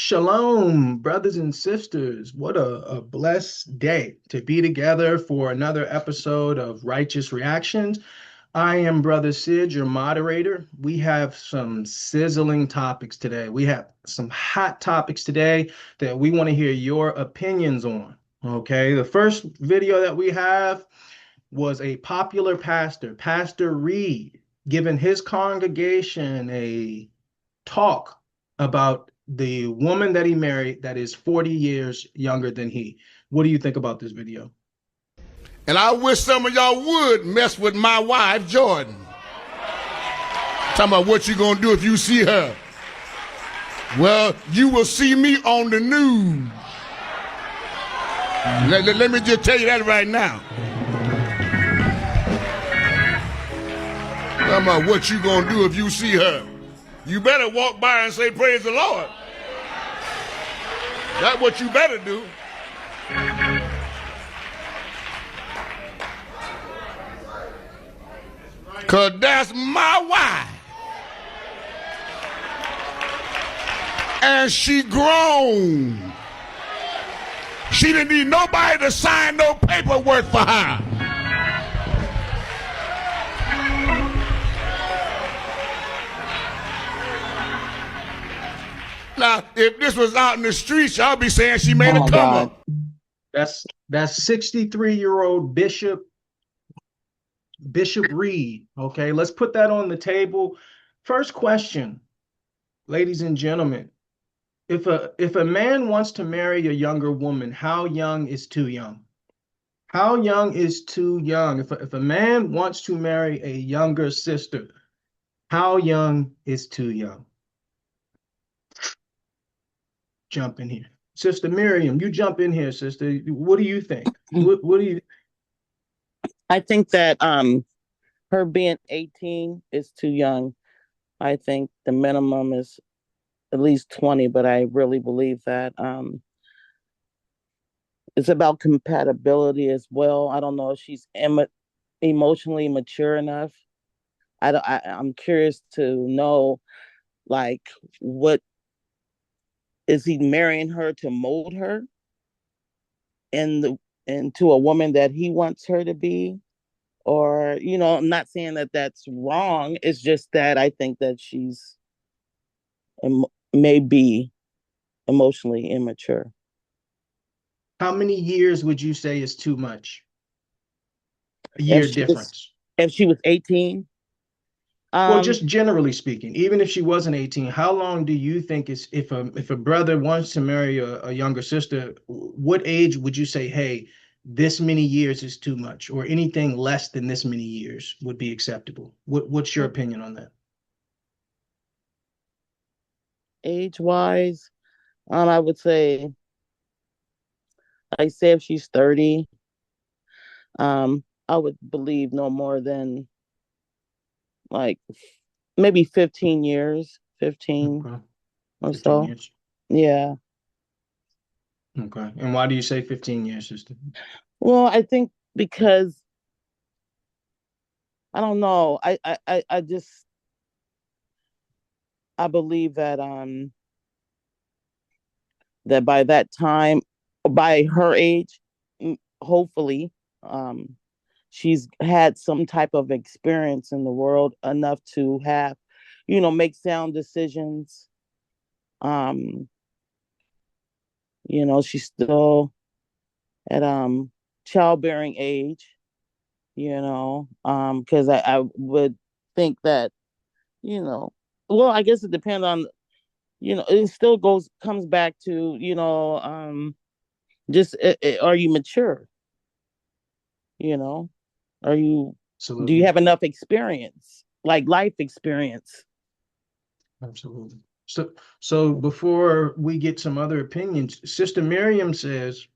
Shalom, brothers and sisters. What a blessed day to be together for another episode of Righteous Reactions. I am Brother Sid, your moderator. We have some sizzling topics today. We have some hot topics today that we want to hear your opinions on. Okay, the first video that we have was a popular pastor, Pastor Reed, giving his congregation a talk about the woman that he married that is 40 years younger than he. What do you think about this video? And I wish some of y'all would mess with my wife, Jordan. Talking about what you gonna do if you see her. Well, you will see me on the news. Let me just tell you that right now. Talking about what you gonna do if you see her. You better walk by and say, praise the Lord. That's what you better do. Because that's my wife. And she grown. She didn't need nobody to sign no paperwork for her. Now, if this was out in the streets, y'all be saying she made a come up. That's 63-year-old Bishop Reed. Okay, let's put that on the table. First question, ladies and gentlemen. If a man wants to marry a younger woman, how young is too young? How young is too young? If a man wants to marry a younger sister, how young is too young? Jump in here. Sister Miriam, you jump in here, sister. What do you think? What do you? I think that her being 18 is too young. I think the minimum is at least 20, but I really believe that it's about compatibility as well. I don't know if she's emotionally mature enough. I'm curious to know, like, what is he marrying her to mold her into a woman that he wants her to be? Or, I'm not saying that that's wrong. It's just that I think that she's may be emotionally immature. How many years would you say is too much? A year difference. If she was 18? Well, just generally speaking, even if she wasn't 18, how long do you think is if a brother wants to marry a younger sister, what age would you say, hey, this many years is too much, or anything less than this many years would be acceptable? What's your opinion on that? Age-wise, I would say, if she's 30, I would believe no more than like maybe 15 years, 15 okay. or 15 so. Years. Yeah. Okay. And why do you say 15 years, sister? Well, I think because I don't know. I just I believe that that by that time, by her age, hopefully, she's had some type of experience in the world enough to have, make sound decisions. She's still at childbearing age, because I would think that, well, I guess it depends on, it still comes back to, just are you mature? Are you Absolutely. Do you have enough experience, like life experience? Absolutely. So before we get some other opinions, Sister Miriam says,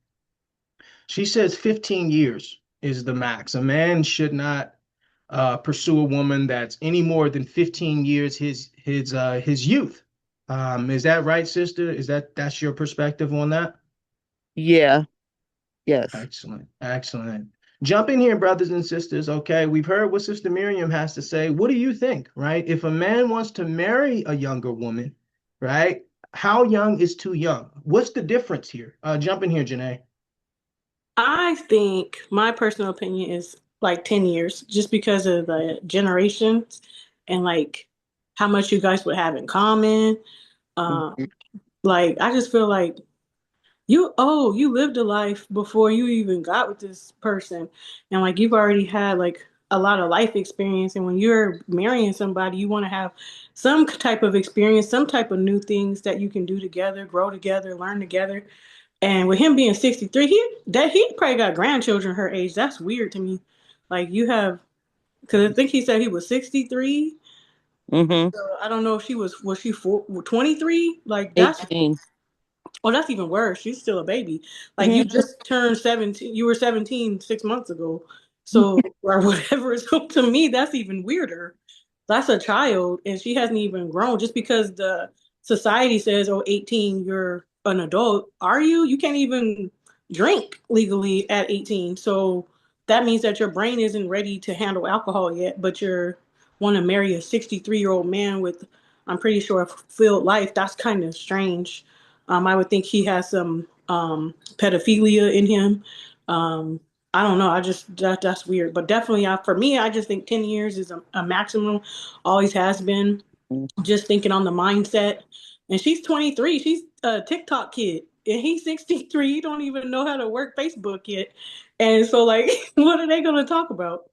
she says 15 years is the max. A man should not pursue a woman that's any more than 15 years his youth. Is that right, sister? That's your perspective on that? Yeah. Yes. Excellent. Excellent. Jump in here, brothers and sisters. Okay, we've heard what Sister Miriam has to say. What do you think, right? If a man wants to marry a younger woman, right? how young is too young? What's the difference here? Jump in here, Janae. I think my personal opinion is like 10 years, just because of the generations and like how much you guys would have in common. Um, Mhm. like I just feel like you lived a life before you even got with this person. And like you've already had like a lot of life experience. And when you're marrying somebody, you want to have some type of experience, some type of new things that you can do together, grow together, learn together. And with him being 63, he probably got grandchildren her age. That's weird to me. Like you have, because I think he said he was 63. Mhm. So I don't know if was she 23? Like that's 18. Oh, that's even worse. She's still a baby. Like you Mhm. just turned 17. You were 17 6 months ago. So or whatever. So to me, that's even weirder. That's a child and she hasn't even grown just because the society says, oh, 18, you're an adult. Are you? You can't even drink legally at 18. So that means that your brain isn't ready to handle alcohol yet, but you're want to marry a 63-year-old man with, I'm pretty sure, a fulfilled life. That's kind of strange. I would think he has some pedophilia in him. Um, I don't know. That's weird. But definitely, for me, I just think 10 years is a maximum. Always has been. Just thinking on the mindset. And she's 23. She's a TikTok kid. And he's 63. He don't even know how to work Facebook yet. And so, like, what are they going to talk about?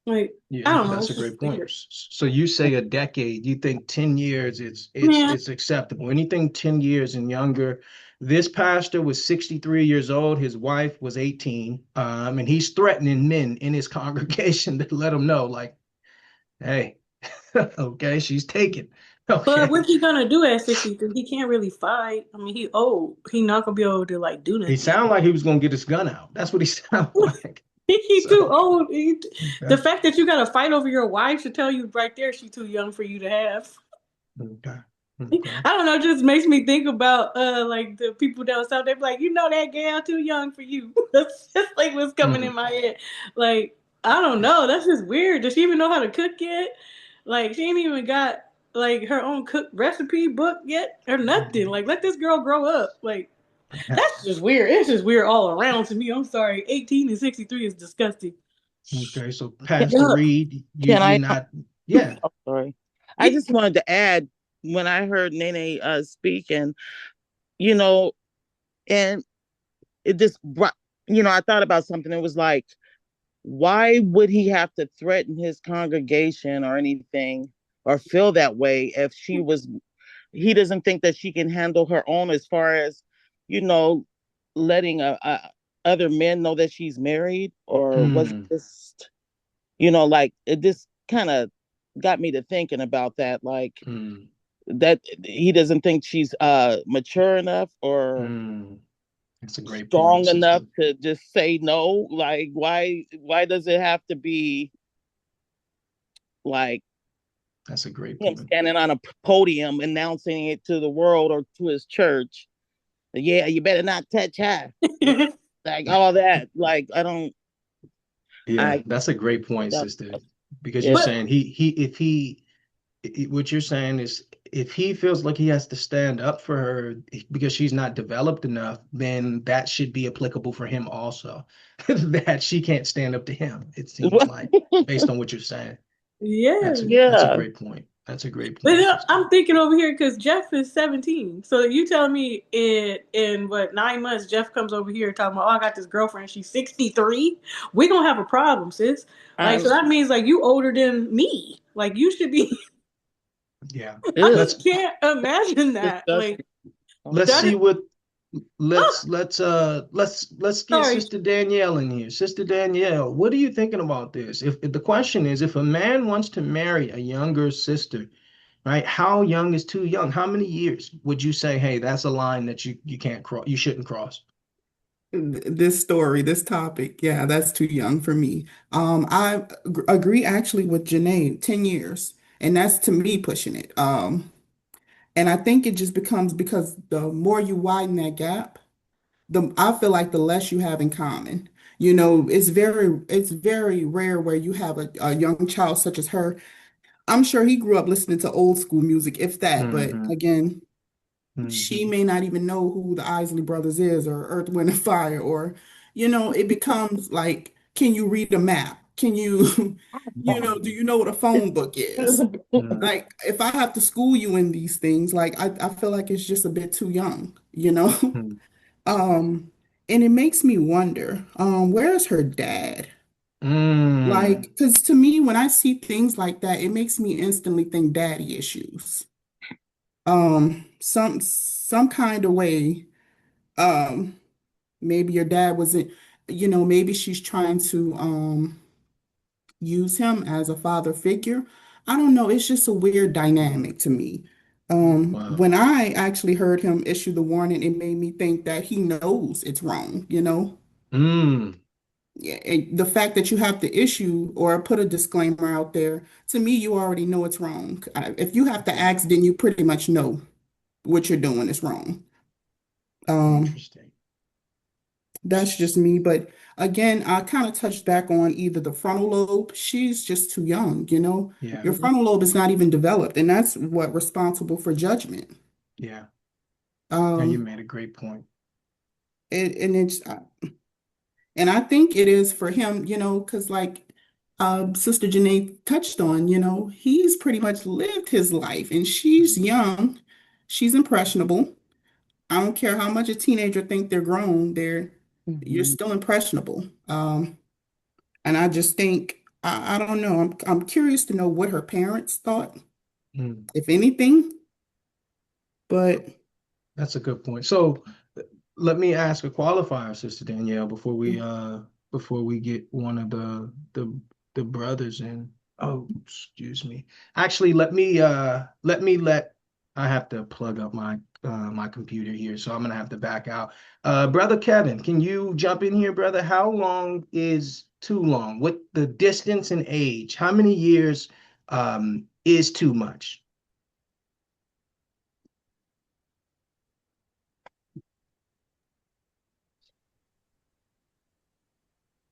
Like, I Yeah, don't know. that's It's a just great point. weird. So you say a decade, you think 10 years Yeah. it's acceptable. Anything 10 years and younger. This pastor was 63 years old, his wife was 18. And he's threatening men in his congregation to let them know, like, hey, okay, she's taken. But Okay. what's he gonna do at 63? He can't really fight. I mean, he old. He not gonna be able to like do He nothing. sounded like he was gonna get his gun out. That's what he sounded like. He too So old. The okay. fact that you gotta fight over your wife should tell you right there she's too young for you to have. Okay. I Okay. don't know, it just makes me think about like the people down south. They're like, you know that gal too young for you. That's just like what's coming in Mhm. my head. Like, I don't know. That's just weird. Does she even know how to cook yet? Like, she ain't even got like her own cook recipe book yet or nothing. Like, let this girl grow up. Like, that's just weird. It's just weird all around to me. I'm sorry. 18 and 63 is disgusting. Okay, so Can, Pastor Yuck. Reed, can you're I? not, yeah. Oh, sorry. I just wanted to add when I heard Nene speak, and you know, and it just brought, I thought about something. It was like, why would he have to threaten his congregation or anything or feel that way if he doesn't think that she can handle her own as far as, you know, letting other men know that she's married, or was it Mm, just, like it just kind of got me to thinking about that, like mm, that he doesn't think she's mature enough or mm. That's a great point, strong enough sister. to just say no. Like, why does it have to be like That's a great him point. standing on a podium announcing it to the world or to his church? Yeah, you better not touch her. Like all that. Like, I don't. Yeah, I that's a great point, that, sister. Because you're yeah. But saying if what you're saying is if he feels like he has to stand up for her because she's not developed enough, then that should be applicable for him also. That she can't stand up to him, it seems like, based on what you're saying. yeah. That's a Yeah. great point. That's a great But point, sister. I'm thinking over here because Jeff is 17. So you tell me in what 9 months Jeff comes over here talking about, oh, I got this girlfriend, she's 63. We gonna have a problem, sis. Like, I so that means like you older than me. Like you should be. Yeah. I Ugh, Let's just can't imagine that. Like disgusting. let's that is. see what Oh, let's get sorry. Sister Danielle in here. Sister Danielle, what are you thinking about this? If the question is if a man wants to marry a younger sister, right? How young is too young? How many years would you say, hey, that's a line that you can't cross, you shouldn't cross? This story, this topic, yeah, that's too young for me. Agree actually with Janae, 10 years. And that's to me pushing it. And I think it just becomes because the more you widen that gap, I feel like the less you have in common. It's very rare where you have a young child such as her. I'm sure he grew up listening to old school music, if that, but Hmm. again, She Mhm. may not even know who the Isley Brothers is or Earth, Wind, and Fire, or, it becomes like, can you read a map? Can you, do you know what a phone book is? Mhm. Like, if I have to school you in these things, like, I feel like it's just a bit too young, Mhm. Um, and it makes me wonder, where's her dad? Like, Mm. because to me, when I see things like that, it makes me instantly think daddy issues. Some kind of way, um, maybe your dad wasn't, maybe she's trying to use him as a father figure. I don't know. It's just a weird dynamic to me. Wow. When I actually heard him issue the warning, it made me think that he knows it's wrong. Mm. Yeah, and the fact that you have to issue or put a disclaimer out there, to me, you already know it's wrong. If you have to ask, then you pretty much know what you're doing is wrong. Um, Interesting. that's just me. But again, I kind of touched back on either the frontal lobe. She's just too young. Yeah. Your frontal lobe is not even developed, and that's what responsible for judgment. Yeah. Yeah, you Um, made a great point. and I think it is for him, because like Sister Janae touched on, he's pretty much lived his life and she's young, she's impressionable. I don't care how much a teenager think they're grown, you're Mhm. still impressionable. And I just think I don't know. I'm curious to know what her parents thought, Mm. if anything, but That's a good point. So let me ask a qualifier, Sister Danielle, before we get one of the brothers in. Oh, excuse me. Actually, let I have to plug up my computer here, so I'm gonna have to back out. Brother Kevin, can you jump in here, brother? How long is too long? What the distance and age? How many years is too much?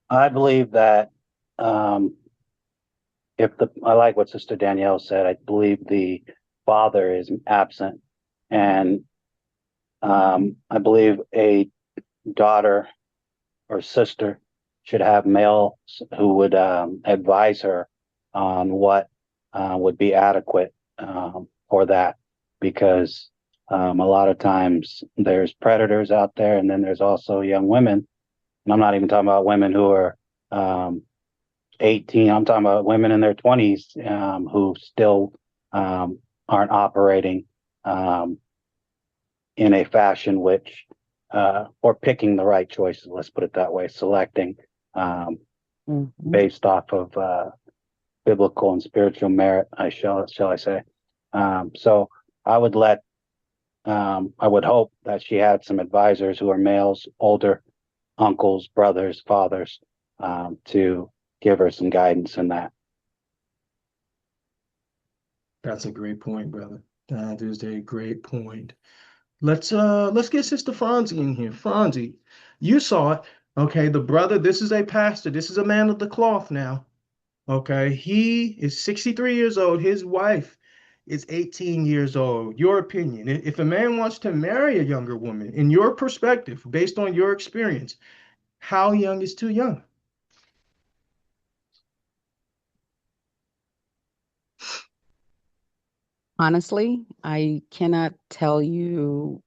I believe that um, I like what Sister Danielle said. I believe the father is absent, and I believe a daughter or sister should have males who would advise her on what would be adequate for that, because a lot of times there's predators out there, and then there's also young women, and I'm not even talking about women who are um, 18. I'm talking about women in their 20s who still aren't operating um, in a fashion which, or picking the right choices, let's put it that way, selecting um, Mhm. based off of biblical and spiritual merit, shall I say. So I would I would hope that she had some advisors who are males, older, uncles, brothers, fathers, to give her some guidance in that. That's a great point, brother. That is a great point. Let's get Sister Franzi in here. Franzi, you saw it. Okay, the brother, this is a pastor. This is a man of the cloth now. Okay, he is 63 years old. His wife is 18 years old. Your opinion. If a man wants to marry a younger woman, in your perspective, based on your experience, how young is too young? Honestly, I cannot tell you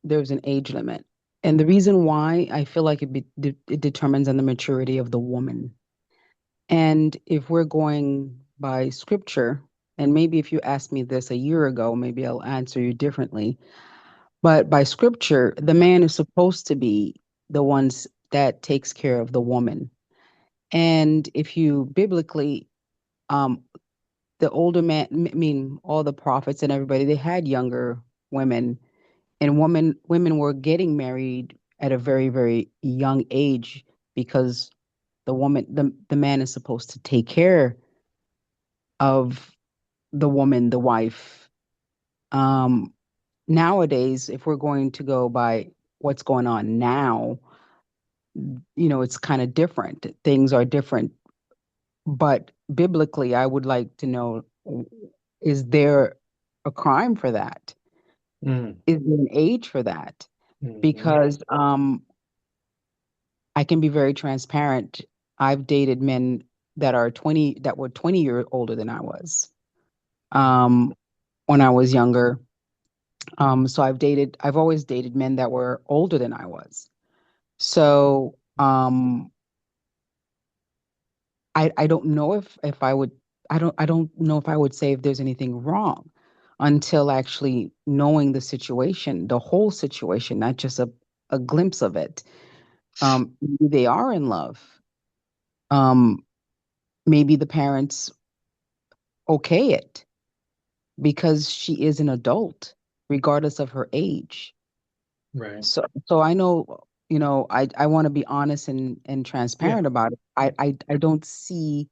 there's an age limit. And the reason why I feel like it determines on the maturity of the woman. And if we're going by scripture, and maybe if you asked me this a year ago, maybe I'll answer you differently. But by scripture, the man is supposed to be the ones that takes care of the woman. And if you biblically, um, the older man, I mean, all the prophets and everybody, they had younger women, and women were getting married at a very, very young age because the man is supposed to take care of the woman, the wife. Um, Nowadays, if we're going to go by what's going on now, it's kind of different. Things are different. But biblically, I would like to know, is there a crime for that? Mm, Is there an age for that? mhm. Because I can be very transparent. I've dated men that were 20 years older than I was um, when I was younger. So I've always dated men that were older than I was. So I don't know if I would I don't know if I would say if there's anything wrong until actually knowing the situation, the whole situation, not just a glimpse of it. Maybe they are in love. Um, Maybe the parents okay it because she is an adult, regardless of her age. Right. So I know, I want to be honest and Yeah. transparent about it. I don't see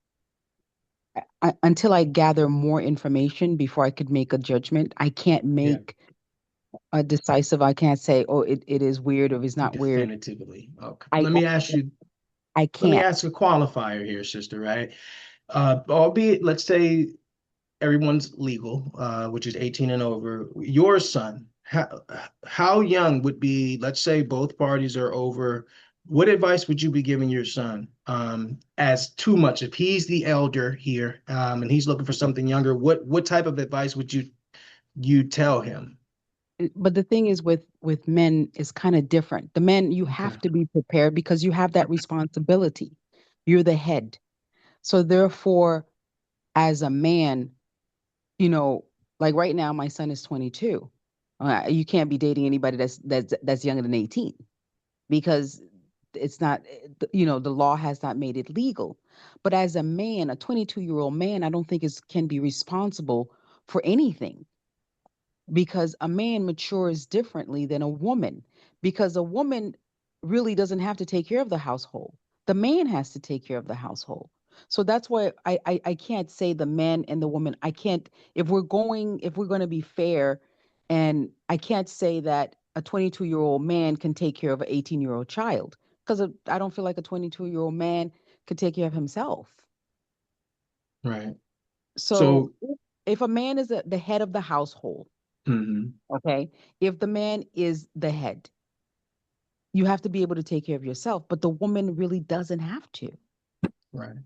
until I gather more information before I could make a judgment. I can't Yeah. make a decisive. I can't say, oh, it is weird or it's not weird. Definitively. Okay. I I Let me can't. ask a qualifier here, sister, right? Albeit, let's say everyone's legal, which is 18 and over. Your son, how young would be, let's say both parties are over, what advice would you be giving your son as too much? If he's the elder here and he's looking for something younger, what type of advice would you tell him? But the thing is with men is kind of different. The men, you Okay. have to be prepared because you have that responsibility. You're the head. So therefore, as a man, you know, like right now, my son is 22. You can't be dating anybody that's younger than 18 because it's not, the law has not made it legal. But as a man, a 22-year-old man, I don't think is can be responsible for anything because a man matures differently than a woman because a woman really doesn't have to take care of the household. The man has to take care of the household. So that's why I can't say the man and the woman. I can't if we're going to be fair, and I can't say that a 22-year-old man can take care of an 18-year-old child because I don't feel like a 22-year-old man could take care of himself. Right. So So, if a man is the head of the household, mhm, okay, if the man is the head, you have to be able to take care of yourself, but the woman really doesn't have to. right.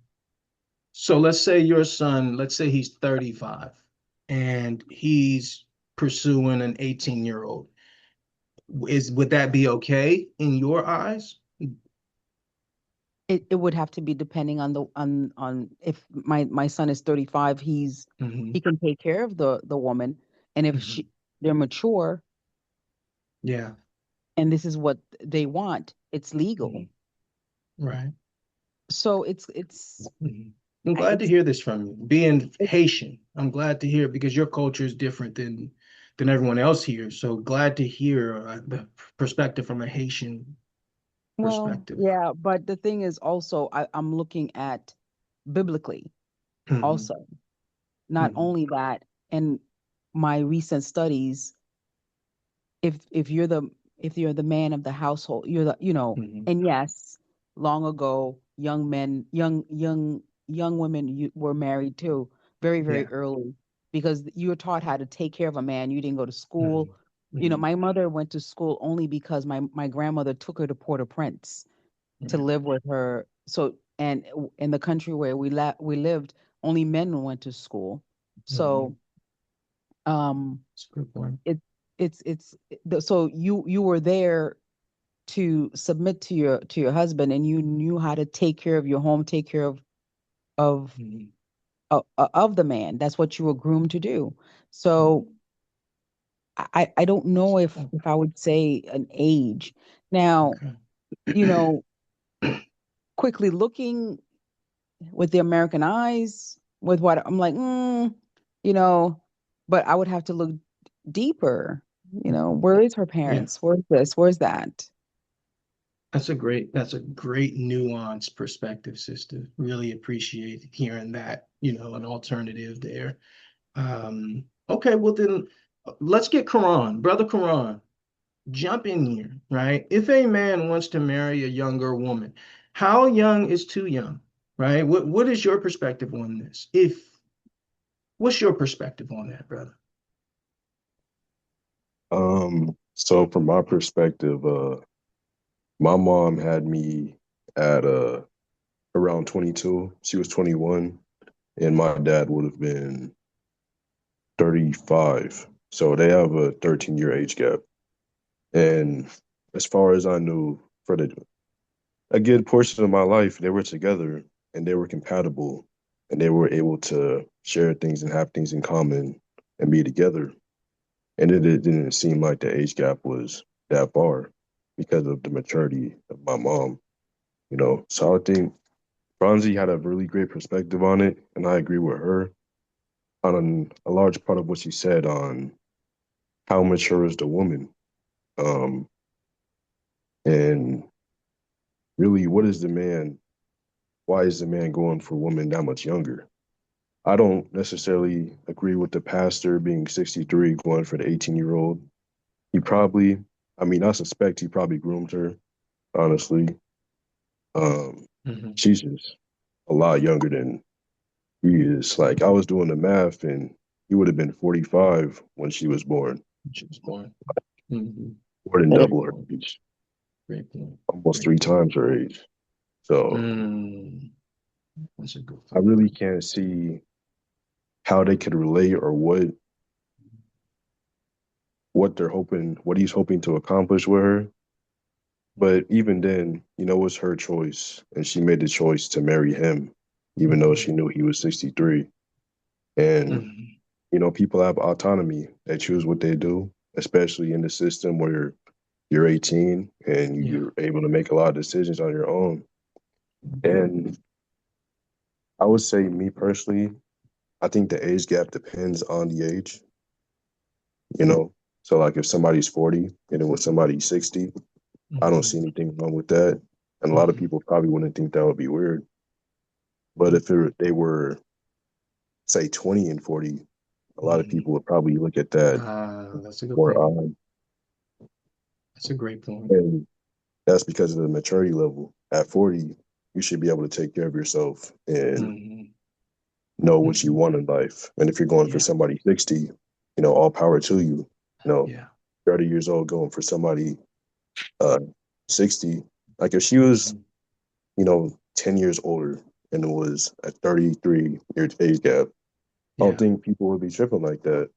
So let's say your son, let's say he's 35 and he's pursuing an 18-year-old. Would that be okay in your eyes? It would have to be depending on the on if my son is 35, Hmm. he can take care of the woman, and if Hmm. they're mature Yeah. and this is what they want, it's legal. Mhm. Right. So it's Mhm. I'm glad to it's hear this from you. Being it's Haitian, I'm glad to hear it because your culture is different than everyone else here. So glad to hear the perspective from a Haitian well, perspective. yeah, but the thing is also I'm looking at biblically Hmm. also. Not Hmm. only that, in my recent studies, if you're the man of the household, you're the Hmm. and yes, long ago, young men, young women were married too, very, very Yeah. early, because you were taught how to take care of a man. You didn't go to school. Hmm. Hmm. My mother went to school only because my grandmother took her to Port-au-Prince to Right. live with her. So, and in the country where we lived, only men went to school. Hmm. So, um, That's a good point. it so you were there to submit to your husband, and you knew how to take care of your home, take care of Hmm. of the man. That's what you were groomed to do. So I don't know if I would say an age. Now, Okay. you know, quickly looking with the American eyes, with what I'm like, you know, but I would have to look deeper. Where is her Yeah. parents? Where's this? Where's that? That's a great nuanced perspective, sister. Really appreciate hearing that, an alternative there. Okay, well then let's get Quran. Brother Quran, jump in here, right? If a man wants to marry a younger woman, how young is too young, right? What is your perspective on this? What's your perspective on that, brother? So from my perspective, my mom had me at around 22. She was 21, and my dad would have been 35. So they have a 13-year age gap. And as far as I knew, for a good portion of my life, they were together and they were compatible and they were able to share things and have things in common and be together. And it didn't seem like the age gap was that far because of the maturity of my mom, you know. So I think Bronzy had a really great perspective on it, and I agree with her on a large part of what she said on how mature is the woman, um, and really what is the man? Why is the man going for women that much younger? I don't necessarily agree with the pastor being 63 going for the 18-year-old. He probably, I mean, I suspect he probably groomed her, honestly. Hmm. She's just a lot younger than he is. Like, I was doing the math, and he would have been 45 when she was born, She was born. Hmm. more than double her age, Great point. almost Great three point. times her age. So Mm, that's a good I point. really can't see how they could relate or what they're hoping, what he's hoping to accomplish with her. But even then, you know, it's her choice, and she made the choice to marry him, even though she knew he was 63. And Mhm. you know, people have autonomy. They choose what they do, especially in the system where you're 18 and Yeah. you're able to make a lot of decisions on your own. And I would say, me personally, I think the age gap depends on the age, you know. So, like, if somebody's 40 and it was somebody 60, I don't Mhm. see anything wrong with that. And a lot of Mhm. people probably wouldn't think that would be weird. But if they were, say, 20 and 40, a lot of Mhm. people would probably look at that That's a good more point. odd. That's a great point. And that's because of the maturity level. At 40, you should be able to take care of yourself and Mhm. know what you Mhm. want in life. And if you're going for Yeah. somebody 60, you know, all power to you. You know, Yeah. 30 years old going for somebody uh 60. Like if she was, Mhm. you know, 10 years older and it was a 33-year age gap, I don't Yeah. think people would be tripping like that.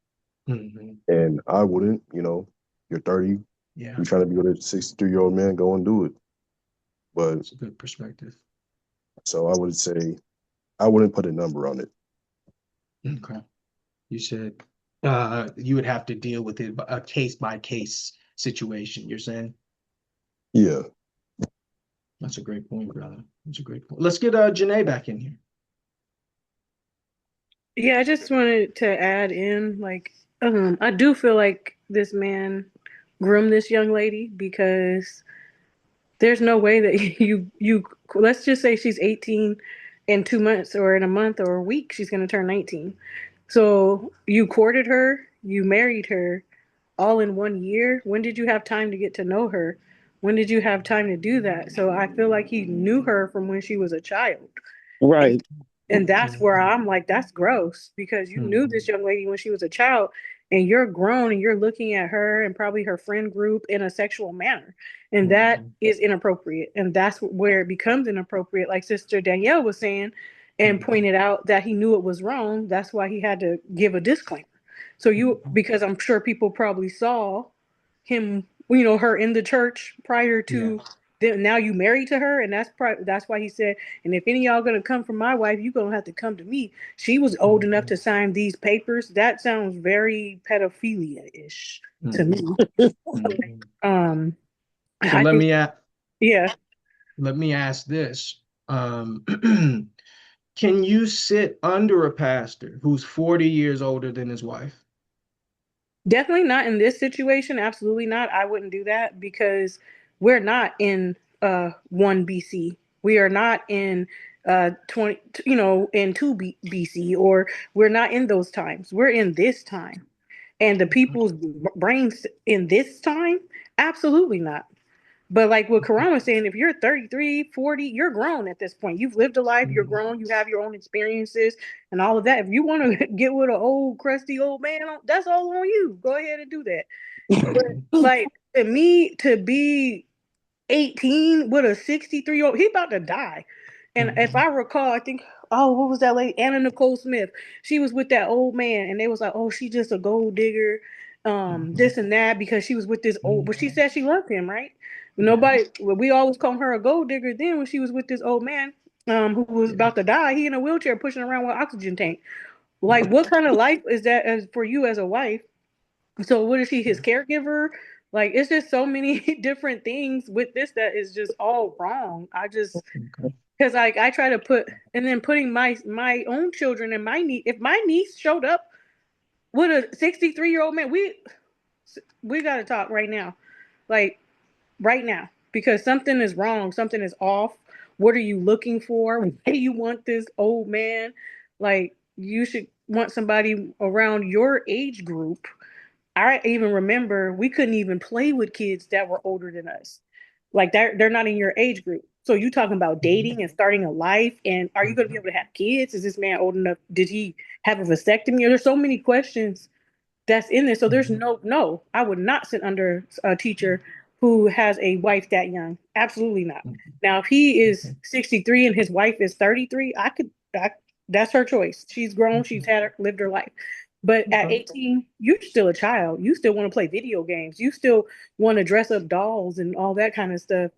Mhm. And I wouldn't, you know, you're 30, Yeah. you're trying to be with a 63-year-old man, go and do it. But It's a good perspective. so I would say I wouldn't put a number on it. Okay. You said you would have to deal with it a case by case situation, you're saying? Yeah. That's a great point, brother. That's a great point. Let's get Janae back in here. Yeah, I just wanted to add in, like, I do feel like this man groomed this young lady because there's no way that you let's just say she's 18 in 2 months or in a month or a week she's going to turn 19. So you courted her, you married her all in 1 year. When did you have time to get to know her? When did you have time to do that? So I feel like he knew her from when she was a child. And Right. and that's where I'm like, that's gross because you knew Mhm. this young lady when she was a child and you're grown and you're looking at her and probably her friend group in a sexual manner. And that Mhm. is inappropriate. And that's where it becomes inappropriate, like Sister Danielle was saying, and Mhm. pointed out that he knew it was wrong. That's why he had to give a disclaimer. So you, Mhm. because I'm sure people probably saw him, her in the church prior Yeah. to then now you married to her, and that's why he said, and if any of y'all gonna come from my wife, you gonna have to come to me. She was old enough Mhm. to sign these papers. That sounds very pedophilia-ish to me. Mhm. Mhm. Um, So I think, yeah, let me ask this. Um, can you sit under a pastor who's 40 years older than his wife? definitely not in this situation. Absolutely not. I wouldn't do that because we're not in 1 BC. We are not in 20, in 2 BC, or we're not in those times. We're in this time. And the people's brains in this time, absolutely not. But like what Karan was saying, if you're 33, 40, you're grown at this point. You've lived a life, you're Mhm. grown, you have your own experiences and all of that. If you want to get with an old crusty old man, that's all on you. Go ahead and do that. Like, to me, to be 18 with a 63-year-old, he about to die. And if I recall, I think, oh, what was that lady? Anna Nicole Smith. She was with that old man, and they was like, oh, she just a gold digger, this and that, because she was with this old, but she said she loved him, right? Nobody, well, we always call her a gold digger then when she was with this old man, who was about to die. He in a wheelchair pushing around with an oxygen tank. Like, what kind of life is that as for you as a wife? So what is he, his caregiver? Like, it's just so many different things with this that is just all wrong. I just, because like I try to put, and then putting my own children and my niece, if my niece showed up with a 63-year-old man, we got to talk right now, like right now, because something is wrong, something is off. What are you looking for? Why do you want this old man? Like, you should want somebody around your age group. I even remember we couldn't even play with kids that were older than us. Like, they're not in your age group. So you talking about dating and starting a life, and are you going to be able to have kids? Is this man old enough? Did he have a vasectomy? There's so many questions that's in there. So there's no, I would not sit under a teacher who has a wife that young. Absolutely not. Now, if he is 63 and his wife is 33, that's her choice. She's grown. She's lived her life. But at 18, you're still a child. You still want to play video games. You still want to dress up dolls and all that kind of stuff.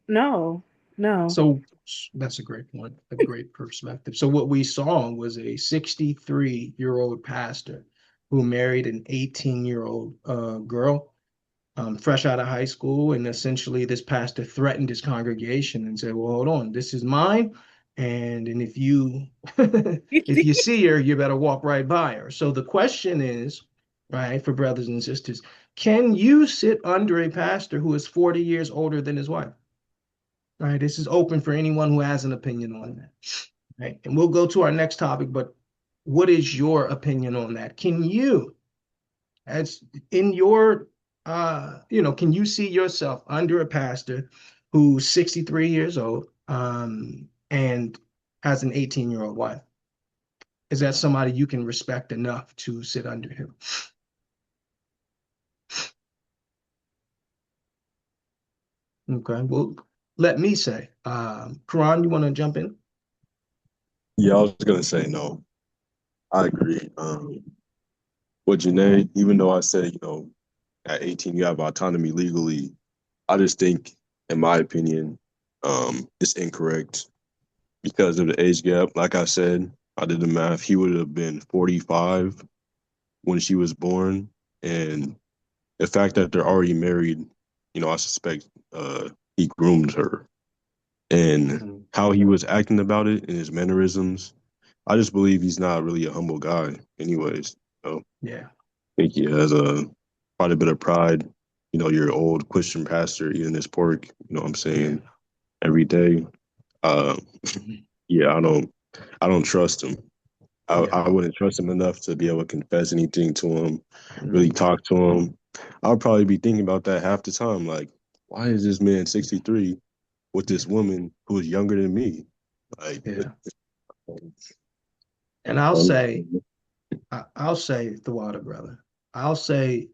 No. So that's a great point, a great perspective. So what we saw was a 63-year-old pastor who married an 18-year-old girl, fresh out of high school. And essentially this pastor threatened his congregation and said, well, hold on, this is mine. And if you if you see her, you better walk right by her. So the question is, right, for brothers and sisters, can you sit under a pastor who is 40 years older than his wife? Right, this is open for anyone who has an opinion on that. Right, and we'll go to our next topic, but what is your opinion on that? Can you, as in your, can you see yourself under a pastor who's 63 years old, and has an 18-year-old wife? Is that somebody you can respect enough to sit under him? Okay, well, let me say, Quran, you want to jump in? Yeah, I was gonna say no. I agree. With Janae, even though I said, at 18 you have autonomy legally, I just think, in my opinion, it's incorrect because of the age gap. Like I said, I did the math. He would have been 45 when she was born, and the fact that they're already married, I suspect he groomed her. And how he was acting about it and his mannerisms, I just believe he's not really a humble guy anyways. Yeah. I think he has quite a bit of pride. Your old Christian pastor eating his pork, what I'm saying, every day. Yeah, I don't trust him. I wouldn't trust him enough to be able to confess anything to him, really talk to him. I'll probably be thinking about that half the time. Like, why is this man 63 with this woman who is younger than me? Like, and I'll say the water, brother. I'll say,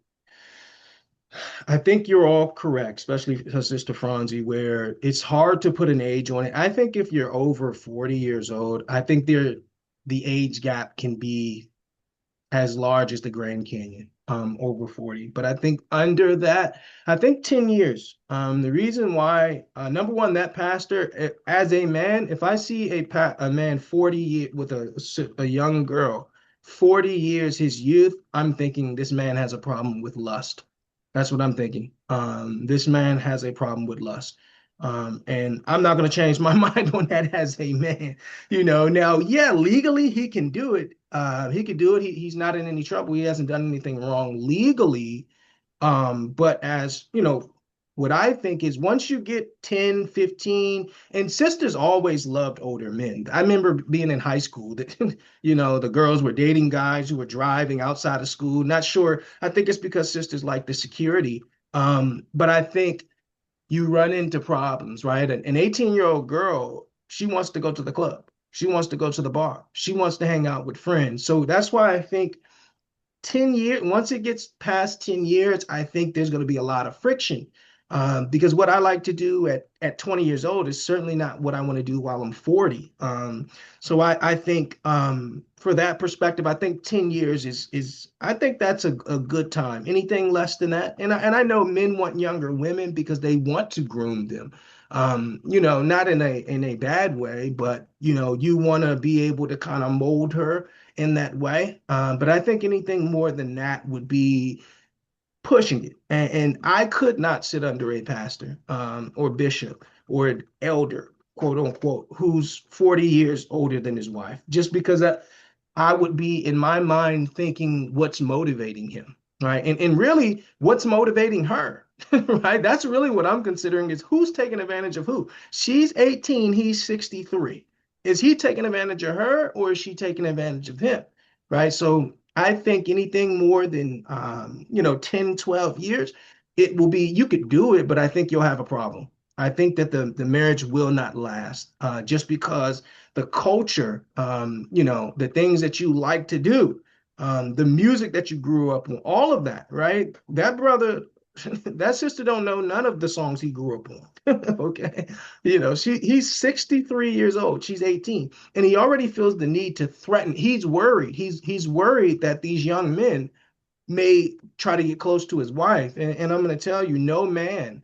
I think you're all correct, especially Sister Franzi, where it's hard to put an age on it. I think if you're over 40 years old, I think the age gap can be as large as the Grand Canyon, over 40. But I think under that, I think 10 years. The reason why, number one, that pastor, as a man, if I see a man 40 years with a young girl, 40 years his youth, I'm thinking this man has a problem with lust. That's what I'm thinking. This man has a problem with lust. And I'm not going to change my mind on that as a man. Now, yeah, legally he can do it. He could do it. He's not in any trouble. He hasn't done anything wrong legally. But as what I think is once you get 10, 15, and sisters always loved older men. I remember being in high school that, the girls were dating guys who were driving outside of school. Not sure. I think it's because sisters like the security. But I think you run into problems, right? An 18-year-old girl, she wants to go to the club. She wants to go to the bar. She wants to hang out with friends. So that's why I think 10 years, once it gets past 10 years, I think there's going to be a lot of friction. Because what I like to do at 20 years old is certainly not what I want to do while I'm 40. So I think for that perspective, I think 10 years is I think that's a good time. Anything less than that, and I know men want younger women because they want to groom them. You know, not in a bad way, but you know, you want to be able to kind of mold her in that way. But I think anything more than that would be pushing it. And I could not sit under a pastor or bishop or an elder, quote unquote, who's 40 years older than his wife, just because I would be in my mind thinking what's motivating him, right? And really what's motivating her, right? That's really what I'm considering is who's taking advantage of who. She's 18, he's 63. Is he taking advantage of her or is she taking advantage of him, right? So I think anything more than, 10, 12 years, it will be, you could do it, but I think you'll have a problem. I think that the marriage will not last just because the culture, the things that you like to do, the music that you grew up on, all of that, right? That brother, that sister don't know none of the songs he grew up on. Okay. He's 63 years old. She's 18. And he already feels the need to threaten. He's worried. He's worried that these young men may try to get close to his wife. And I'm going to tell you, no man,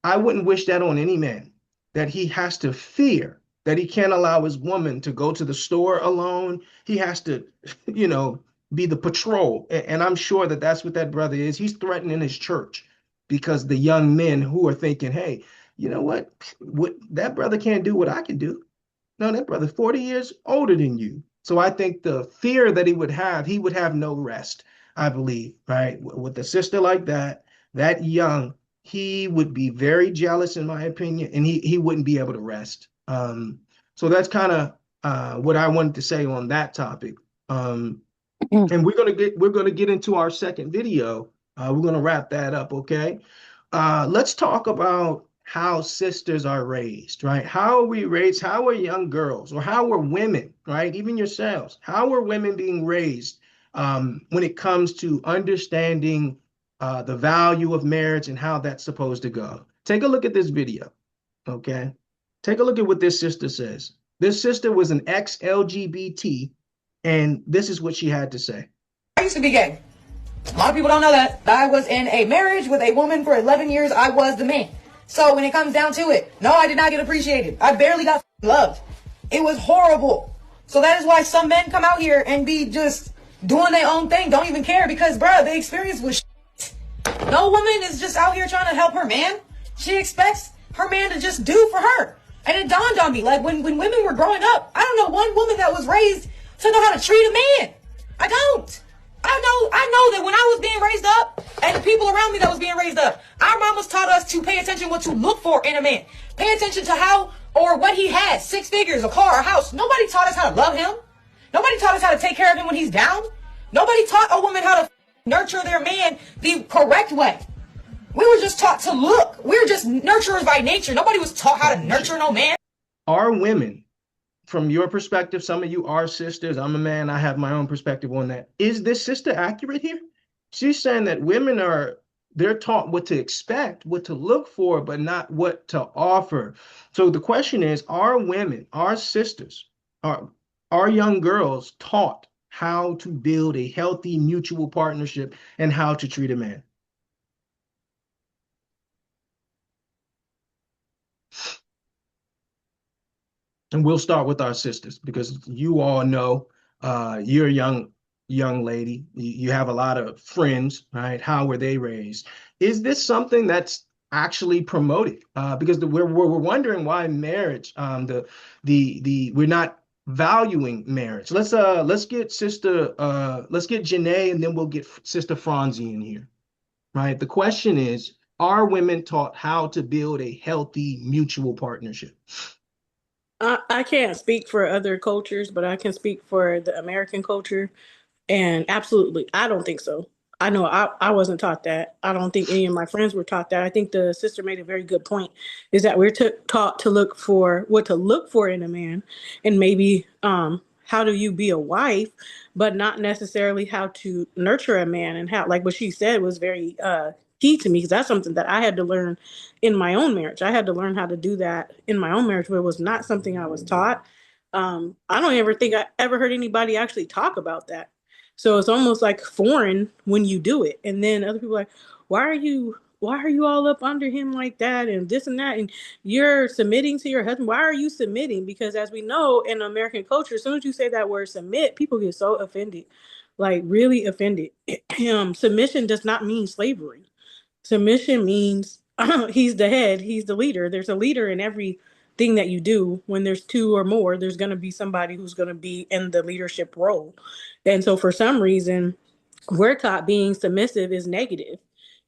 I wouldn't wish that on any man, that he has to fear that he can't allow his woman to go to the store alone. He has to, be the patrol. And I'm sure that that's what that brother is. He's threatening his church because the young men who are thinking, hey, you know what that brother can't do what I can do. No, that brother 40 years older than you. So I think the fear that he would have no rest, I believe, right? With a sister like that young, he would be very jealous, in my opinion, and he wouldn't be able to rest. So that's kind of what I wanted to say on that topic. And we're gonna get into our second video. We're gonna wrap that up, okay? Let's talk about how sisters are raised, right? How are we raised? How are young girls, or how are women, right? Even yourselves, how are women being raised when it comes to understanding the value of marriage and how that's supposed to go? Take a look at this video, okay? Take a look at what this sister says. This sister was an ex-LGBT, and this is what she had to say. I used to be gay. A lot of people don't know that. I was in a marriage with a woman for 11 years. I was the man. So when it comes down to it, no, I did not get appreciated. I barely got loved. It was horrible. So that is why some men come out here and be just doing their own thing, don't even care, because, bruh, the experience was shit. No woman is just out here trying to help her man. She expects her man to just do for her. And it dawned on me, like, when women were growing up, I don't know one woman that was raised to know how to treat a man. I don't. I know that when I was being raised up, and the people around me that was being raised up, our mamas taught us to pay attention what to look for in a man. Pay attention to how or what he has, 6 figures, a car, a house. Nobody taught us how to love him. Nobody taught us how to take care of him when he's down. Nobody taught a woman how to nurture their man the correct way. We were just taught to look. We were just nurturers by nature. Nobody was taught how to nurture no man. Are women, from your perspective, some of you are sisters, I'm a man, I have my own perspective on that. Is this sister accurate here? She's saying that women they're taught what to expect, what to look for, but not what to offer. So the question is, are women, our sisters, are young girls taught how to build a healthy mutual partnership and how to treat a man? And we'll start with our sisters, because you all know you're a young lady. You have a lot of friends, right? How were they raised? Is this something that's actually promoted? Because we're wondering why marriage, we're not valuing marriage. Let's get Janae, and then we'll get Sister Franzi in here, right? The question is, are women taught how to build a healthy mutual partnership? I can't speak for other cultures, but I can speak for the American culture. And absolutely, I don't think so. I know I wasn't taught that. I don't think any of my friends were taught that. I think the sister made a very good point, is that we're taught to look for what to look for in a man, and maybe how do you be a wife, but not necessarily how to nurture a man, and how, like what she said was very key to me, because that's something that I had to learn in my own marriage. I had to learn how to do that in my own marriage, but it was not something I was taught. I don't ever think I ever heard anybody actually talk about that. So it's almost like foreign when you do it. And then other people are like, why are you all up under him like that and this and that? And you're submitting to your husband. Why are you submitting? Because as we know in American culture, as soon as you say that word submit, people get so offended, like really offended. Submission does not mean slavery. Submission means he's the head, he's the leader. There's a leader in everything that you do. When there's two or more, there's going to be somebody who's going to be in the leadership role. And so for some reason, we're taught being submissive is negative,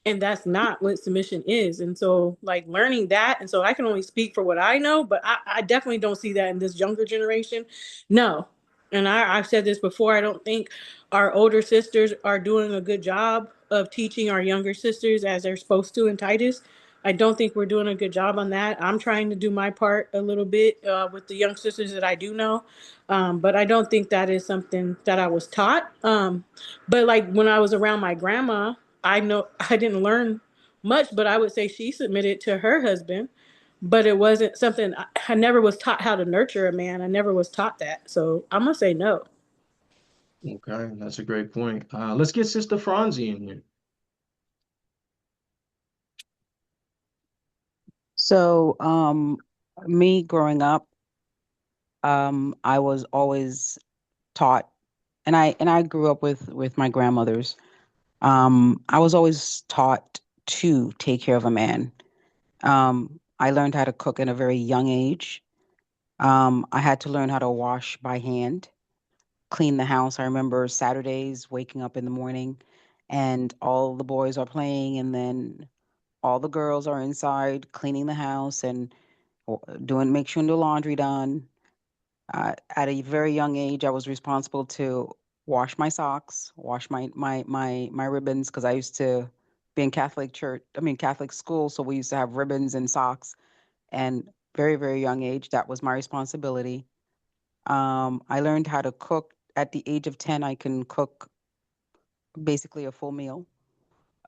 and that's not what submission is. And so like learning that, and so I can only speak for what I know, but I definitely don't see that in this younger generation. No. And I've said this before, I don't think our older sisters are doing a good job of teaching our younger sisters as they're supposed to in Titus. I don't think we're doing a good job on that. I'm trying to do my part a little bit with the young sisters that I do know, but I don't think that is something that I was taught. But like when I was around my grandma, I know I didn't learn much, but I would say she submitted to her husband, but it wasn't something I never was taught how to nurture a man. I never was taught that. So I'm gonna say no. Okay, that's a great point. Let's get Sister Franzi in here. So, me growing up, I was always taught, and I grew up with my grandmothers. I was always taught to take care of a man. I learned how to cook at a very young age. I had to learn how to wash by hand, clean the house. I remember Saturdays waking up in the morning and all the boys are playing, and then all the girls are inside cleaning the house and make sure the laundry done. At a very young age, I was responsible to wash my socks, wash my ribbons, because I used to be in Catholic school, so we used to have ribbons and socks. And very, very young age, that was my responsibility. I learned how to cook at the age of 10. I can cook basically a full meal,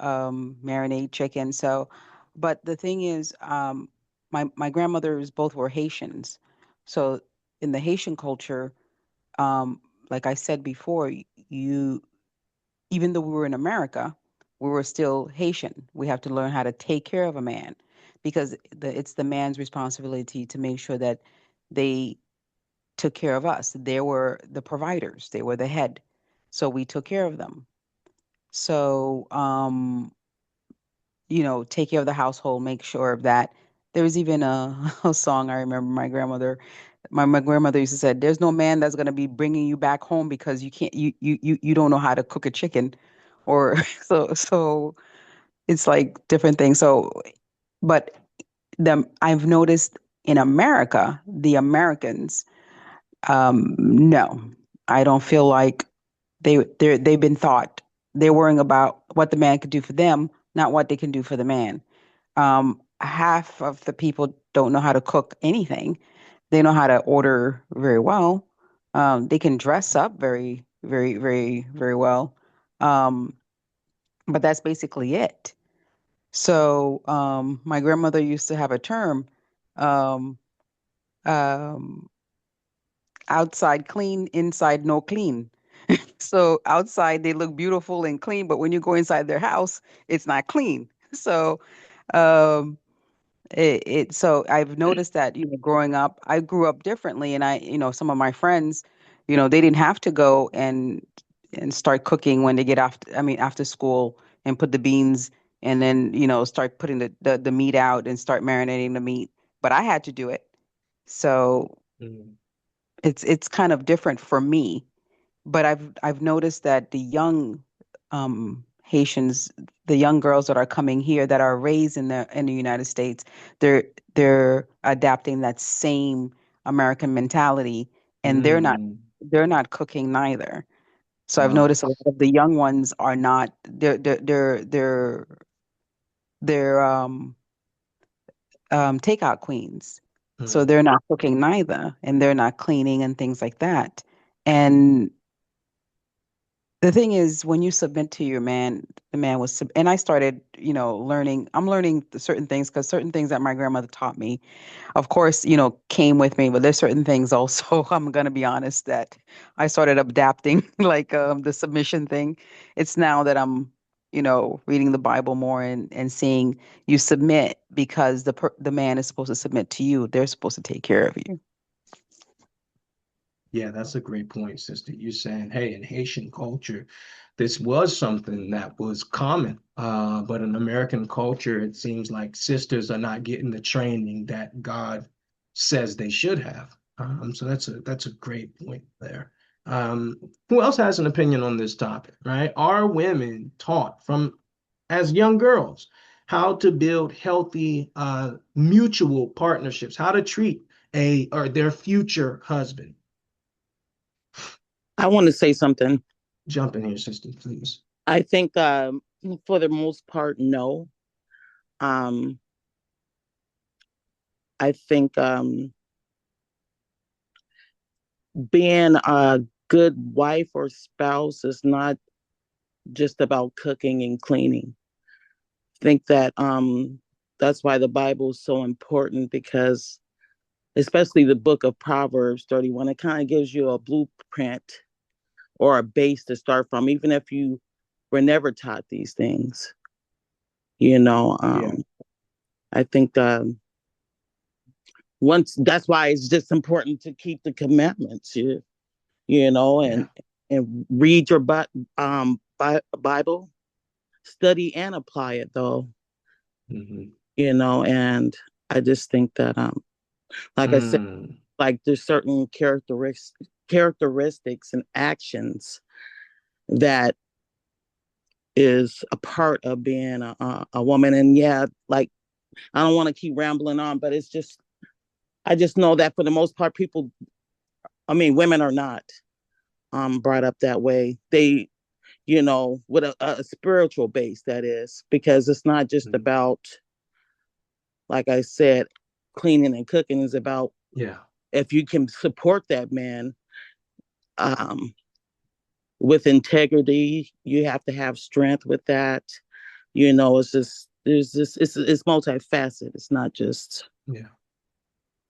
marinate chicken. So, but the thing is, my grandmothers both were Haitians. So in the Haitian culture, like I said before, you even though we were in America, we were still Haitian. We have to learn how to take care of a man, because it's the man's responsibility to make sure that they took care of us. They were the providers. They were the head. So we took care of them. So, take care of the household, make sure that there was even a song I remember my grandmother used to say, there's no man that's going to be bringing you back home because you don't know how to cook a chicken, or so it's like different things. So, but I've noticed in America, the Americans, no, I don't feel like they've been taught. They're worrying about what the man could do for them, not what they can do for the man. Half of the people don't know how to cook anything. They know how to order very well. They can dress up very, very, very, very well. But that's basically it. So my grandmother used to have a term, um, um, outside clean, inside no clean. So outside they look beautiful and clean, but when you go inside their house, it's not clean. So um, so I've noticed that, growing up, I grew up differently, and some of my friends, they didn't have to go and start cooking when they get after school, and put the beans, and then, start putting the meat out and start marinating the meat. But I had to do it. So Mm. it's kind of different for me. But I've noticed that the young Haitians, the young girls that are coming here that are raised in the United States, they're adapting that same American mentality, and Mm. they're not cooking neither. So I've Wow. noticed a lot of the young ones are not, they're takeout queens. So Mm. they're not cooking neither, and they're not cleaning and things like that. And the thing is, when you submit to your man, the man was, and I started, learning. I'm learning certain things because certain things that my grandmother taught me, of course, came with me. But there's certain things also, I'm gonna be honest, that I started adapting, like the submission thing. It's now that I'm, reading the Bible more and seeing you submit because the man is supposed to submit to you. They're supposed to take care of you. Yeah, that's a great point, sister. You're saying, hey, in Haitian culture, this was something that was common. But in American culture, it seems like sisters are not getting the training that God says they should have. So that's a great point there. Who else has an opinion on this topic, right? Are women taught from as young girls how to build healthy mutual partnerships, how to treat a or their future husband? I want to say something. Jump in here, sister, please. I think for the most part, no. Um, I think being a good wife or spouse is not just about cooking and cleaning. I think that that's why the Bible is so important, because especially the book of Proverbs 31, it kind of gives you a blueprint or a base to start from, even if you were never taught these things. Yeah. I think once that's why it's just important to keep the commandments, and Yeah. and read your Bible, study and apply it though, Hmm. and I just think that like I said, Mm. like there's certain characteristics and actions that is a part of being a woman. And yeah, like I don't want to keep rambling on, but it's just I just know that for the most part, people, I mean, women are not brought up that way. They, with a spiritual base, that is, because it's not just Mm. about, like I said, cleaning and cooking. Is about Yeah. if you can support that man um, with integrity, you have to have strength with that. It's just there's this it's multifaceted. It's not just Yeah.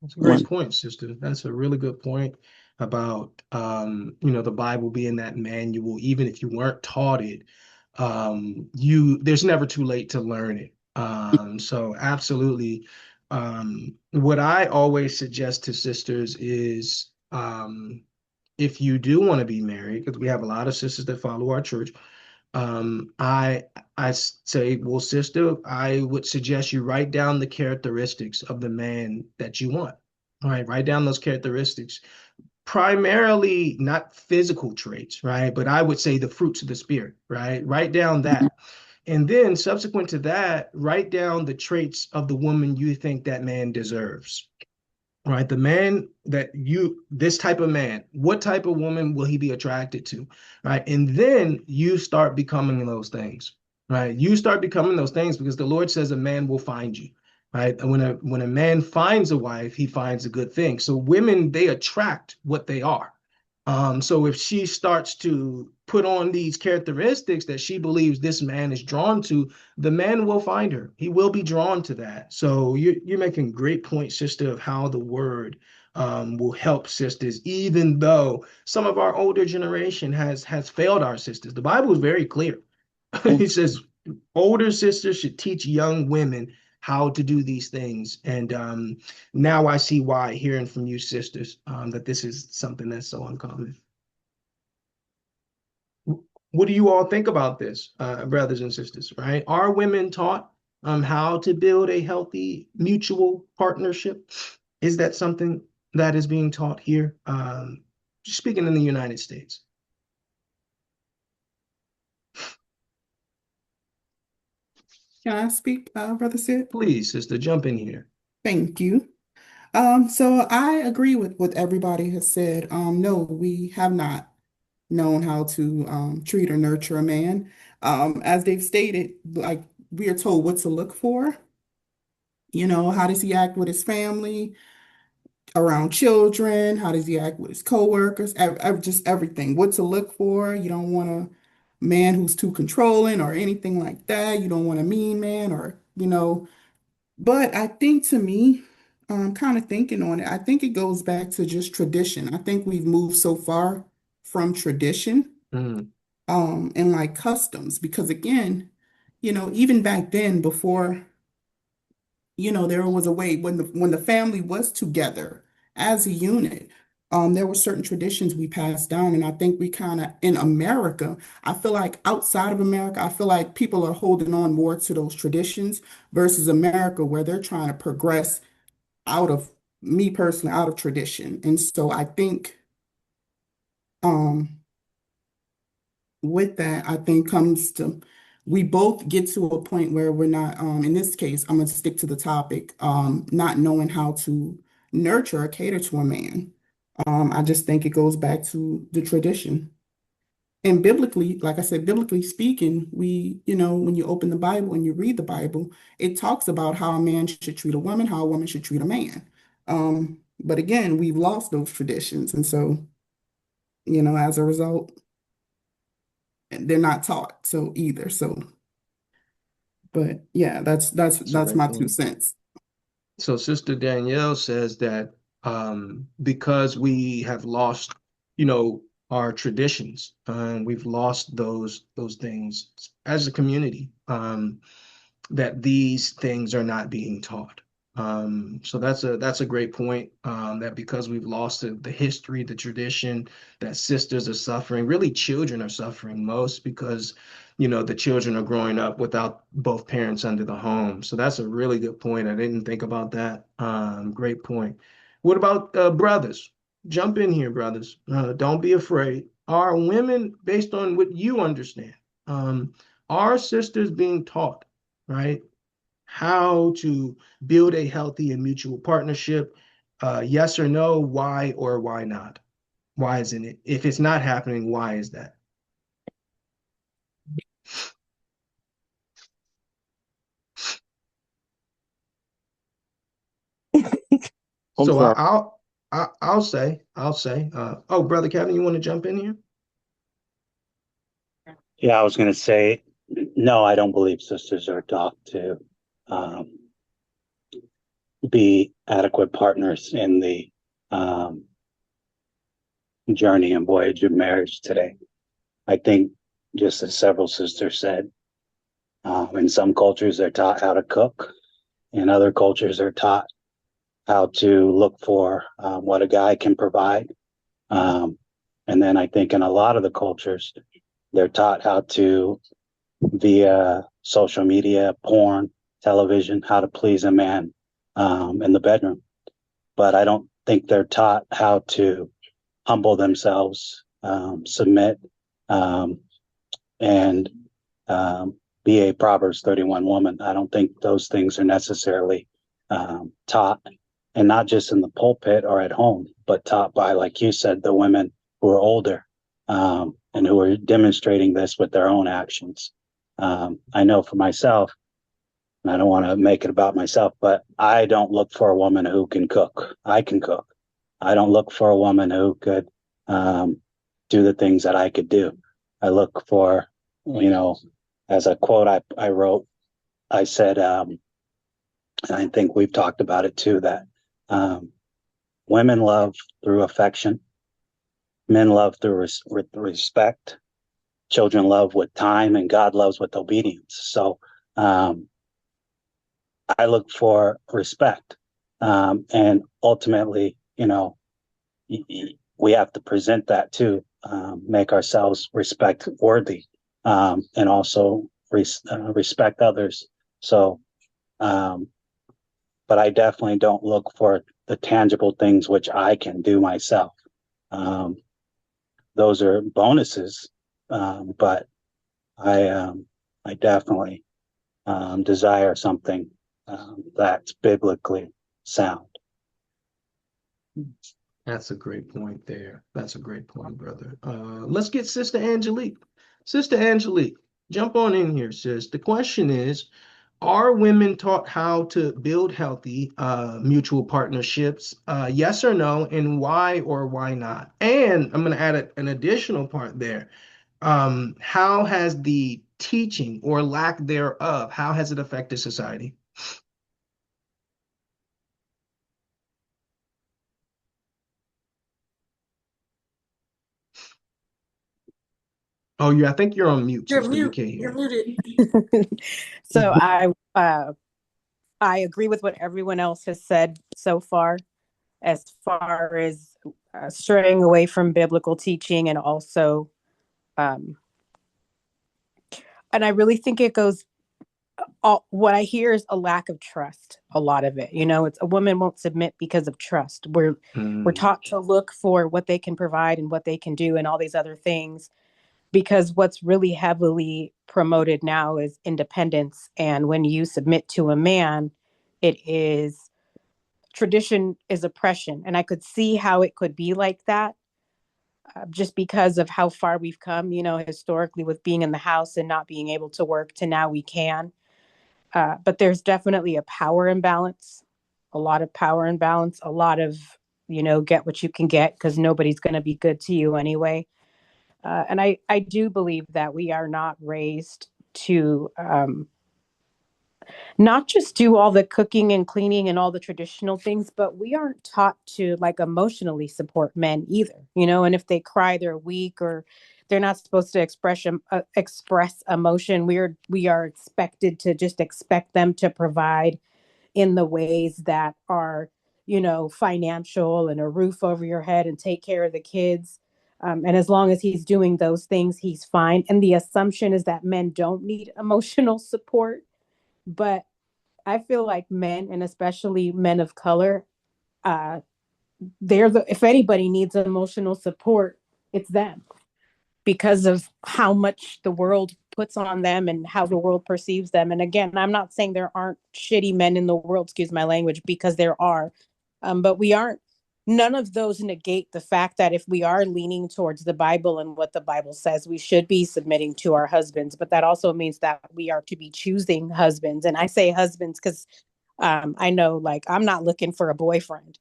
That's a great one. point, sister. That's a really good point about the Bible being that manual. Even if you weren't taught it, there's never too late to learn it. So absolutely. What I always suggest to sisters is if you do want to be married, because we have a lot of sisters that follow our church, I say, well, sister, I would suggest you write down the characteristics of the man that you want. All right, write down those characteristics. Primarily not physical traits, right? But I would say the fruits of the spirit, right? Write down that. And then subsequent to that, write down the traits of the woman you think that man deserves. Right, the man this type of man, what type of woman will he be attracted to? Right, and then you start becoming those things. Right, you start becoming those things because the Lord says a man will find you. Right, and when a man finds a wife, he finds a good thing. So women, they attract what they are. So if she starts to put on these characteristics that she believes this man is drawn to, the man will find her. He will be drawn to that. So you're making great points, sister, of how the word will help sisters, even though some of our older generation has failed our sisters. The Bible is very clear. It says older sisters should teach young women how to do these things. And now I see why, hearing from you sisters, that this is something that's so uncommon. What do you all think about this, brothers and sisters, right? Are women taught how to build a healthy mutual partnership? Is that something that is being taught here? Speaking in the United States. Can I speak, Brother Sid? Please, sister, jump in here. Thank you. So I agree with what everybody has said. No, we have not known how to treat or nurture a man. As they've stated, like we are told what to look for. How does he act with his family? around children? How does he act with his coworkers? Just everything. What to look for. You don't want a man who's too controlling or anything like that. You don't want a mean man or, but I think to me, kind of thinking on it, I think it goes back to just tradition. I think we've moved so far from tradition, Mm, and like customs, because again, even back then, before, there was a way when the family was together as a unit, there were certain traditions we passed down, and I think we kind of in America, I feel like outside of America, I feel like people are holding on more to those traditions versus America, where they're trying to progress out of me personally, out of tradition. And so I think um with that, I think comes to we both get to a point where we're not, in this case, I'm gonna stick to the topic, not knowing how to nurture or cater to a man. I just think it goes back to the tradition. And biblically, like I said, biblically speaking, when you open the Bible and you read the Bible, it talks about how a man should treat a woman, how a woman should treat a man. But again, we've lost those traditions. And so, as a result, they're not taught so either. So, but yeah, that's that's that's a that's great my two point. cents. So Sister Danielle says that because we have lost, our traditions, we've lost those things as a community, that these things are not being taught. So that's a great point. That because we've lost the history, the tradition, that sisters are suffering. Really, children are suffering most because the children are growing up without both parents under the home. So that's a really good point. I didn't think about that. Great point. What about brothers? Jump in here, brothers. Don't be afraid. Are women, based on what you understand, are sisters being taught, right, how to build a healthy and mutual partnership? Yes or no? Why or why not? Why isn't it? If it's not happening, why is that? I'm So sorry. I'll say. Oh, brother Kevin, you want to jump in here? Yeah, I was going to say, no, I don't believe sisters are taught to um, be adequate partners in the um, journey and voyage of marriage today. I think, just as several sisters said, in some cultures they're taught how to cook, in other cultures they're taught how to look for what a guy can provide. Um, and then I think in a lot of the cultures, they're taught how to, via social media, porn, television, how to please a man in the bedroom. But I don't think they're taught how to humble themselves, submit, and be a Proverbs 31 woman. I don't think those things are necessarily taught, and not just in the pulpit or at home, but taught by, like you said, the women who are older and who are demonstrating this with their own actions. I know for myself, and I don't want to make it about myself, but I don't look for a woman who can cook. I can cook. I don't look for a woman who could do the things that I could do. I look for, as a quote I wrote, I said, and I think we've talked about it too, that women love through affection, men love through respect, children love with time, and God loves with obedience. So I look for respect. And ultimately, we have to present that too, make ourselves respect worthy, and also respect others. So, but I definitely don't look for the tangible things which I can do myself. Those are bonuses, but I definitely desire something that's biblically sound. That's a great point there. That's a great point, brother. Let's get Sister Angelique. Sister Angelique, jump on in here, sis. The question is, Are women taught how to build healthy mutual partnerships? Yes or no, and why or why not? And I'm going to add an additional part there. How has the teaching or lack thereof, how has it affected society? Oh, yeah, I think you're on mute, You're sister. We mute. can't You're hear. muted. So I agree with what everyone else has said so far, as far as straying away from biblical teaching, and also, um, and I really think it goes. What I hear is a lack of trust. A lot of it, it's a woman won't submit because of trust. We're Mm, taught to look for what they can provide and what they can do and all these other things, because what's really heavily promoted now is independence. And when you submit to a man, it is tradition is oppression. And I could see how it could be like that, just because of how far we've come, historically, with being in the house and not being able to work, to now we can. But there's definitely a power imbalance, a lot of power imbalance, a lot of, get what you can get, because nobody's going to be good to you anyway. And I do believe that we are not raised to not just do all the cooking and cleaning and all the traditional things, but we aren't taught to like emotionally support men either, and if they cry, they're weak, or they're not supposed to express emotion. We are expected to just expect them to provide in the ways that are, financial and a roof over your head and take care of the kids. And as long as he's doing those things, he's fine. And the assumption is that men don't need emotional support. But I feel like men, and especially men of color, uh, if anybody needs emotional support, it's them, because of how much the world puts on them and how the world perceives them. And again, I'm not saying there aren't shitty men in the world, excuse my language, because there are. But none of those negate the fact that if we are leaning towards the Bible and what the Bible says, we should be submitting to our husbands. But that also means that we are to be choosing husbands. And I say husbands because I know, like, I'm not looking for a boyfriend.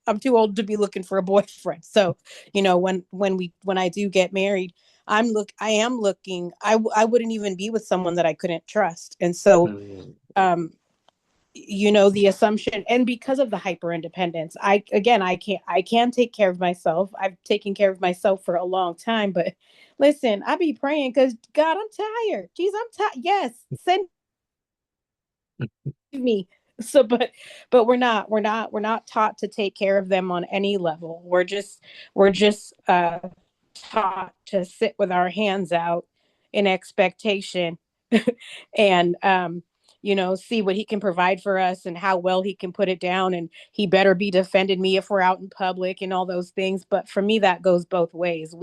I'm too old to be looking for a boyfriend. So, when I do get married, I am looking. I wouldn't even be with someone that I couldn't trust. And so, mm. um, the assumption, and because of the hyper independence, I can take care of myself. I've taken care of myself for a long time. But listen, I be praying because God, I'm tired. Jeez, I'm tired. Yes, send me. So, but we're not taught to take care of them on any level. We're just taught to sit with our hands out in expectation, and see what he can provide for us and how well he can put it down, and he better be defending me if we're out in public and all those things. But for me, that goes both ways.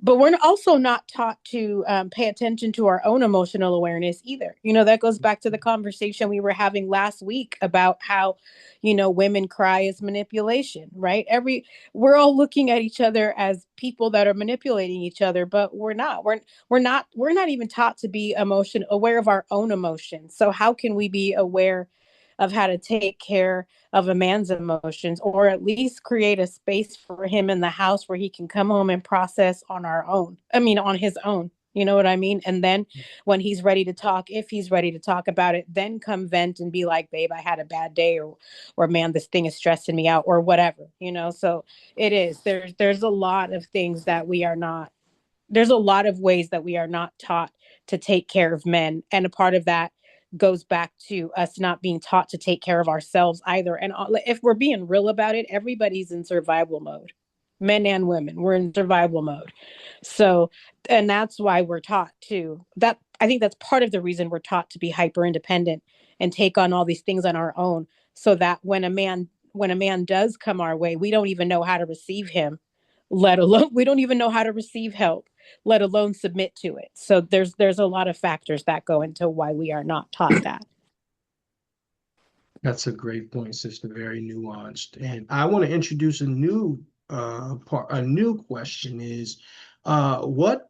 But we're also not taught to pay attention to our own emotional awareness either. That goes back to the conversation we were having last week about how, women cry as manipulation, right? We're all looking at each other as people that are manipulating each other, but we're not. We're not even taught to be aware of our own emotions. So how can we be aware of how to take care of a man's emotions, or at least create a space for him in the house where he can come home and process on his own? You know what I mean? And then when he's ready to talk, if he's ready to talk about it, then come vent and be like, babe, I had a bad day, or man, this thing is stressing me out, or whatever, So there's a lot of things that we are not there's a lot of ways that we are not taught to take care of men. And a part of that goes back to us not being taught to take care of ourselves either. And if we're being real about it, everybody's in survival mode. Men and women, we're in survival mode. So, and that's why we're taught I think that's part of the reason we're taught to be hyper independent and take on all these things on our own, so that when a man does come our way, we don't even know how to receive him, let alone we don't even know how to receive help, let alone submit to it. So there's a lot of factors that go into why we are not taught that. That's a great point, sister. Very nuanced. And I want to introduce a new question is what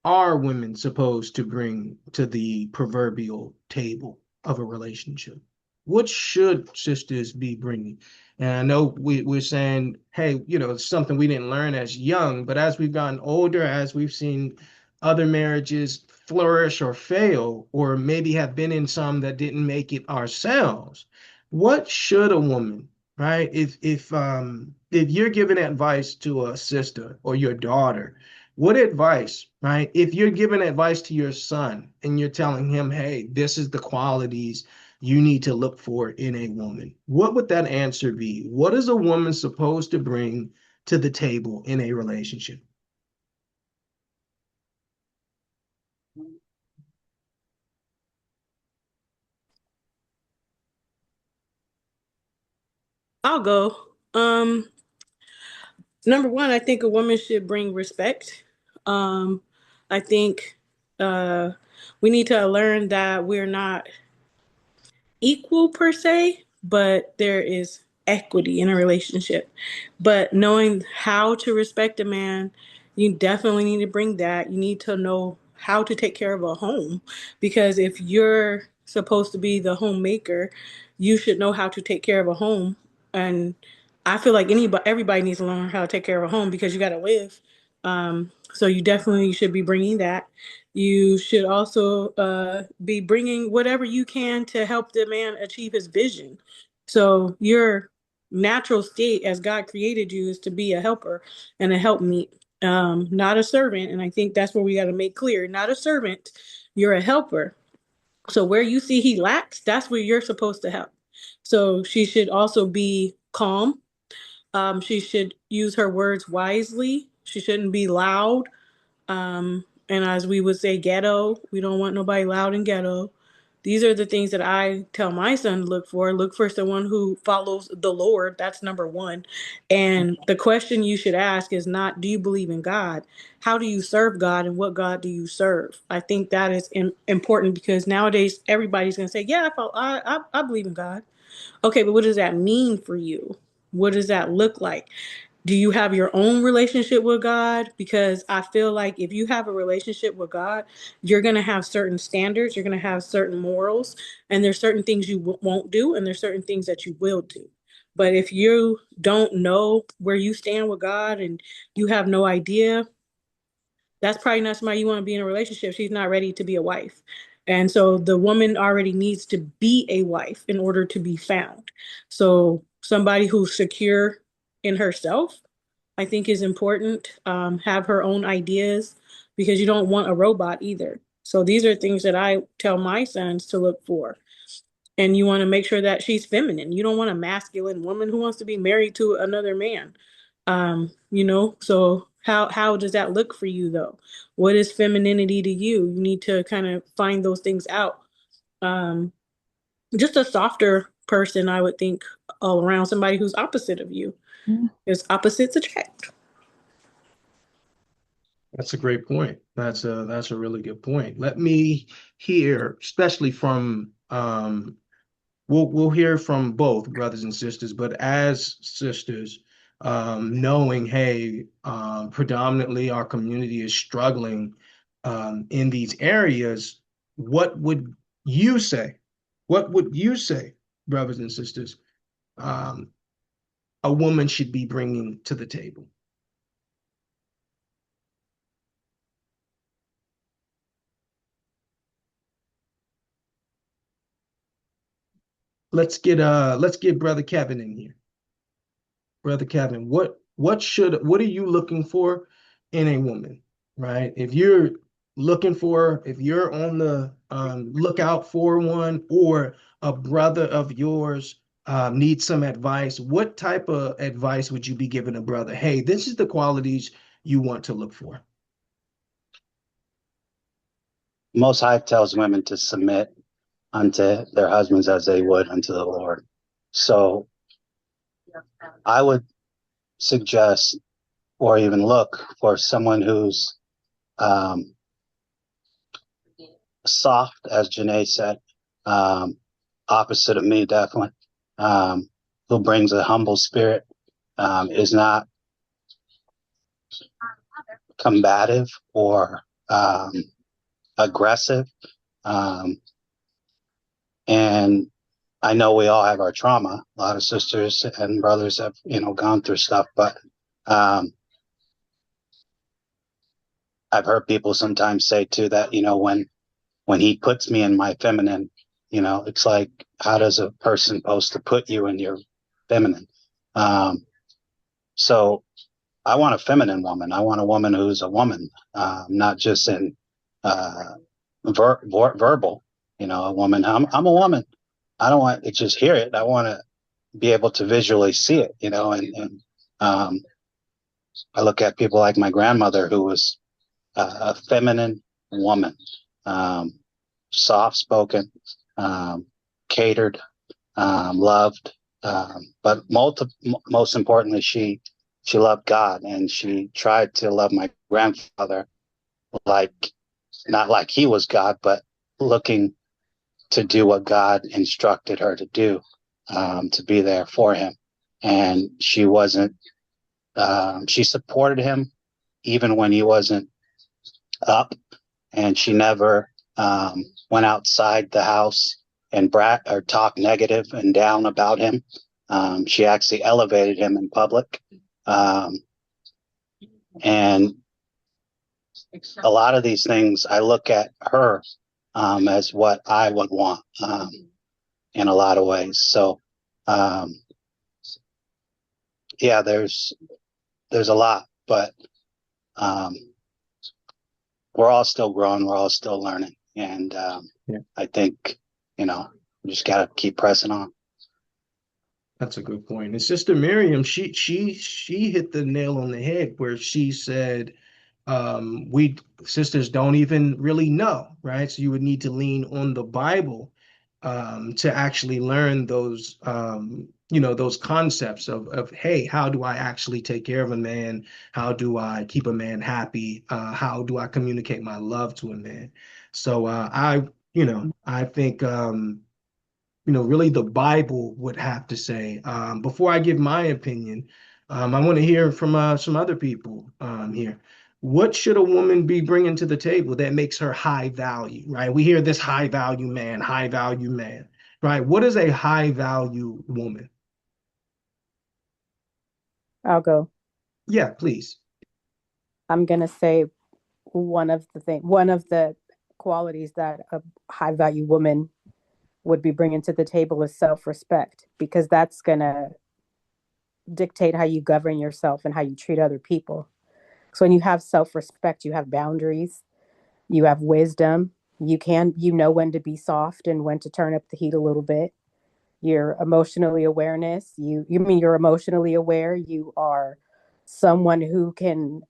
are women supposed to bring to the proverbial table of a relationship? What should sisters be bringing? And I know we're saying, hey, it's something we didn't learn as young, but as we've gotten older, as we've seen other marriages flourish or fail, or maybe have been in some that didn't make it ourselves, what should a woman, right? If you're giving advice to a sister or your daughter, what advice, right? If you're giving advice to your son and you're telling him, hey, this is the qualities you need to look for in a woman, what would that answer be? What is a woman supposed to bring to the table in a relationship? I'll go. Number one, I think a woman should bring respect. I think we need to learn that we're not equal per se, but there is equity in a relationship. But knowing how to respect a man, you definitely need to bring that. You need to know how to take care of a home, because if you're supposed to be the homemaker, you should know how to take care of a home. And I feel like everybody needs to learn how to take care of a home because you got to live. So you definitely should be bringing that. You should also be bringing whatever you can to help the man achieve his vision. So your natural state as God created you is to be a helper and a helpmeet, not a servant. And I think that's what we got to make clear. Not a servant, you're a helper. So where you see he lacks, that's where you're supposed to help. So she should also be calm. She should use her words wisely. She shouldn't be loud. And as we would say, ghetto, we don't want nobody loud and ghetto. These are the things that I tell my son to look for. Look for someone who follows the Lord. That's number one. And the question you should ask is not, do you believe in God? How do you serve God, and what God do you serve? I think that is important, because nowadays everybody's going to say, yeah, I believe in God. Okay, but what does that mean for you? What does that look like? Do you have your own relationship with God? Because I feel like if you have a relationship with God, you're going to have certain standards, you're going to have certain morals, and there's certain things you won't do, and there's certain things that you will do. But if you don't know where you stand with God and you have no idea, that's probably not somebody you want to be in a relationship. She's not ready to be a wife. And so the woman already needs to be a wife in order to be found. So somebody who's secure in herself, I think, is important. Have her own ideas, because you don't want a robot either. So these are things that I tell my sons to look for. And you want to make sure that she's feminine. You don't want a masculine woman who wants to be married to another man. So how does that look for you though? What is femininity to you? You need to kind of find those things out. Just a softer person, I would think, all around, somebody who's opposite of you. Because opposites attract. That's a great point. That's a really good point. Let me hear, especially from we'll hear from both brothers and sisters, but as sisters, knowing, hey, predominantly our community is struggling in these areas, what would you say? What would you say, brothers and sisters, a woman should be bringing to the table? Let's get Brother Kevin in here. Brother Kevin, what are you looking for in a woman, right? If you're on the lookout for one, or a brother of yours needs some advice, what type of advice would you be giving a brother? Hey, this is the qualities you want to look for. Most High tells women to submit unto their husbands as they would unto the Lord. So I would suggest, or even look for, someone who's soft, as Janae said, opposite of me, definitely, who brings a humble spirit, is not combative or aggressive. And I know we all have our trauma. A lot of sisters and brothers have, gone through stuff, but I've heard people sometimes say too that, when he puts me in my feminine, it's like, how does a person supposed to put you in your feminine? So I want a feminine woman. I want a woman who's a woman, not just in verbal, a woman. I'm a woman. I don't want to just hear it. I want to be able to visually see it, and I look at people like my grandmother, who was a feminine woman, soft-spoken, catered, loved, but most importantly, she loved God, and she tried to love my grandfather not like he was God, but looking to do what God instructed her to do, to be there for him. And she wasn't, she supported him even when he wasn't up, and she never went outside the house and brat or talk negative and down about him. She actually elevated him in public. And a lot of these things, I look at her as what I would want in a lot of ways. So, yeah, there's a lot, but we're all still growing. We're all still learning. And I think, we just got to keep pressing on. That's a good point. And Sister Miriam, she hit the nail on the head where she said, we sisters don't even really know, right? So you would need to lean on the Bible to actually learn those those concepts of hey, how do I actually take care of a man? How do I keep a man happy? How do I communicate my love to a man? So I think really the Bible would have to say. Before I give my opinion, I want to hear from some other people here. What should a woman be bringing to the table that makes her high value, right? We hear this high value man, right? What is a high value woman? I'll go. Yeah, please. I'm gonna say one of the qualities that a high value woman would be bringing to the table is self-respect, because that's gonna dictate how you govern yourself and how you treat other people. So when you have self-respect, you have boundaries, you have wisdom, you know when to be soft and when to turn up the heat a little bit. You're emotionally awareness. You're emotionally aware. You are someone who can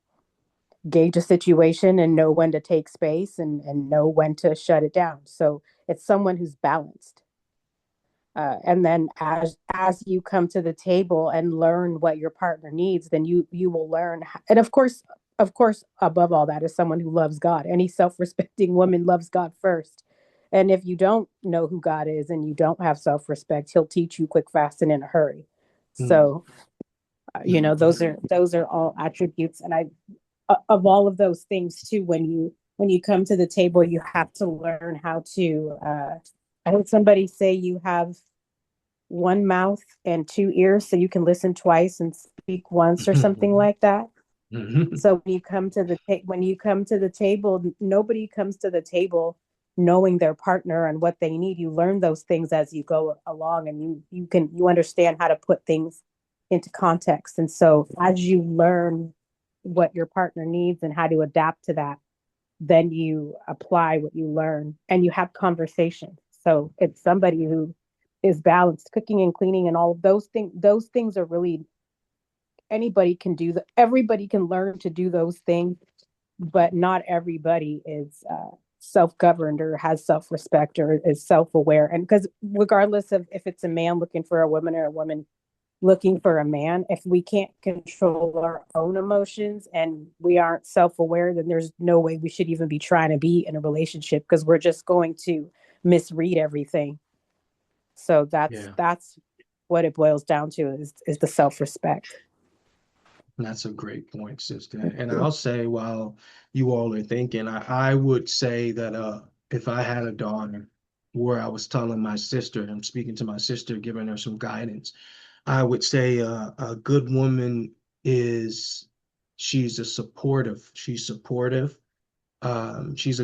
gauge a situation and know when to take space and know when to shut it down. So it's someone who's balanced. And then as you come to the table and learn what your partner needs, then you will learn. And of course, above all that is someone who loves God. Any self-respecting woman loves God first. And if you don't know who God is and you don't have self-respect, he'll teach you quick, fast, and in a hurry. So, those are all attributes. And of all of those things too, when you come to the table, you have to learn how to, I heard somebody say you have one mouth and two ears, so you can listen twice and speak once or something like that. So when you come to the table, nobody comes to the table knowing their partner and what they need. You learn those things as you go along, and you understand how to put things into context. And so as you learn what your partner needs and how to adapt to that, then you apply what you learn and you have conversation. So it's somebody who is balanced. Cooking and cleaning and all of those things are really, anybody can do that. Everybody can learn to do those things, but not everybody is self-governed or has self-respect or is self-aware. And because regardless of if it's a man looking for a woman or a woman looking for a man, if we can't control our own emotions and we aren't self-aware, then there's no way we should even be trying to be in a relationship, because we're just going to misread everything. So that's what it boils down to is the self-respect. That's a great point, sister. And I'll say, while you all are thinking, I would say that if I had a daughter, where I was telling my sister, I'm speaking to my sister, giving her some guidance, I would say a good woman is she's supportive. She's a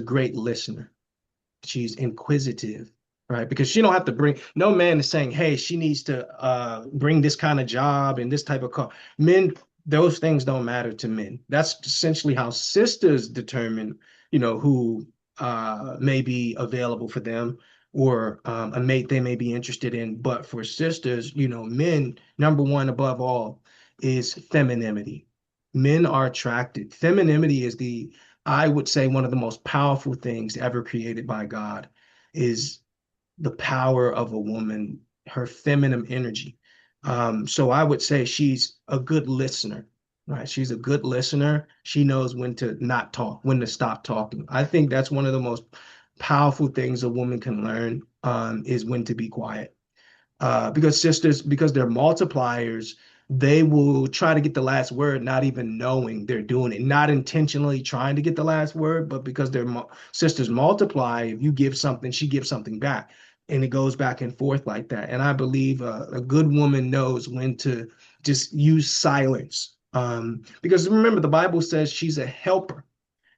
great listener. She's inquisitive, right? Because she don't have to bring, no man is saying, hey, she needs to bring this kind of job and this type of car. Men, those things don't matter to men. That's essentially how sisters determine, who may be available for them, or a mate they may be interested in. But for sisters, men, number one above all is femininity. Men are attracted. Femininity is I would say, one of the most powerful things ever created by God is the power of a woman, her feminine energy. So I would say she's a good listener, right? She's a good listener. She knows when to not talk, when to stop talking. I think that's one of the most powerful things a woman can learn, is when to be quiet. Because sisters, because they're multipliers, they will try to get the last word, not even knowing they're doing it, not intentionally trying to get the last word, but because their sisters multiply, if you give something, she gives something back. And it goes back and forth like that. And I believe a good woman knows when to just use silence. Because remember, the Bible says she's a helper,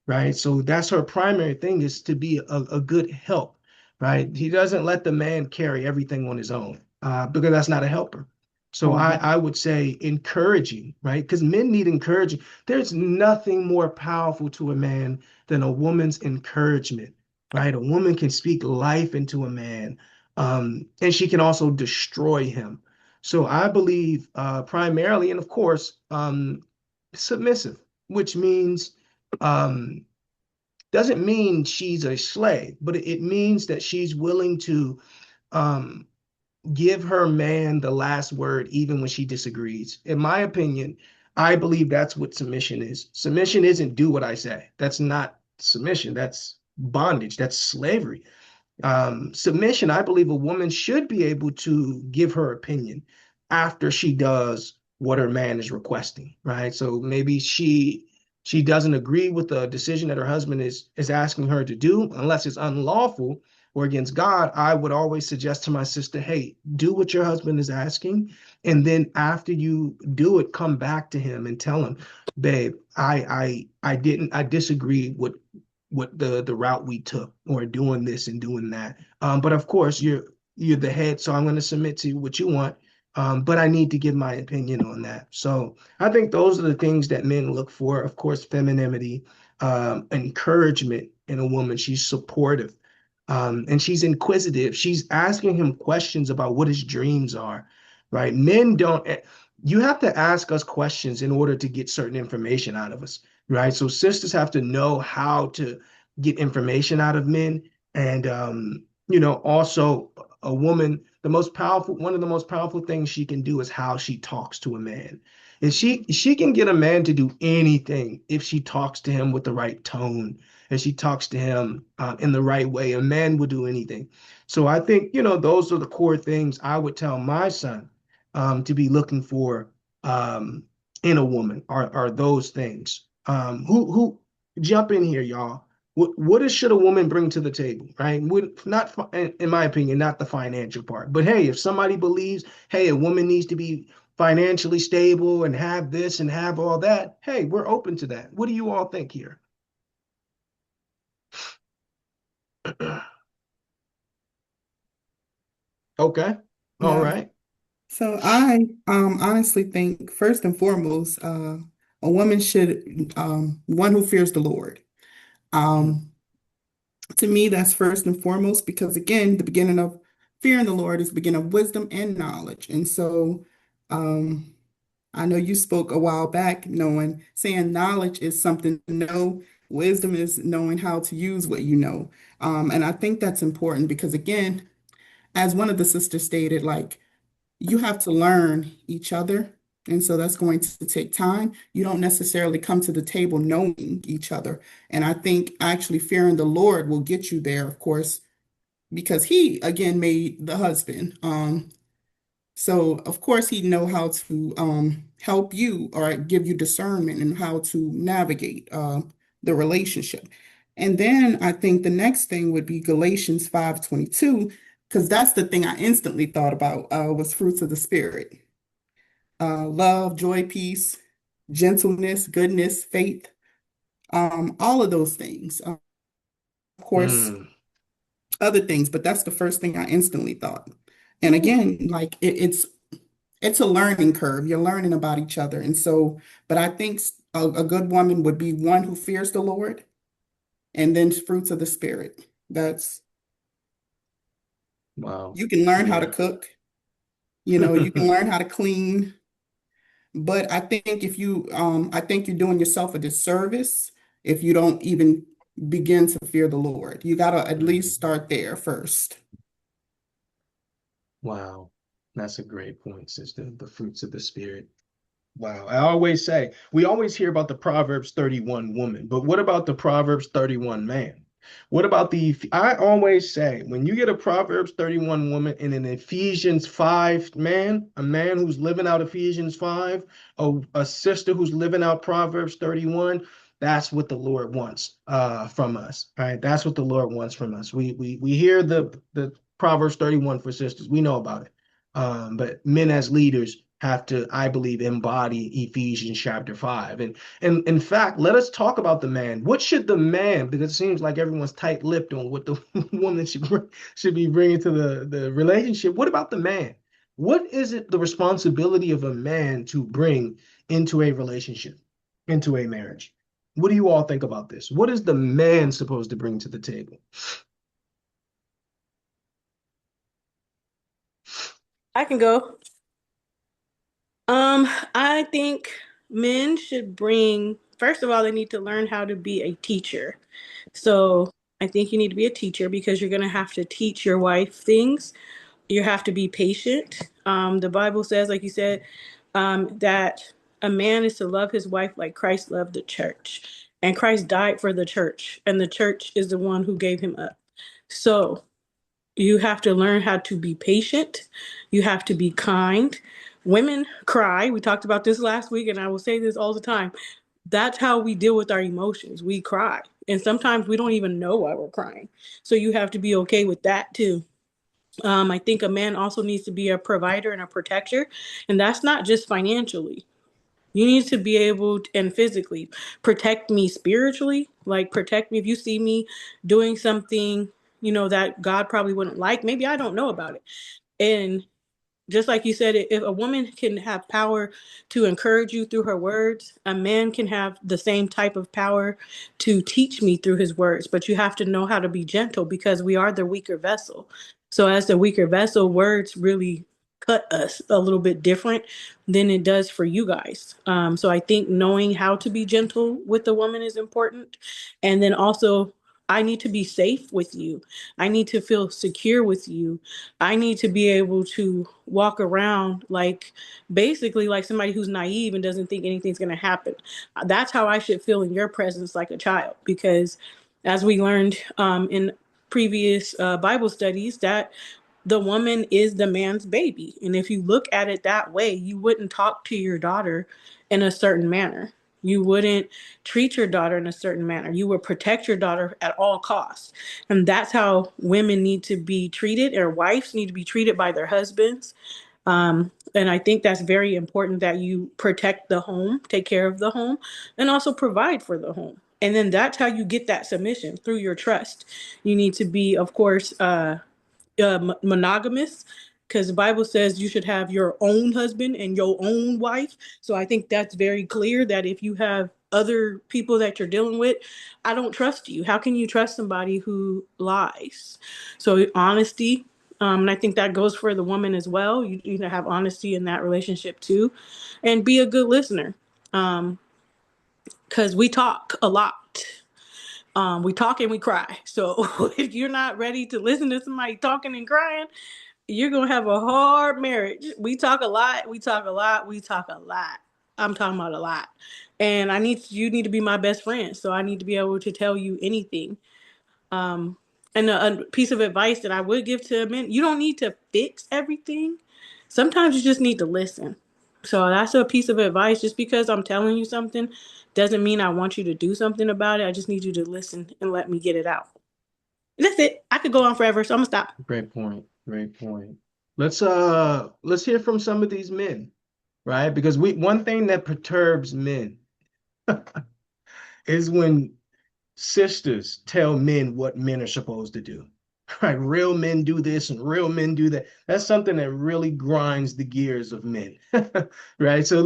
right? So that's her primary thing, is to be a good help, right? He doesn't let the man carry everything on his own, because that's not a helper. So I would say encouraging, right? Because men need encouraging. There's nothing more powerful to a man than a woman's encouragement, right? A woman can speak life into a man, and she can also destroy him. So I believe primarily, and of course, submissive, which means doesn't mean she's a slave, but it means that she's willing to give her man the last word, even when she disagrees. In my opinion, I believe that's what submission is. Submission isn't do what I say. That's not submission. That's bondage. That's slavery. Submission, I believe a woman should be able to give her opinion after she does what her man is requesting, right? So maybe she doesn't agree with the decision that her husband is asking her to do, unless it's unlawful or against God. I would always suggest to my sister, hey, do what your husband is asking. And then after you do it, come back to him and tell him, babe, I disagree with what the route we took, or doing this and doing that. But of course, you're the head, so I'm going to submit to what you want. But I need to give my opinion on that. So I think those are the things that men look for. Of course, femininity, encouragement in a woman. She's supportive, and she's inquisitive. She's asking him questions about what his dreams are, right? Men don't, you have to ask us questions in order to get certain information out of us, right? So sisters have to know how to get information out of men. And, also a woman, one of the most powerful things she can do is how she talks to a man. And she can get a man to do anything if she talks to him with the right tone, and she talks to him in the right way. A man will do anything. So I think, those are the core things I would tell my son to be looking for in a woman, are those things. Who jump in here, y'all? Should a woman bring to the table, right? Not, in my opinion, not the financial part, but hey, if somebody believes, hey, a woman needs to be financially stable and have this and have all that, hey, we're open to that. What do you all think here? Okay. All Yeah. right. So I honestly think first and foremost, a woman should one who fears the Lord. To me, that's first and foremost, because again, the beginning of fearing the Lord is the beginning of wisdom and knowledge. And so I know you spoke a while back, saying knowledge is something to know. Wisdom is knowing how to use what you know. And I think that's important because, again, as one of the sisters stated, like, you have to learn each other. And so that's going to take time. You don't necessarily come to the table knowing each other. And I think actually fearing the Lord will get you there, of course, because he, again, made the husband. So of course he know how to help you or give you discernment and how to navigate the relationship. And then I think the next thing would be Galatians 5:22, because that's the thing I instantly thought about was fruits of the spirit. Love, joy, peace, gentleness, goodness, faith, all of those things. Of course, other things, but that's the first thing I instantly thought. And again, like it's a learning curve. You're learning about each other. And so, but I think a good woman would be one who fears the Lord, and then fruits of the spirit. That's Wow. You can learn how to Yeah. cook, you can learn how to clean. But I think I think you're doing yourself a disservice if you don't even begin to fear the Lord. You got to at least start there first. Wow. That's a great point, sister. The fruits of the spirit. Wow. I always say, we always hear about the Proverbs 31 woman, but what about the Proverbs 31 man? What about I always say, when you get a Proverbs 31 woman and an Ephesians 5 man, a man who's living out Ephesians 5, a sister who's living out Proverbs 31, that's what the Lord wants from us, right? That's what the Lord wants from us. We hear the Proverbs 31 for sisters. We know about it. But men as leaders have to, I believe, embody Ephesians chapter 5. And in fact, let us talk about the man. What should the man, because it seems like everyone's tight-lipped on what the woman should be bringing to the relationship. What about the man? What is it the responsibility of a man to bring into a relationship, into a marriage? What do you all think about this? What is the man supposed to bring to the table? I can go. I think men should bring, first of all, they need to learn how to be a teacher. So I think you need to be a teacher because you're going to have to teach your wife things. You have to be patient. The Bible says, like you said, that a man is to love his wife like Christ loved the church. And Christ died for the church, and the church is the one who gave him up. So you have to learn how to be patient. You have to be kind. Women cry. We talked about this last week, and I will say this all the time. That's how we deal with our emotions. We cry. And sometimes we don't even know why we're crying. So you have to be okay with that too. I think a man also needs to be a provider and a protector. And that's not just financially. You need to be able to, and physically protect me spiritually, like protect me if you see me doing something, that God probably wouldn't like. Maybe I don't know about it. And just like you said, if a woman can have power to encourage you through her words, a man can have the same type of power to teach me through his words. But you have to know how to be gentle because we are the weaker vessel. So as the weaker vessel, words really cut us a little bit different than it does for you guys. So I think knowing how to be gentle with the woman is important. And then also, I need to be safe with you. I need to feel secure with you. I need to be able to walk around basically like somebody who's naive and doesn't think anything's going to happen. That's how I should feel in your presence, like a child, because as we learned in previous Bible studies, that the woman is the man's baby. And if you look at it that way, you wouldn't talk to your daughter in a certain manner. You wouldn't treat your daughter in a certain manner. You would protect your daughter at all costs. And that's how women need to be treated, or wives need to be treated by their husbands. And I think that's very important, that you protect the home, take care of the home, and also provide for the home. And then that's how you get that submission, through your trust. You need to be, of course, monogamous, because the Bible says you should have your own husband and your own wife. So I think that's very clear, that if you have other people that you're dealing with, I don't trust you. How can you trust somebody who lies? So honesty, and I think that goes for the woman as well. You need to have honesty in that relationship too, and be a good listener, because we talk a lot. We talk and we cry. So if you're not ready to listen to somebody talking and crying, you're going to have a hard marriage. We talk a lot. We talk a lot. We talk a lot. I'm talking about a lot. And you need to be my best friend. So I need to be able to tell you anything. And a piece of advice that I would give to men, you don't need to fix everything. sometimes you just need to listen. So that's a piece of advice. Just because I'm telling you something doesn't mean I want you to do something about it. I just need you to listen and let me get it out. That's it. I could go on forever, so I'm gonna stop. Great point. Great point. Let's hear from some of these men, right? Because one thing that perturbs men is when sisters tell men what men are supposed to do. Right? Real men do this and real men do that. That's something that really grinds the gears of men. Right? So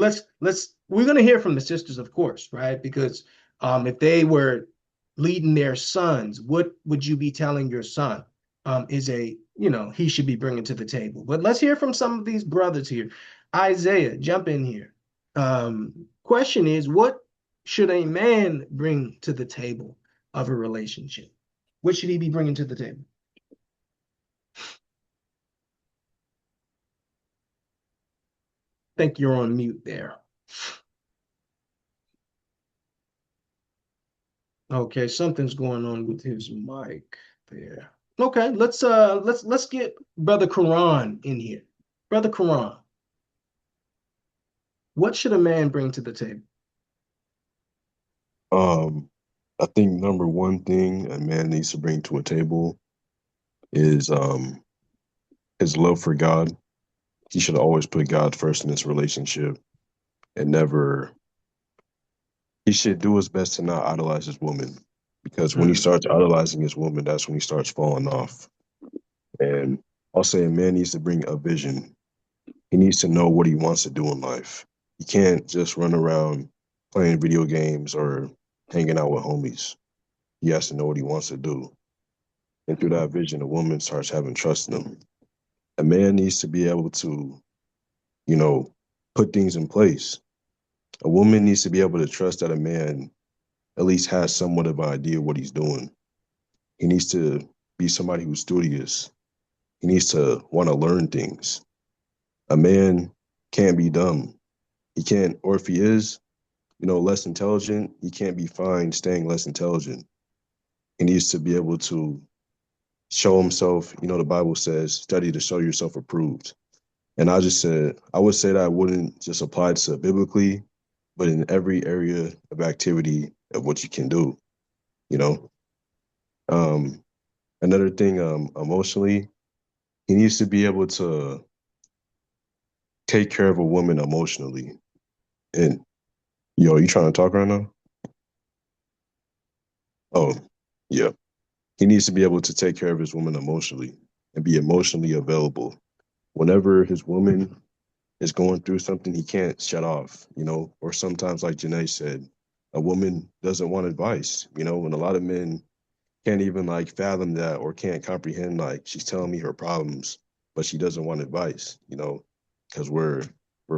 we're gonna hear from the sisters, of course, right? Because if they were leading their sons, what would you be telling your son he should be bringing to the table? But let's hear from some of these brothers here. Isaiah, jump in here. Question is, what should a man bring to the table of a relationship? What should he be bringing to the table? I think you're on mute there. Okay, something's going on with his mic there. Okay, let's get Brother Quran in here. Brother Quran, what should a man bring to the table? I think number one thing a man needs to bring to a table is his love for God. He should always put God first in this relationship and never. He should do his best to not idolize his woman, because when he starts idolizing his woman, that's when he starts falling off. And I'll say a man needs to bring a vision. He needs to know what he wants to do in life. He can't just run around playing video games or hanging out with homies. He has to know what he wants to do. And through that vision, a woman starts having trust in him. A man needs to be able to, put things in place. A woman needs to be able to trust that a man at least has somewhat of an idea of what he's doing. He needs to be somebody who's studious. He needs to want to learn things. A man can't be dumb. He can't, or if he is, less intelligent, he can't be fine staying less intelligent. He needs to be able to show himself. The Bible says, study to show yourself approved. And I would say that wouldn't just apply to biblically, but in every area of activity of what you can do, Another thing, emotionally, he needs to be able to take care of a woman emotionally. And, you trying to talk right now? Oh, yeah. He needs to be able to take care of his woman emotionally and be emotionally available. Whenever his woman is going through something, he can't shut off, or sometimes, like Janae said, a woman doesn't want advice, and a lot of men can't even fathom that or can't comprehend, she's telling me her problems, but she doesn't want advice, because we're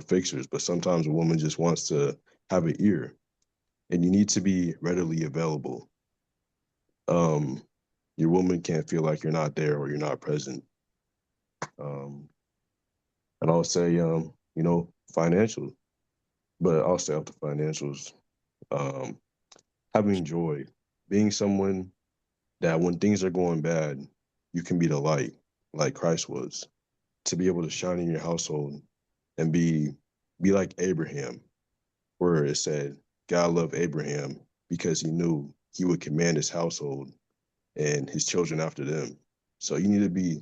fixers. But sometimes a woman just wants to have an ear, and you need to be readily available. Your woman can't feel like you're not there or you're not present. And I'll say, financial, but I'll stay off the financials. Having joy, being someone that when things are going bad, you can be the light, like Christ was, to be able to shine in your household and be like Abraham, where it said God loved Abraham because he knew he would command his household and his children after them. So you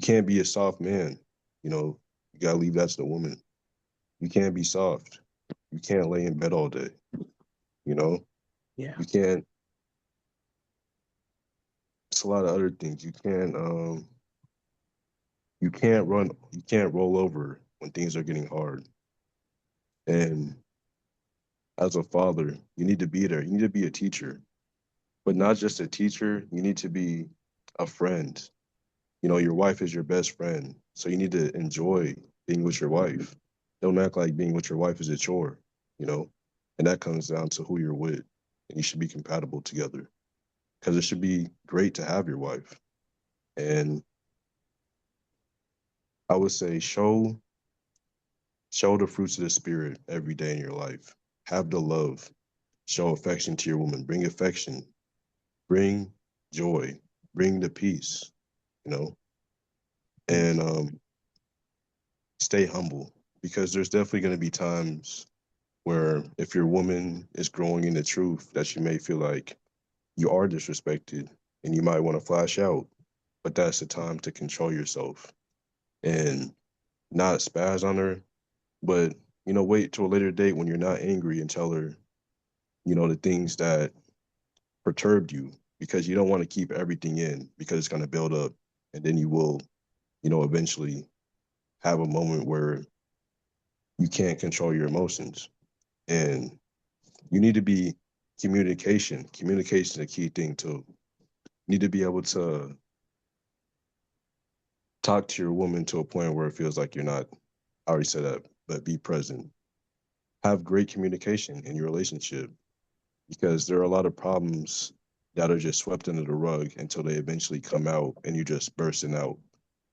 can't be a soft man. You got to leave that to the woman. You can't be soft. You can't lay in bed all day. Yeah. You can't. It's a lot of other things. You can't run. You can't roll over when things are getting hard. And as a father, you need to be there. You need to be a teacher, but not just a teacher. You need to be a friend. Your wife is your best friend. So you need to enjoy being with your wife. Don't act like being with your wife is a chore, and that comes down to who you're with. And you should be compatible together, because it should be great to have your wife. And I would say show the fruits of the Spirit every day in your life. Have the love. Show affection to your woman. Bring affection. Bring joy. Bring the peace, And stay humble, because there's definitely going to be times where if your woman is growing in the truth, that you may feel like you are disrespected and you might want to flash out, but that's the time to control yourself and not spaz on her, but wait till a later date when you're not angry and tell her, the things that perturbed you, because you don't want to keep everything in, because it's going to build up, and then you will, eventually have a moment where you can't control your emotions. And you need to be communication. Communication is a key thing too. You need to be able to talk to your woman to a point where it feels like you're not, I already said that, but be present. Have great communication in your relationship, because there are a lot of problems that are just swept under the rug until they eventually come out and you just bursting out.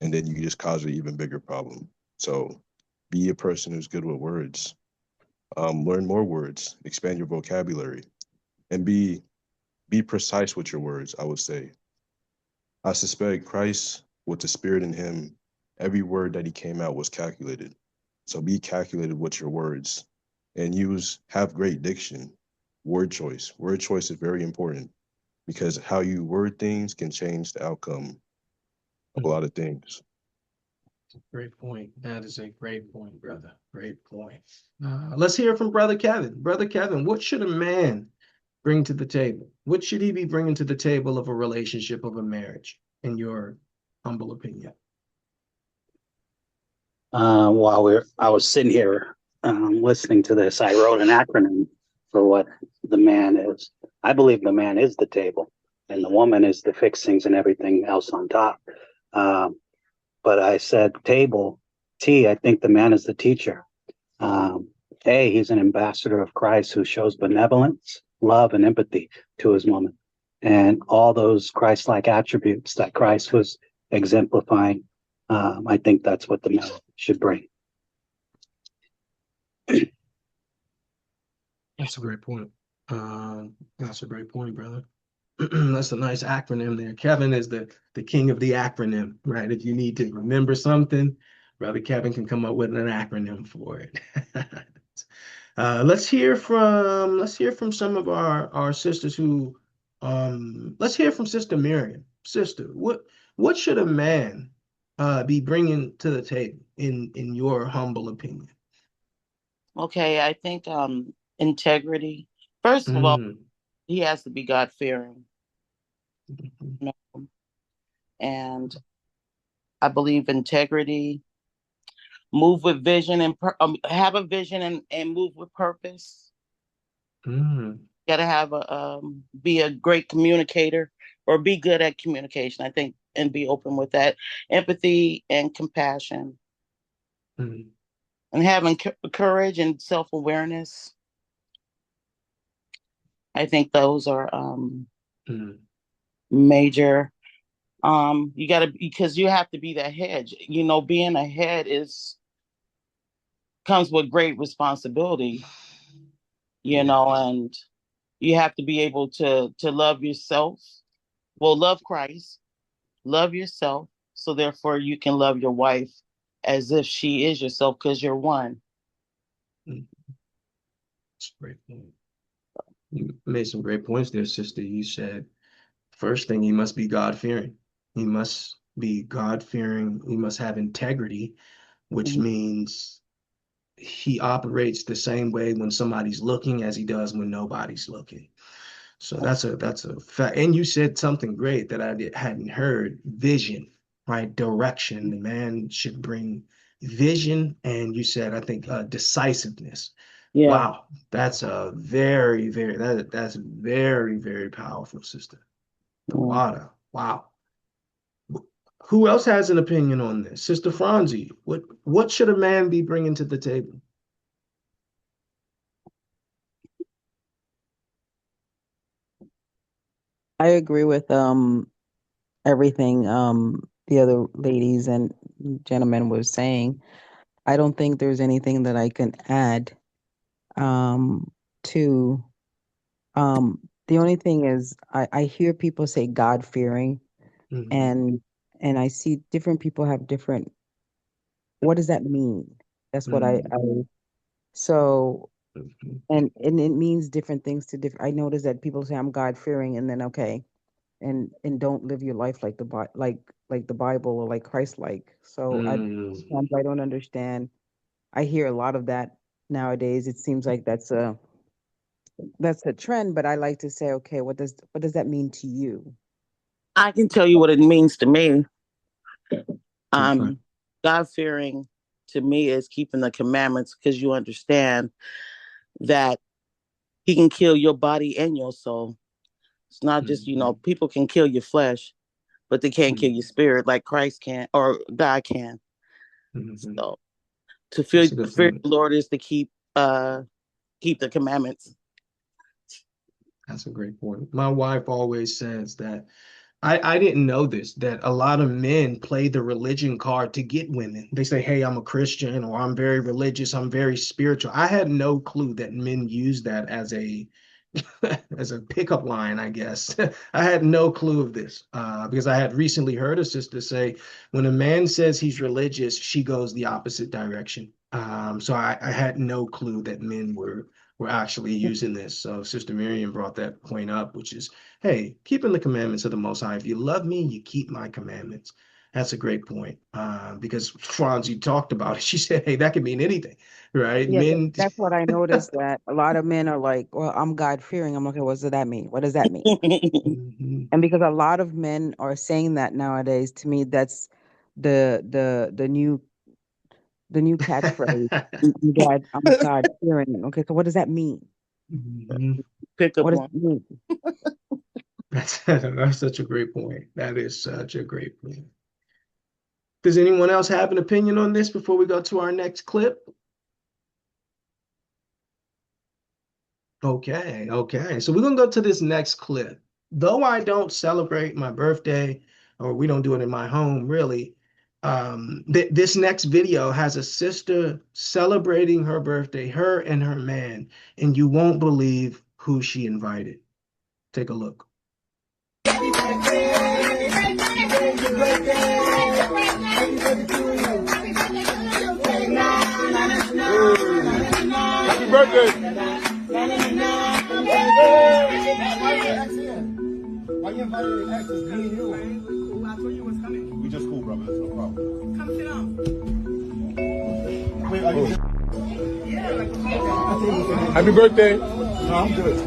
And then you just cause an even bigger problem. So be a person who's good with words. Learn more words, expand your vocabulary, and be precise with your words, I would say. I suspect Christ, with the spirit in him, every word that he came out was calculated. So be calculated with your words and have great diction, word choice. Word choice is very important, because how you word things can change the outcome of a lot of things. Great point. That is a great point, brother. Great point. Let's hear from Brother Kevin. Brother Kevin, what should a man bring to the table? What should he be bringing to the table of a relationship, of a marriage, in your humble opinion? While I was sitting here listening to this, I wrote an acronym for what the man is. I believe the man is the table, and the woman is the fixings and everything else on top. But I said table, T, I think the man is the teacher. A, he's an ambassador of Christ who shows benevolence, love, and empathy to his woman, and all those Christ-like attributes that Christ was exemplifying. I think that's what the man should bring. That's a great point. That's a great point, brother. That's a nice acronym there. Kevin is the king of the acronym, right? If you need to remember something, Brother Kevin can come up with an acronym for it. Let's hear from some of our sisters who let's hear from Sister Miriam. Sister, what should a man be bringing to the table in your humble opinion? Okay, I think integrity. First of all, he has to be God-fearing. And I believe integrity, move with vision, and have a vision and move with purpose. Got to have be a great communicator, or be good at communication, I think, and be open with that. Empathy and compassion. And having courage and self-awareness. I think those are major. You got to, because you have to be that hedge. Being a head comes with great responsibility. And you have to be able to love yourself. Well, love Christ, love yourself, so therefore you can love your wife as if she is yourself, because you're one. That's a great point. You made some great points there, sister. You said, first thing, he must be God-fearing. He must be God-fearing. He must have integrity, which means he operates the same way when somebody's looking as he does when nobody's looking. So that's a fact. And you said something great that I hadn't heard: vision, right? Direction. The man should bring vision, and you said, I think, decisiveness. Yeah. Wow, that's a very, very that's very, very powerful, sister. Wow. Who else has an opinion on this? Sister Franzi, what should a man be bringing to the table? I agree with everything the other ladies and gentlemen were saying. I don't think there's anything that I can add to the only thing is I hear people say God-fearing, and I see different people have different what does that mean? That's what I Mhm. so Mhm. and it means different things to different. I notice that people say I'm God fearing, and then okay, and don't live your life like like the Bible or like Christ like. So Mm. sometimes I don't understand. I hear a lot of that nowadays. It seems like that's a trend, but I like to say, okay, what does that mean to you? I can tell you what it means to me. Okay. God fearing to me is keeping the commandments because you understand that He can kill your body and your soul. It's not just, Mhm. people can kill your flesh, but they can't kill Mhm. your spirit like Christ can or God can. Mhm. So to That's a good fear point. the Lord is to keep the commandments. That's a great point. My wife always says that I didn't know this, that a lot of men play the religion card to get women. They say, hey, I'm a Christian, or I'm very religious, I'm very spiritual. I had no clue that men use that as a as a pickup line, I guess. I had no clue of this because I had recently heard a sister say when a man says he's religious, she goes the opposite direction. So I had no clue that men were actually using this. So Sister Miriam brought that point up, which is, hey, keeping the commandments of the Most High. If you love me, you keep my commandments. That's a great point because Franz, you talked about it. She said, hey, that could mean anything, right? Yeah, Men. that's what I noticed, that a lot of men are like, well, I'm God fearing. I'm like, okay, what does that mean? What does that mean? Mhm. And because a lot of men are saying that nowadays, to me, that's the new catchphrase. I'm God fearing. Okay, so what does that mean? Mhm. Pick up What does on. it mean? That's such a great point. That is such a great point. Does anyone else have an opinion on this before we go to our next clip? Okay, okay. So we're gonna go to this next clip. Though I don't celebrate my birthday, or we don't do it in my home, really, this next video has a sister celebrating her birthday, her and her man, and you won't believe who she invited. Take a look. Happy birthday. Why you invited your ex? It's me and you. Cool. I told you what's coming. We just cool, brother. It's no problem. Come sit down. Wait, are you? Happy birthday. No, I'm good.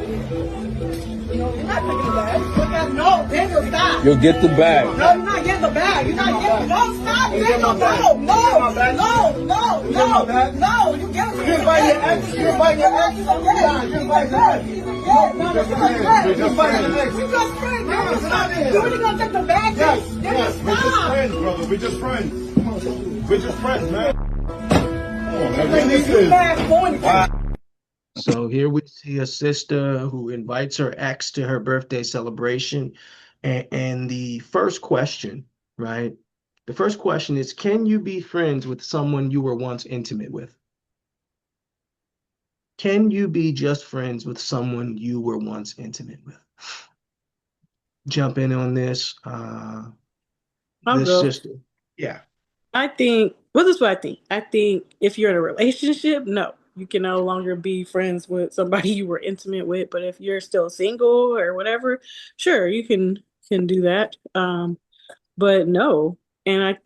You're not taking the bag. Look at no, Daniel, stop. You'll get the bag. No, you're not getting the bag. You're not getting. No, stop, Daniel. No, no. You get it. You invite your ex. You invite your ex. Nah, you invite your ex. We're just friends. We're just friends. You really gonna take the bag? Yes, Daniel, we're just stop. friends, brother. We're just friends. We're just friends, man. Come on, man. What You this is? bad boy. So here we see a sister who invites her ex to her birthday celebration. And the first question, right? The first question is, can you be friends with someone you were once intimate with? Can you be just friends with someone you were once intimate with? Jump in on this. I'll This go. sister. Yeah. I think, well, this is what I think. I think if you're in a relationship, no, you can no longer be friends with somebody you were intimate with. But if you're still single or whatever, sure, you can do that. But no. And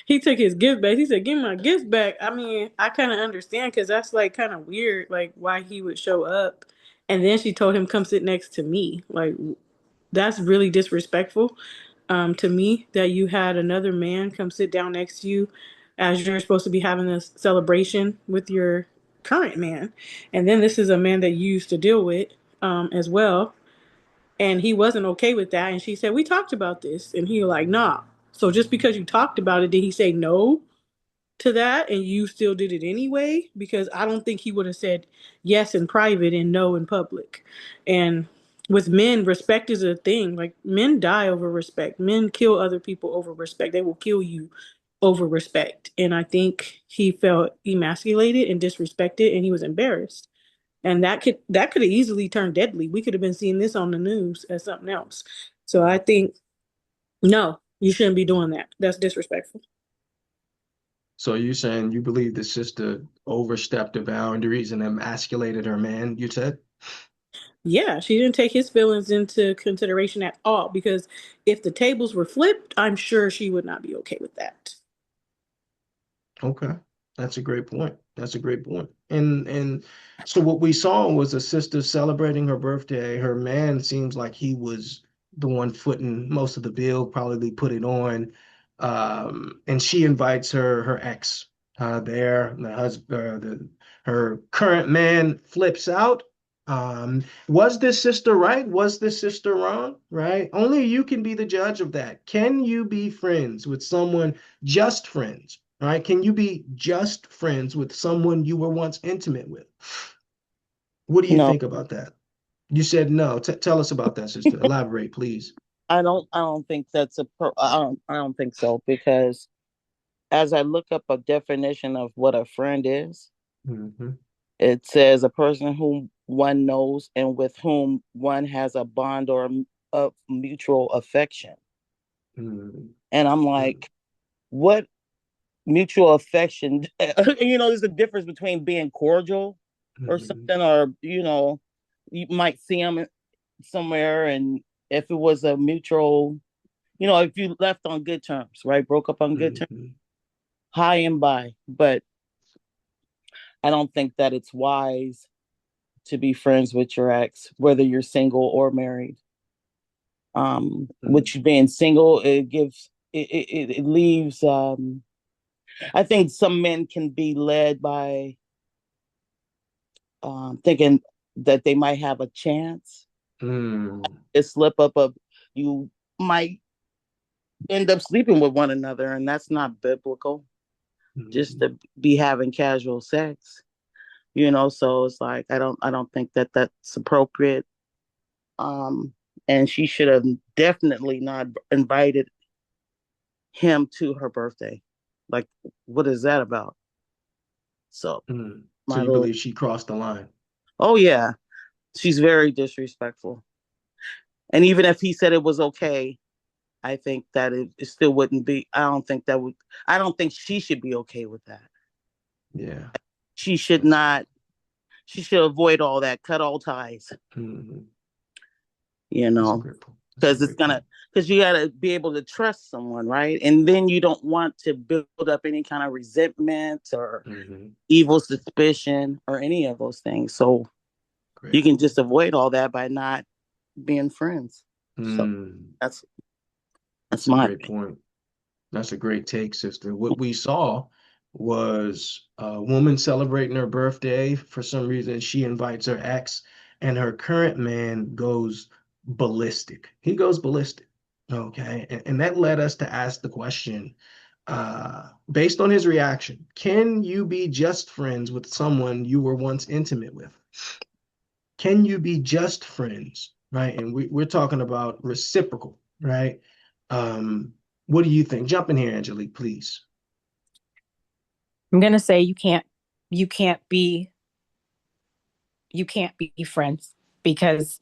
he took his gift back. He said, "Give me my gift back." I mean, I kind of understand because that's like kind of weird, like why he would show up. And then she told him, "Come sit next to me." Like that's really disrespectful to me that you had another man come sit down next to you as you're supposed to be having this celebration with your current man. And then this is a man that you used to deal with as well. And he wasn't okay with that. And she said, we talked about this. And he was like, nah. So just because you talked about it, did he say no to that and you still did it anyway? Because I don't think he would have said yes in private and no in public. And with men, respect is a thing. Like men die over respect. Men kill other people over respect. They will kill you over respect. And I think he felt emasculated and disrespected and he was embarrassed. And that could have easily turned deadly. We could have been seeing this on the news as something else. So I think no, you shouldn't be doing that. That's disrespectful. So you saying you believe the sister overstepped her boundaries and emasculated her man, you said? Yeah, she didn't take his feelings into consideration at all because if the tables were flipped, I'm sure she would not be okay with that. Okay. That's a great point. That's a great point. And so what we saw was a sister celebrating her birthday. Her man seems like he was the one footing most of the bill, probably put it on. And she invites her ex there. The husband, her current man flips out. Was this sister right? Was this sister wrong? Right? Only you can be the judge of that. Can you be friends with someone, just friends? Right? Can you be just friends with someone you were once intimate with? What do you No, think about that? You said no. Tell us about that, sister. Elaborate, please. I don't think that's I don't think so, because as I look up a definition of what a friend is, Hmm. it says a person whom one knows and with whom one has a bond or of mutual affection. Hmm. And I'm like, what mutual affection? There's a difference between being cordial or Hmm. something, or you might see them somewhere, and if it was a mutual, if you left on good terms, right, broke up on good terms, Hmm. high and by. But I don't think that it's wise to be friends with your ex, whether you're single or married. With you being single, it leaves. I think some men can be led by thinking that they might have a chance. Hmm. A slip up of you might end up sleeping with one another, and that's not biblical. Just Hmm. to be having casual sex, so it's like I don't think that that's appropriate. Um, and she should have definitely not invited him to her birthday. Like, what is that about? So Hmm. So my you little, believe she crossed the line? oh yeah, she's very disrespectful. And even if he said it was okay, I think that it still wouldn't be. I don't think that would. I don't think she should be okay with that. Yeah. She should That's, not. She should avoid all that. Cut all ties. hmm. You That's a know, great point. That's a because great point. you gotta be able to trust someone, right? And then you don't want to build up any kind of resentment or Hmm. evil suspicion or any of those things. So you Great can point. just avoid all that by not being friends. So Hmm. that's That's a my great opinion. point. That's a great take, sister. What we saw was a woman celebrating her birthday. For some reason, she invites her ex, and her current man goes ballistic. He goes ballistic. Okay. And that led us to ask the question, based on his reaction, can you be just friends with someone you were once intimate with? Can you be just friends? Right. And we're talking about reciprocal, right? Um, what do you think? Jump in here, Angelique, please. I'm gonna say you can't be you can't be friends because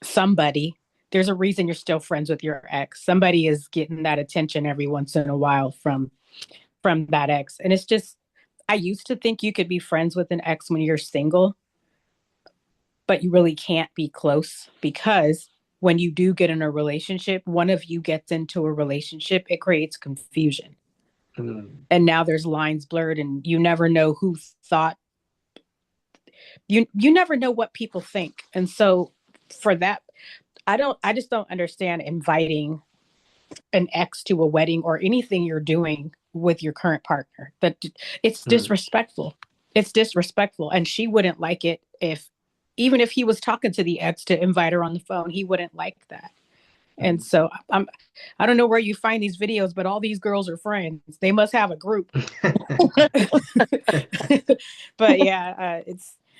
there's a reason you're still friends with your ex. Somebody is getting that attention every once in a while from that ex. And it's just, I used to think you could be friends with an ex when you're single, but you really can't be close because when you do get in a relationship, one of you gets into a relationship, it creates confusion. Mm, And now there's lines blurred and you never know who thought you never know what people think. And so for that, I just don't understand inviting an ex to a wedding or anything you're doing with your current partner. That it's mm, disrespectful. It's disrespectful. And she wouldn't like it if even if he was talking to the ex to invite her on the phone, he wouldn't like that. And mm. so I don't know where you find these videos, but all these girls are friends. They must have a group. But yeah,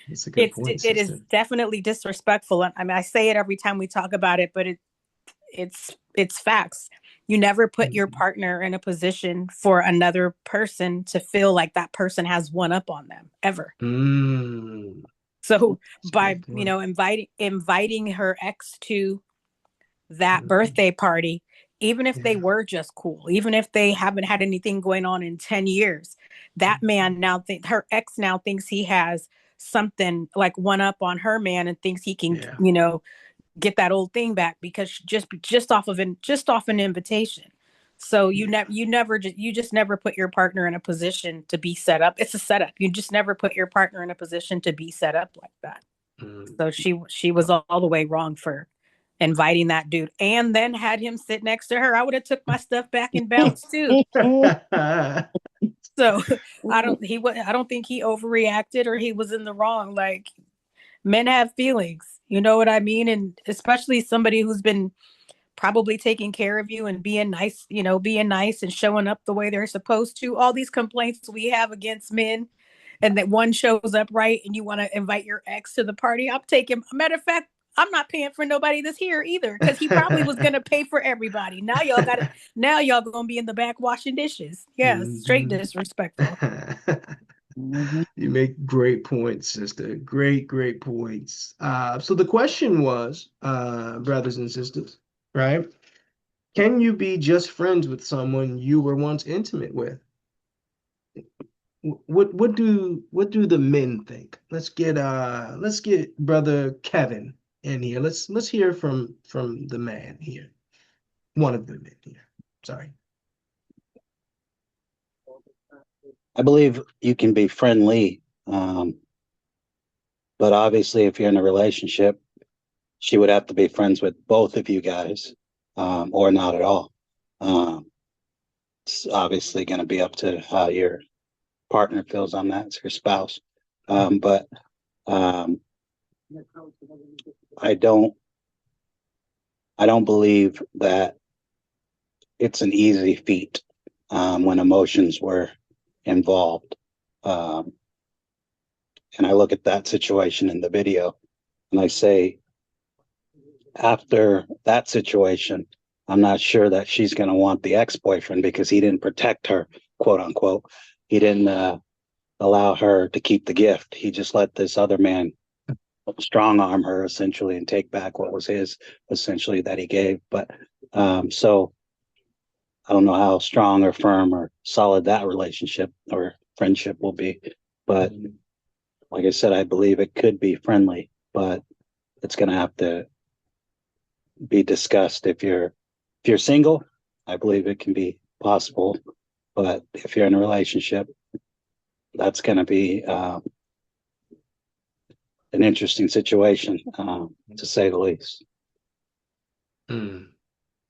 That's a good point, it is sister. definitely disrespectful. I mean, I say it every time we talk about it, but it's facts. You never put your Mhm. partner in a position for another person to feel like that person has one up on them ever. Mm, So that's a by great point. inviting her ex to that Mhm. birthday party, even if they Yeah. were just cool, even if they haven't had anything going on in 10 years, that man now her ex now thinks he has something like one up on her man and thinks he can, get that old thing back because just off an invitation. So you just never put your partner in a position to be set up. It's a setup. You just never put your partner in a position to be set up like that. So she was all the way wrong for inviting that dude and then had him sit next to her. I would have took my stuff back and bounced too. So I don't think he overreacted or he was in the wrong. Like, men have feelings, you know what I mean? And especially somebody who's been probably taking care of you and being nice and showing up the way they're supposed to. All these complaints we have against men, and that one shows up right and you want to invite your ex to the party. I'm taking, matter of fact, I'm not paying for nobody that's here either because he probably was going to pay for everybody. Now y'all going to be in the back washing dishes. Yeah, straight disrespectful. You make great points, sister. Great points. So the question was, brothers and sisters, right? Can you be just friends with someone you were once intimate with? What do the men think? Let's get brother Kevin in here. Let's hear from the man here. One of the men here. Sorry. I believe you can be friendly, but obviously if you're in a relationship, she would have to be friends with both of you guys, or not at all. It's obviously going to be up to how your partner feels on that. It's your spouse. But I don't believe that it's an easy feat when emotions were involved. And I look at that situation in the video and I say, after that situation, I'm not sure that she's going to want the ex-boyfriend because he didn't protect her, quote unquote. He didn't allow her to keep the gift. He just let this other man strong arm her essentially and take back what was his essentially that he gave. But so I don't know how strong or firm or solid that relationship or friendship will be. But like I said, I believe it could be friendly, but it's going to have to be discussed. If you're single, I believe it can be possible. But if you're in a relationship, that's going to be an interesting situation, to say the least.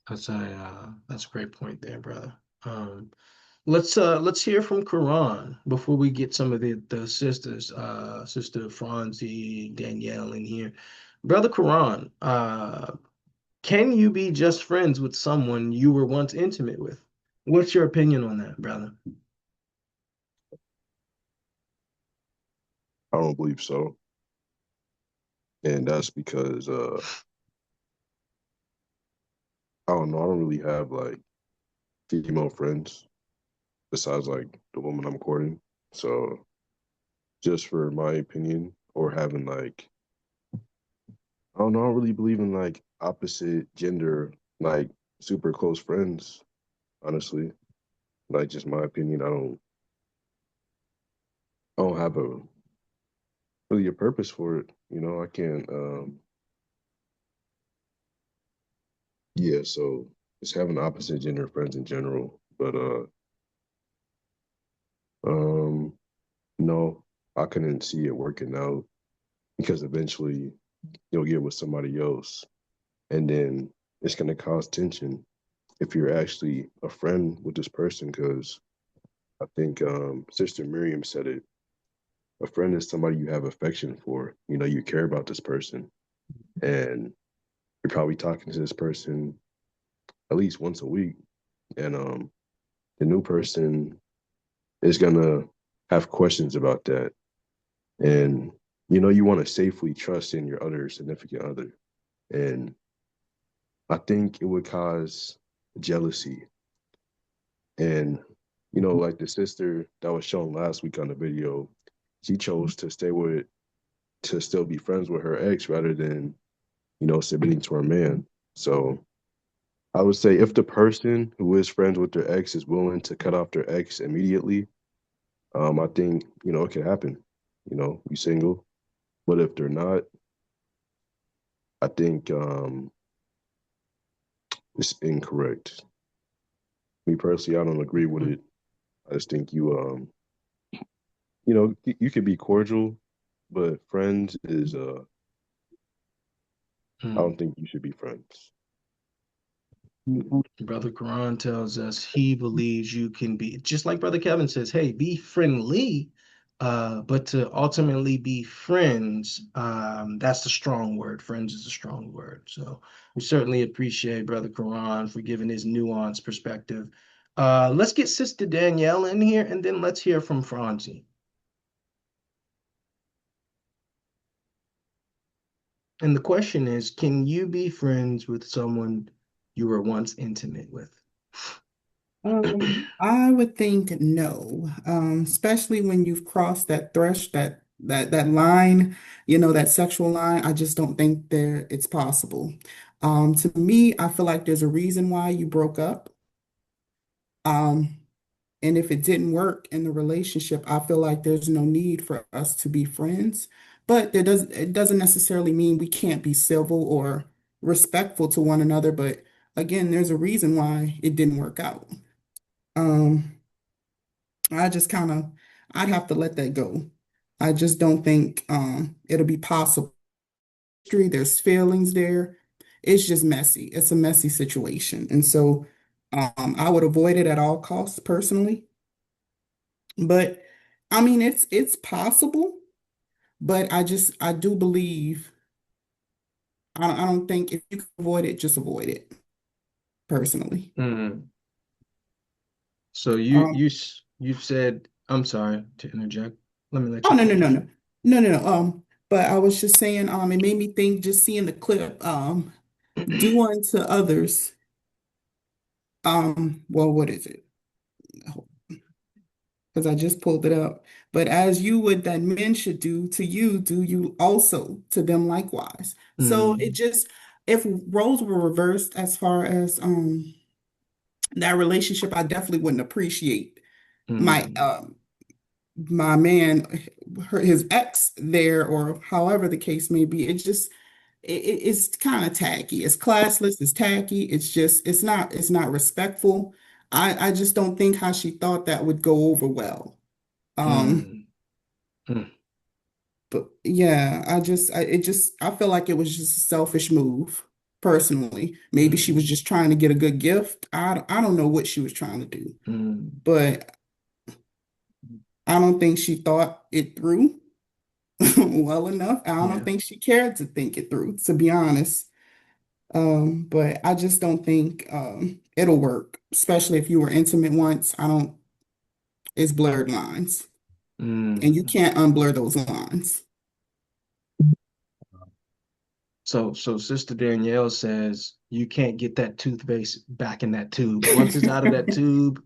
That's a great point there, brother. Let's hear from Quran before we get some of the sisters, Sister Franzi, Danielle in here. Brother Quran, can you be just friends with someone you were once intimate with? What's your opinion on that, brother? I don't believe so. And that's because I don't know, I don't really have like female friends besides like the woman I'm courting. So just for my opinion, or having like, I don't know, I don't really believe in like opposite gender, like super close friends, honestly. Like just my opinion, I don't have really a purpose for it. I can't yeah, so just having opposite gender friends in general. But no, I couldn't see it working out because eventually you'll get with somebody else and then it's gonna cause tension if you're actually a friend with this person, because I think Sister Miriam said it. A friend is somebody you have affection for. You care about this person, and you're probably talking to this person at least once a week, and the new person is gonna have questions about that, and you want to safely trust in your other significant other, and I think it would cause jealousy, and like the sister that was shown last week on the video, she chose to still be friends with her ex rather than submitting to her man. So I would say if the person who is friends with their ex is willing to cut off their ex immediately, I think, it could happen. You single, but if they're not, I think it's incorrect. Me personally, I don't agree with it. I just think you could be cordial, but friends is I don't think you should be friends. Brother Quran tells us he believes you can be, just like Brother Kevin says, hey, be friendly, but to ultimately be friends, that's a strong word. Friends is a strong word. So we certainly appreciate Brother Quran for giving his nuanced perspective. Let's get Sister Danielle in here, and then let's hear from Franzi. And the question is, can you be friends with someone you were once intimate with? I would think no, especially when you've crossed that that line, that sexual line. I just don't think it's possible. To me, I feel like there's a reason why you broke up. Um, and if it didn't work in the relationship, I feel like there's no need for us to be friends. But it doesn't necessarily mean we can't be civil or respectful to one another. But again, there's a reason why it didn't work out. Um, I just kind of, I'd have to let that go. I just don't think it'll be possible. There's feelings there. It's just messy. It's a messy situation. And so I would avoid it at all costs personally. But I mean, it's possible, but I do believe I don't think if you can avoid it, just avoid it personally. Mhm. So Um, you've said, I'm sorry to interject. Let me let oh you no no no finish. no no no no. But I was just saying, it made me think just seeing the clip, do unto others. Well, what is it? Because I just pulled it up. But as you would that men should do to you, do you also to them likewise. So it Mm, just if roles were reversed as far as that relationship, I definitely wouldn't appreciate my mm, my man, his ex there, or however the case may be. It's kind of tacky. It's classless. It's tacky. It's not respectful. I just don't think how she thought that would go over well. Um, mm, mm, but yeah, I feel like it was just a selfish move, personally. Maybe she was mm, just trying to get a good gift. I don't know what she was trying to do, mm, but I don't think she thought it through well enough. I don't yeah. think she cared to think it through, to be honest. But I just don't think it'll work, especially if you were intimate once. I don't, it's blurred lines, and you Mm. can't unblur those lines. So Sister Danielle says you can't get that toothpaste back in that tube. Once it's out of that tube,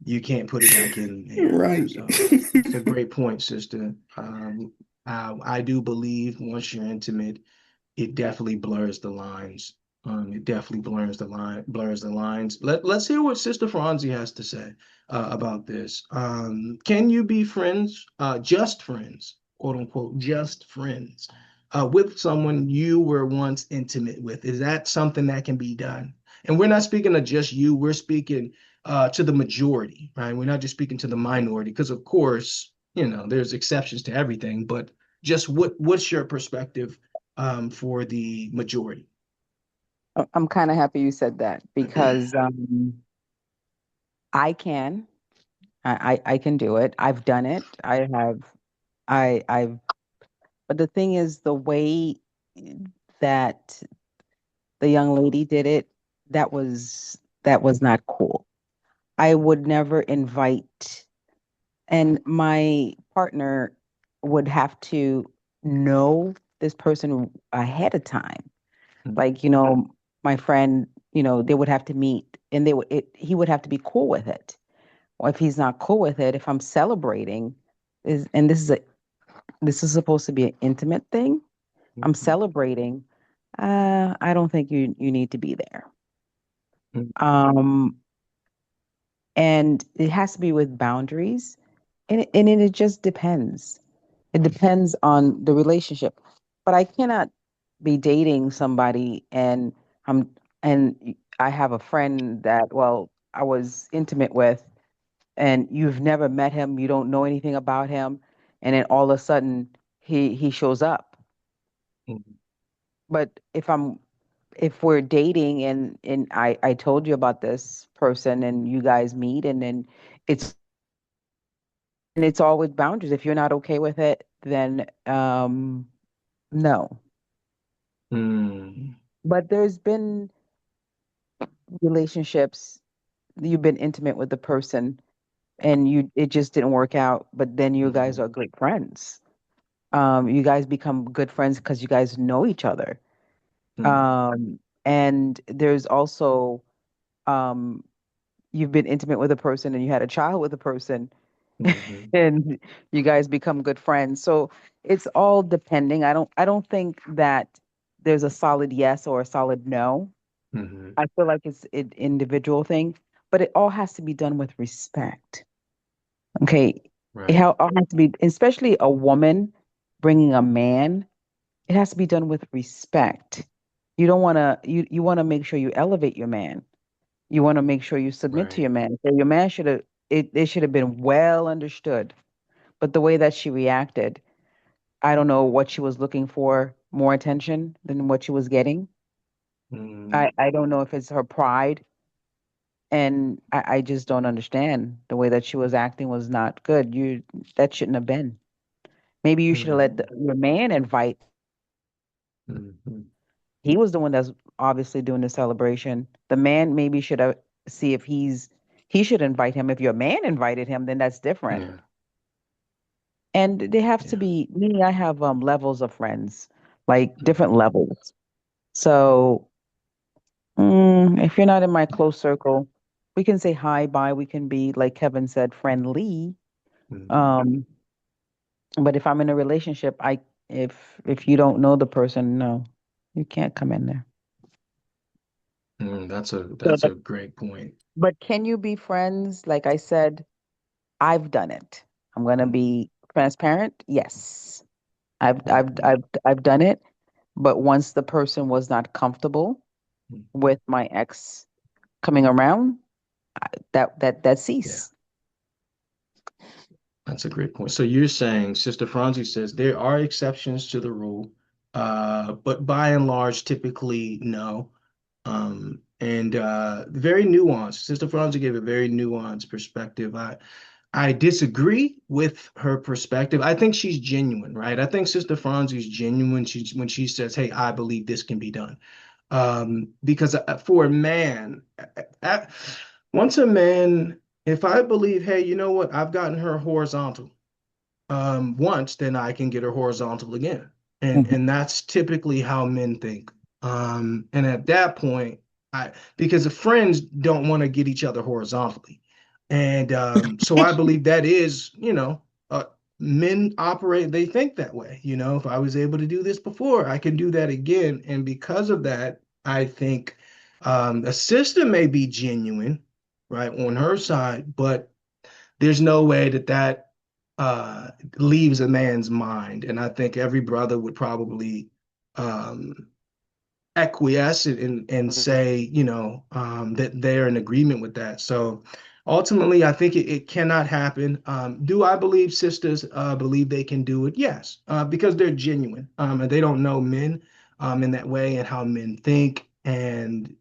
you can't put it back in there. Right. So it's a great point, sister. I do believe once you're intimate, it definitely blurs the lines. It definitely blurs the lines. Let's hear what Sister Franzi has to say about this. Can you be friends, just friends, quote unquote, just friends, with someone you were once intimate with? Is that something that can be done? And we're not speaking of just you. We're speaking to the majority, right? We're not just speaking to the minority, because of course, there's exceptions to everything. But just what's your perspective for the majority? I'm kind of happy you said that because I can. I can do it. I've done it. I've but the thing is the way that the young lady did it, that was not cool. I would never invite, and my partner would have to know this person ahead of time. Like, my friend, they would have to meet and he would have to be cool with it. Or if he's not cool with it, if I'm celebrating, and this is supposed to be an intimate thing, I'm celebrating, I don't think you need to be there. Um, and it has to be with boundaries. and it just depends. It depends on the relationship. But I cannot be dating somebody I'm and I have a friend that, well, I was intimate with, and you've never met him, you don't know anything about him, and then all of a sudden he shows up. Mhm. But if we're dating and I told you about this person and you guys meet, and then it's it's all with boundaries. If you're not okay with it, then no. Mm. But there's been relationships, you've been intimate with the person and it just didn't work out, but then you guys Mhm. are good friends. You guys become good friends because you guys know each other. Mm. And there's also um you've been intimate with a person and you had a child with a person Mhm. and you guys become good friends. So it's all depending. I don't think that there's a solid yes or a solid no. Mhm. I feel like it's an individual thing, but it all has to be done with respect. Okay. Right. All has to be, especially a woman bringing a man, it has to be done with respect. You don't want to, you want to make sure you elevate your man. You want to make sure you submit to Right. your man. So your man should have, it should have been well understood. But the way that she reacted, I don't know what she was looking for, more attention than what she was getting. Mm. I don't know if it's her pride, and I just don't understand. The way that she was acting was not good. That shouldn't have been. Maybe you should have Mm. let your man invite. Mhm. He was the one that's obviously doing the celebration. The man maybe should have see if he should invite him. If your man invited him, then that's different. Yeah. And they have to Yeah. be me. I have levels of friends, like different Mhm. levels. So if you're not in my close circle, we can say hi, bye. We can be, like Kevin said, friendly. Mhm. Um, but if I'm in a relationship, if you don't know the person, no, you can't come in there. Mm. So, That's a great point. but can you be friends? Like I said, I've done it. I'm gonna Mhm. be transparent. Yes, Mhm. I've done it. But once the person was not comfortable Mhm. with my ex coming around, that Yeah. ceased. That's a great point. So you're saying, Sister Franzi says there are exceptions to the rule, but by and large, typically no. And very nuanced. Sister Franzi gave a very nuanced perspective. I disagree with her perspective. I think she's genuine, right? I think Sister Franzi's genuine. When she says, "Hey, I believe this can be done," because for a man, uh, once a man, if I believe, hey, you know what, I've gotten her horizontal once, then I can get her horizontal again, Mhm. and that's typically how men think. And at that point, because the friends don't want to get each other horizontally, and so I believe that is, men operate. They think that way. If I was able to do this before, I can do that again, and because of that, I think a sister may be genuine, right, on her side, but there's no way that uh, leaves a man's mind. And I think every brother would probably um, acquiesce and say, that they're in agreement with that. So ultimately, I think it cannot happen. Do I believe sisters believe they can do it? Yes, because they're genuine and they don't know men in that way and how men think. And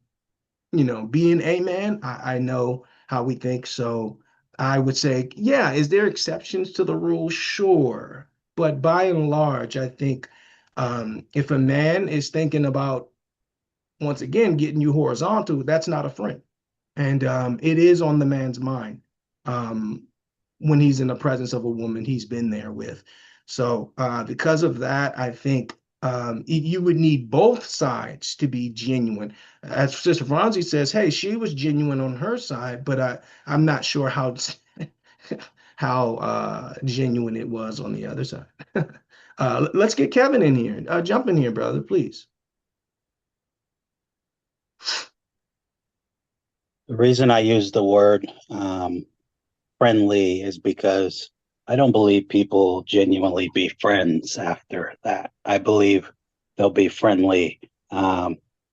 being a man, I know how we think. So I would say, yeah, is there exceptions to the rule? Sure. But by and large, I think if a man is thinking about, once again, getting you horizontal, that's not a friend. And it is on the man's mind um, when he's in the presence of a woman he's been there with. So because of that, I think you would need both sides to be genuine. As Sister Franzi says, hey, she was genuine on her side, but I'm not sure how how genuine it was on the other side. Let's get Kevin in here. Jump in here, brother, please. The reason I use the word friendly is because I don't believe people genuinely be friends after that. I believe they'll be friendly,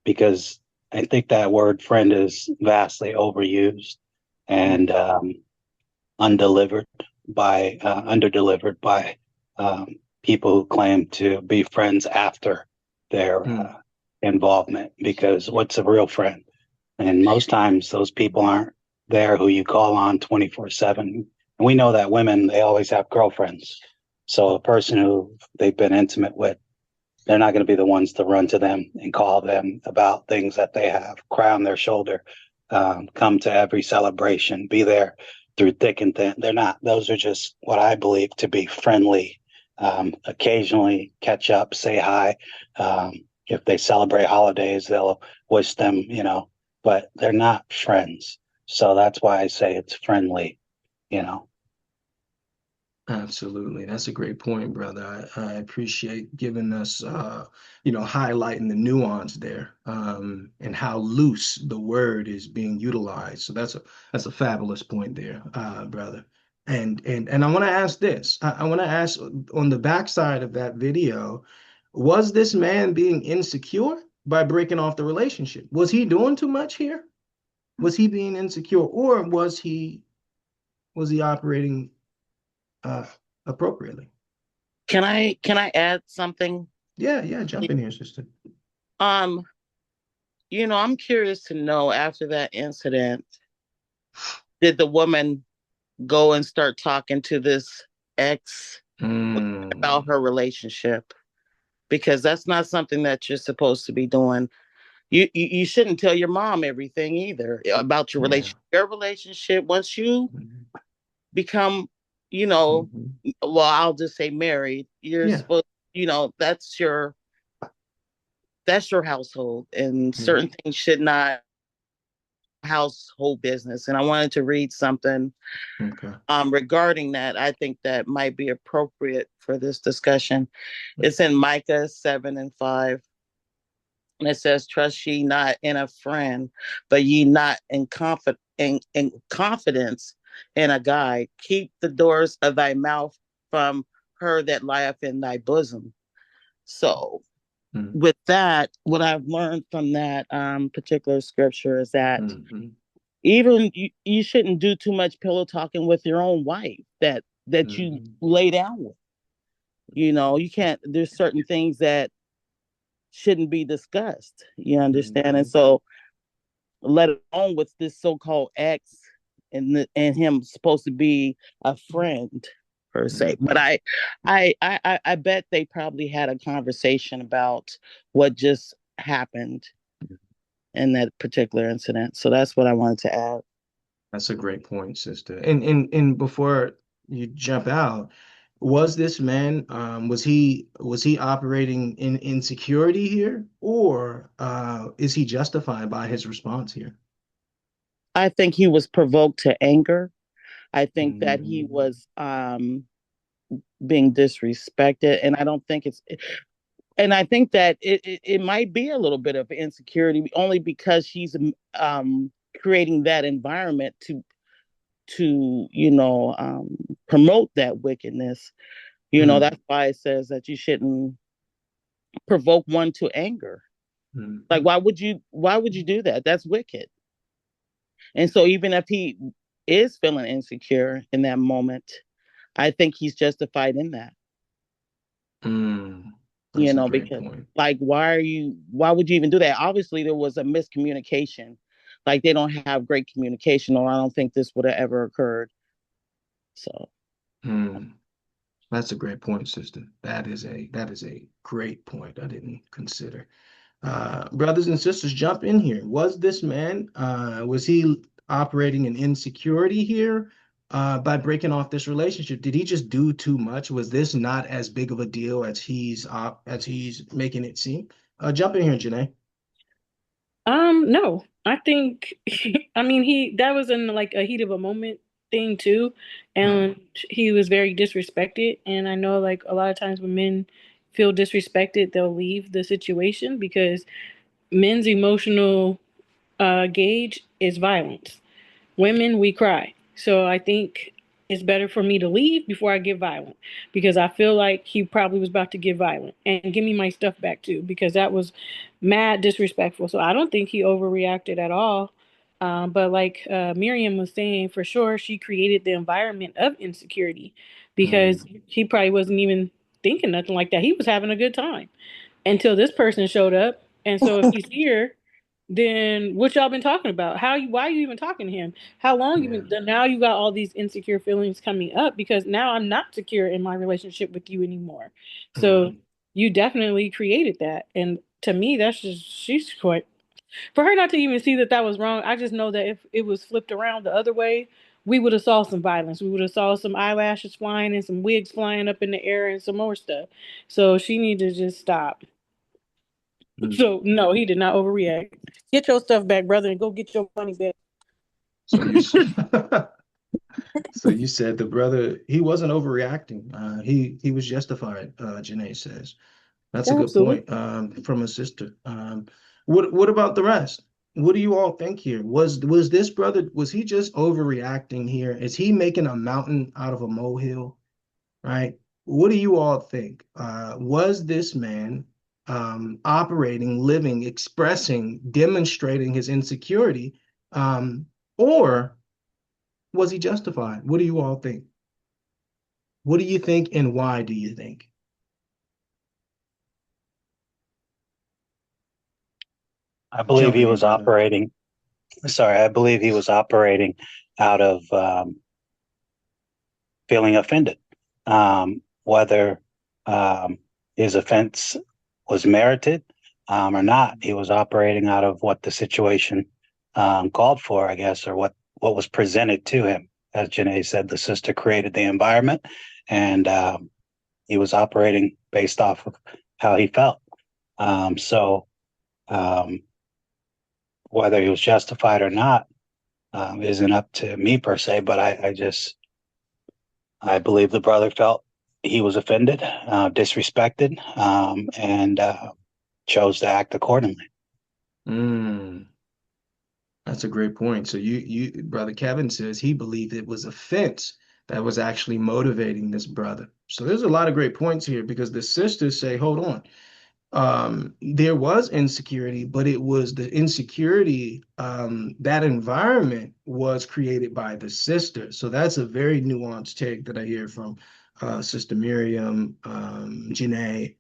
because I think that word friend is vastly overused and undelivered underdelivered by people who claim to be friends after their involvement. Because what's a real friend? And most times those people aren't there who you call on 24/7. And we know that women, they always have girlfriends. So a person who they've been intimate with, they're not going to be the ones to run to them and call them about things that they have, cry on their shoulder, come to every celebration, be there through thick and thin. They're not. Those are just what I believe to be friendly. Occasionally catch up, say hi. If they celebrate holidays, they'll wish them, but they're not friends. So that's why I say it's friendly, you know. Absolutely. That's a great point, brother. I appreciate giving us, highlighting the nuance there, and how loose the word is being utilized. So that's a fabulous point there, brother. And I want to ask this. I want to ask on the backside of that video, was this man being insecure by breaking off the relationship? Was he doing too much here? Was he being insecure, or was he operating appropriately? Can I add something? Yeah, jump in here, sister. I'm curious to know, after that incident, did the woman go and start talking to this ex about her relationship? Because that's not something that you're supposed to be doing. You shouldn't tell your mom everything either about your relationship. Your relationship, once you become, well, I'll just say married, you're supposed, that's your household, and certain things should not household business. And I wanted to read something regarding that. I think that might be appropriate for this discussion. It's in Micah 7:5. And it says, trust ye not in a friend, but ye not in confidence in a guide. Keep the doors of thy mouth from her that lieth in thy bosom. So with that, what I've learned from that particular scripture is that even you shouldn't do too much pillow talking with your own wife that you lay down with. You can't, there's certain things that shouldn't be discussed. You understand? And so, let alone with this so-called ex and him supposed to be a friend per se. But I bet they probably had a conversation about what just happened in that particular incident. So that's what I wanted to add. That's a great point, sister. And before you jump out, was this man, was he operating in insecurity here, or is he justified by his response here? I think he was provoked to anger. I think that he was being disrespected, and I don't think and I think that it might be a little bit of insecurity, only because he's creating that environment to promote that wickedness. That's why it says that you shouldn't provoke one to anger. Like, why would you do that? That's wicked. And so even if he is feeling insecure in that moment, I think he's justified in that. Because like, why would you even do that? Obviously there was a miscommunication. Like, they don't have great communication, or I don't think this would have ever occurred. So that's a great point, sister. That is a great point I didn't consider. Brothers and sisters, jump in here. Was this man, was he operating in insecurity here by breaking off this relationship? Did he just do too much? Was this not as big of a deal as he's making it seem? Jump in here, Janae. No, I think, that was in like a heat of a moment thing too, and he was very disrespected. And I know, like, a lot of times when men feel disrespected, they'll leave the situation because men's emotional gauge is violence. Women, we cry. So I think it's better for me to leave before I get violent, because I feel like he probably was about to get violent and give me my stuff back too, because that was mad disrespectful. So I don't think he overreacted at all. But like Miriam was saying, for sure, she created the environment of insecurity, because he probably wasn't even thinking nothing like that. He was having a good time until this person showed up. And so if he's here, then what y'all been talking about? Why are you even talking to him? How long you been? Then now you got all these insecure feelings coming up, because now I'm not secure in my relationship with you anymore. So you definitely created that. And to me, that's just, she's quite, for her not to even see that that was wrong. I just know that if it was flipped around the other way, we would have saw some violence. We would have saw some eyelashes flying and some wigs flying up in the air and some more stuff. So she need to just stop. So no, he did not overreact. Get your stuff back, brother, and go get your money back. So you so you said the brother, he wasn't overreacting. He was justified, Janae says. That's a good point from a sister. What about the rest? What do you all think here? Was this brother, was he just overreacting here? Is he making a mountain out of a molehill? Right? What do you all think? Was this man operating, living, expressing, demonstrating his insecurity, or was he justified? What do you all think? What do you think, and why do you think? I believe he was operating. Sorry, I believe he was operating out of feeling offended. Whether his offense was merited or not, he was operating out of what the situation called for, I guess, or what was presented to him. As Janae said, the sister created the environment, and he was operating based off of how he felt. Whether he was justified or not isn't up to me per se, but I believe the brother felt he was offended, disrespected, and chose to act accordingly. That's a great point. So Brother Kevin says he believed it was offense that was actually motivating this brother. So there's a lot of great points here, because the sisters say, hold on. There was insecurity, but it was the insecurity, that environment was created by the sister. So that's a very nuanced take that I hear from Sister Miriam, Janae.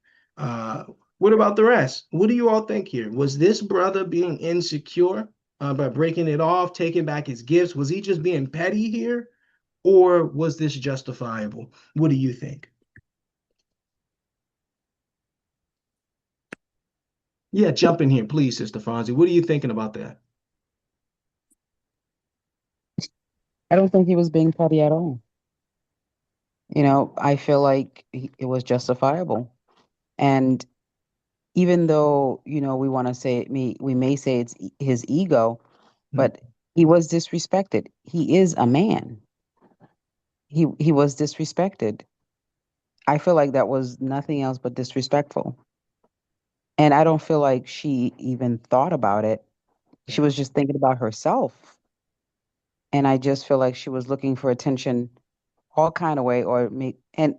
What about the rest? What do you all think here? Was this brother being insecure by breaking it off, taking back his gifts? Was he just being petty here, or was this justifiable? What do you think? Yeah, jump in here, please, Sister Fonzie. What are you thinking about that? I don't think he was being petty at all. I feel like it was justifiable. And even though, we want to say we may say it's his ego, but he was disrespected. He is a man. He was disrespected. I feel like that was nothing else but disrespectful. And I don't feel like she even thought about it. She was just thinking about herself. And I just feel like she was looking for attention all kind of way, and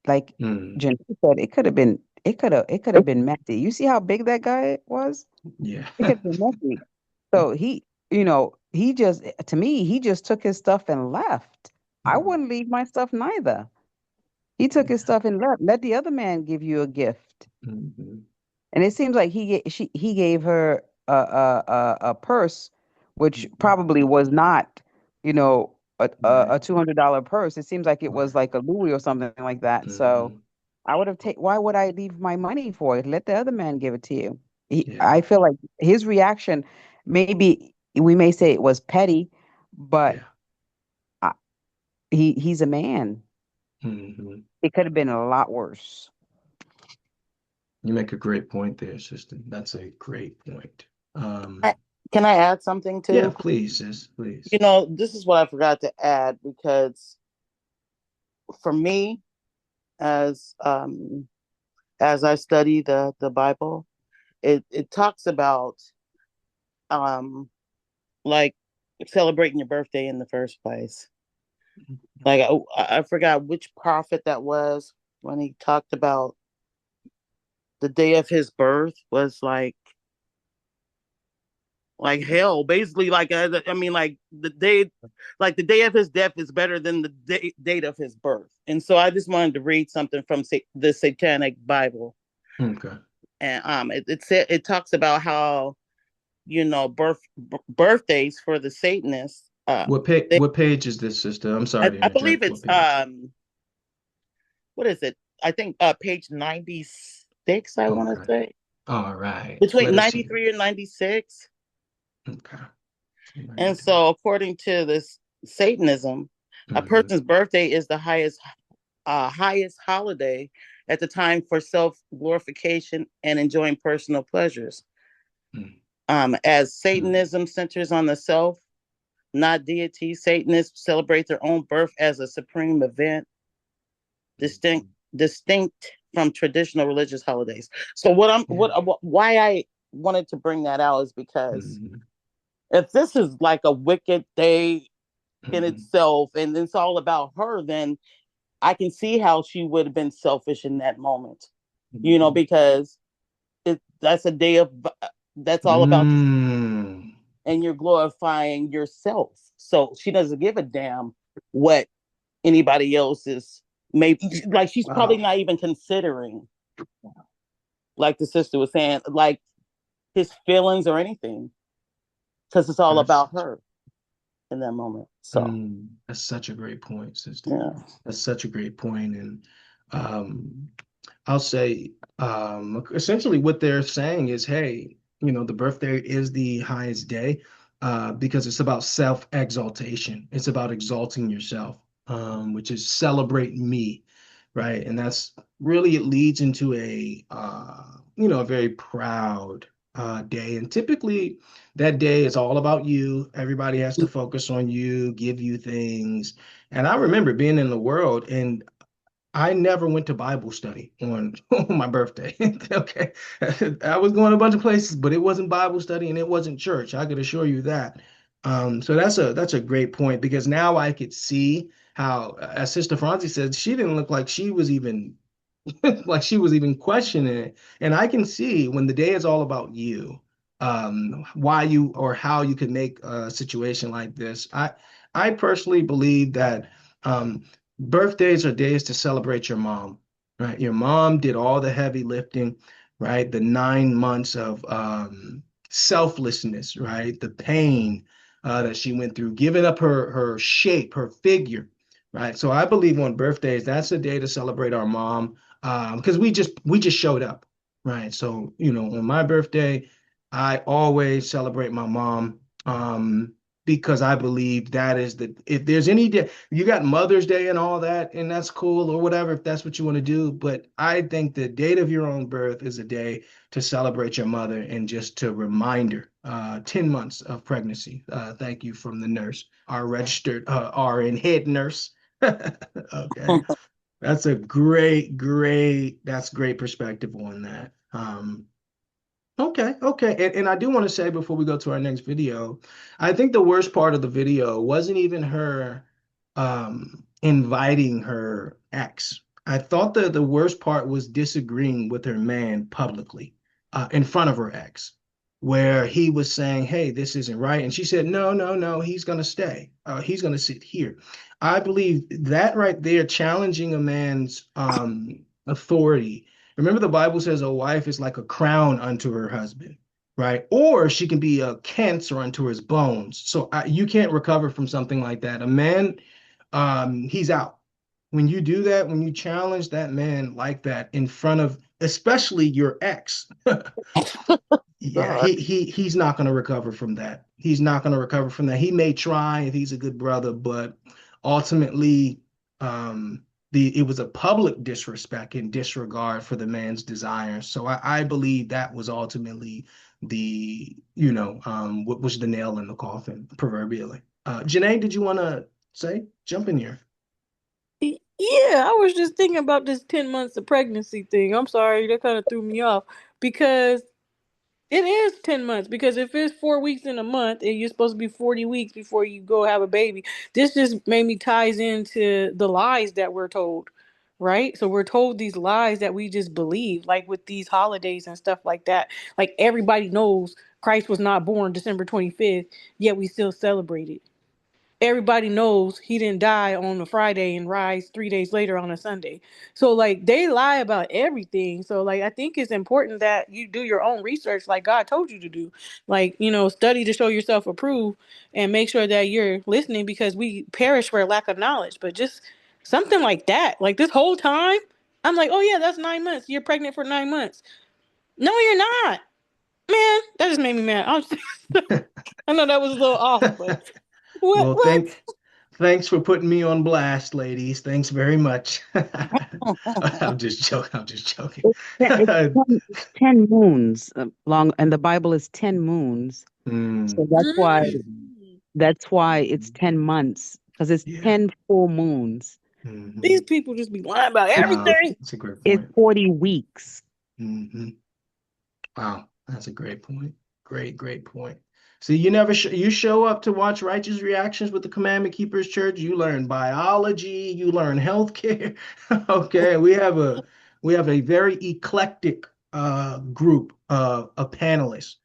like Jen said, it could have been messy. You see how big that guy was? Yeah. It could have been messy. So he just, to me, he just took his stuff and left. I wouldn't leave my stuff neither. He took his stuff and left. Let the other man give you a gift. And it seems like he gave her a purse, which probably was not, a $200 purse. It seems like it was like a Louis or something like that. So I would have why would I leave my money for it? Let the other man give it to you. I feel like his reaction, maybe we may say it was petty, but he's a man. It could have been a lot worse. You make a great point there, sister. That's a great point. Can I add something too? Yeah, please, sis, please. This is what I forgot to add, because for me, as I study the Bible, it talks about like celebrating your birthday in the first place. Like I forgot which prophet that was when he talked about the day of his birth was like hell, basically. Like I mean, like the day of his death is better than the date of his birth. And so I just wanted to read something from the Satanic Bible. Okay. And it talks about how birthdays for the Satanists. What page is this, sister? I'm sorry to I believe interject. it's what is it? I think page 96. I want to Okay. say All right. between Let us see. 93 and 96. Okay. And so, according to this Satanism, a person's birthday is the highest holiday at the time for self glorification and enjoying personal pleasures. As Satanism centers on the self, not deity, Satanists celebrate their own birth as a supreme event, distinct from traditional religious holidays. So why I wanted to bring that out is because if this is like a wicked day in itself and it's all about her, then I can see how she would have been selfish in that moment, because that's a day that's all about you, and you're glorifying yourself. So she doesn't give a damn what anybody else is. Maybe like she's probably not even considering, like the sister was saying, like his feelings or anything, because it's all about her in that moment. So that's such a great point, sister. Yeah. That's such a great point. And I'll say essentially what they're saying is, hey, the birthday is the highest day because it's about self-exaltation. It's about exalting yourself, which is celebrate me, right? And that's really, it leads into a very proud day. And typically that day is all about you. Everybody has to focus on you, give you things. And I remember being in the world, and I never went to Bible study on my birthday. Okay. I was going a bunch of places, but it wasn't Bible study and it wasn't church. I could assure you that. So that's a great point, because now I could see how, as Sister Francie said, she didn't look like she was even questioning it. And I can see when the day is all about you, why you or how you could make a situation like this. I personally believe that birthdays are days to celebrate your mom, right? Your mom did all the heavy lifting, right? The 9 months of selflessness, right? The pain that she went through, giving up her shape, her figure, right? So I believe on birthdays, that's a day to celebrate our mom, because we just showed up, right? So on my birthday, I always celebrate my mom. Because I believe that is if there's any day, you got Mother's Day and all that, and that's cool or whatever, if that's what you want to do. But I think the date of your own birth is a day to celebrate your mother and just to remind her. 10 months of pregnancy. Thank you from the nurse, our registered RN head nurse. Okay. That's great perspective on that. Okay. And I do want to say before we go to our next video, I think the worst part of the video wasn't even her inviting her ex. I thought that the worst part was disagreeing with her man publicly in front of her ex, where he was saying, hey, this isn't right. And she said, no, he's going to stay. He's going to sit here. I believe that right there, challenging a man's authority. Remember, the Bible says a wife is like a crown unto her husband, right? Or she can be a cancer unto his bones. So you can't recover from something like that. A man, he's out. When you do that, when you challenge that man like that in front of, especially your ex, yeah, he's not going to recover from that. He's not going to recover from that. He may try if he's a good brother, but ultimately, it was a public disrespect and disregard for the man's desires. So I believe that was ultimately what was the nail in the coffin, proverbially. Janae, did you want to jump in here? Yeah, I was just thinking about this 10 months of pregnancy thing. I'm sorry, that kind of threw me off because It is 10 months because if it's 4 weeks in a month and you're supposed to be 40 weeks before you go have a baby, this just made me ties into the lies that we're told, right? So we're told these lies that we just believe, like with these holidays and stuff like that. Like everybody knows Christ was not born December 25th, yet we still celebrate it. Everybody knows he didn't die on a Friday and rise 3 days later on a Sunday. So like they lie about everything. So like I think it's important that you do your own research like God told you to do. Like, study to show yourself approved and make sure that you're listening because we perish for a lack of knowledge. But just something like that, like this whole time, I'm like, oh yeah, that's 9 months. You're pregnant for 9 months. No, you're not. Man, that just made me mad. I know that was a little off, but Well, what? thanks for putting me on blast, ladies. Thanks very much. I'm just joking. I'm just joking. It's 10 moons long, and the Bible is 10 moons. So that's why it's 10 months, because it's Yeah. 10 full moons. Mhm. These people just be lying about Wow, everything. that's a great It's point. 40 weeks. Hmm. Wow, that's a great point. Great point. See, you show up to watch Righteous Reactions with the Commandment Keepers Church. You learn biology. You learn healthcare. Okay, we have a very eclectic group of panelists.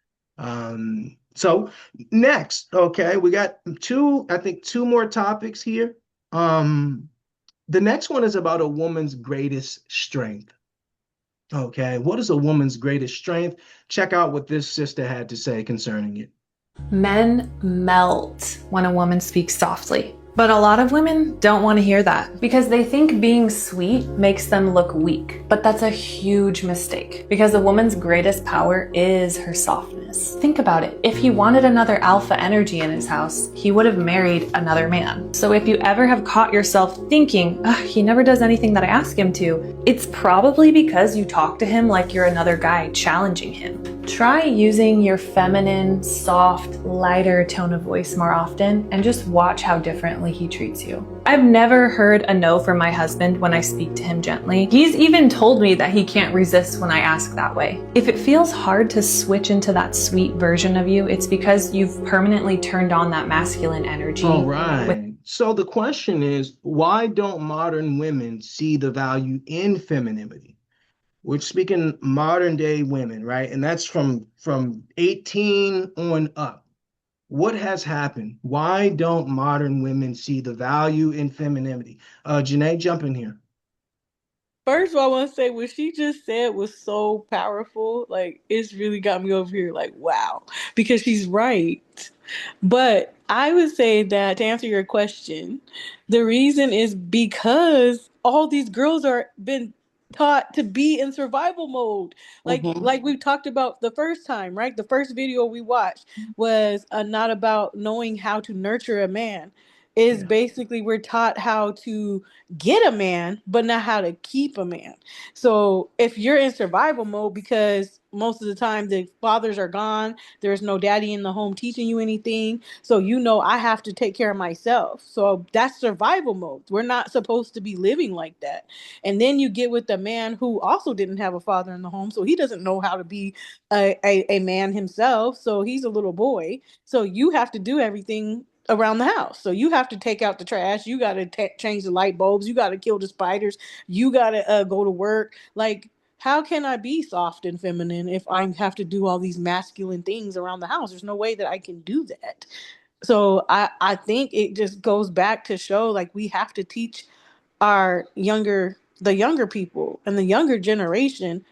So next, okay, we got I think two more topics here. The next one is about a woman's greatest strength. Okay, what is a woman's greatest strength? Check out what this sister had to say concerning it. Men melt when a woman speaks softly. But a lot of women don't want to hear that because they think being sweet makes them look weak. But that's a huge mistake because a woman's greatest power is her softness. Think about it. If he wanted another alpha energy in his house, he would have married another man. So if you ever have caught yourself thinking, he never does anything that I ask him to, it's probably because you talk to him like you're another guy challenging him. Try using your feminine, soft, lighter tone of voice more often and just watch how differently he treats you. I've never heard a no from my husband when I speak to him gently. He's even told me that he can't resist when I ask that way. If it feels hard to switch into that sweet version of you, it's because you've permanently turned on that masculine energy. All right. So the question is, why don't modern women see the value in femininity? We're speaking modern day women, right? And that's from 18 on up. What has happened? Why don't modern women see the value in femininity? Janae, jump in here. First of all, I want to say what she just said was so powerful. Like, it's really got me over here, like, wow, because she's right. But I would say that to answer your question, the reason is because all these girls are been taught to be in survival mode. Like we talked about the first time, right? The first video we watched was not about knowing how to nurture a man. Is Yeah. basically we're taught how to get a man, but not how to keep a man. So if you're in survival mode, because most of the time the fathers are gone, there's no daddy in the home teaching you anything. So I have to take care of myself. So that's survival mode. We're not supposed to be living like that. And then you get with a man who also didn't have a father in the home, so he doesn't know how to be a man himself. So he's a little boy. So you have to do everything around the house. So you have to take out the trash. You got to change the light bulbs. You got to kill the spiders. You got to go to work. Like, how can I be soft and feminine if I have to do all these masculine things around the house? There's no way that I can do that. So I think it just goes back to show like we have to teach the younger people and the younger generation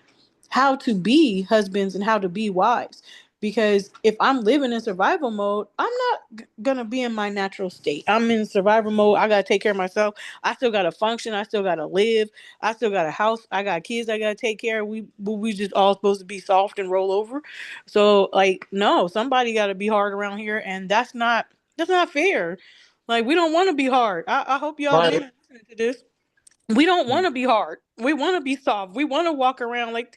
how to be husbands and how to be wives. Because if I'm living in survival mode, I'm not gonna be in my natural state. I'm in survival mode. I gotta take care of myself. I still gotta function. I still gotta live. I still got a house. I got kids I gotta take care of. We just all supposed to be soft and roll over. So like, no, somebody gotta be hard around here, and that's not fair. Like, we don't want to be hard. I hope y'all men are listening to this. We don't want to be hard. We want to be soft. We want to walk around like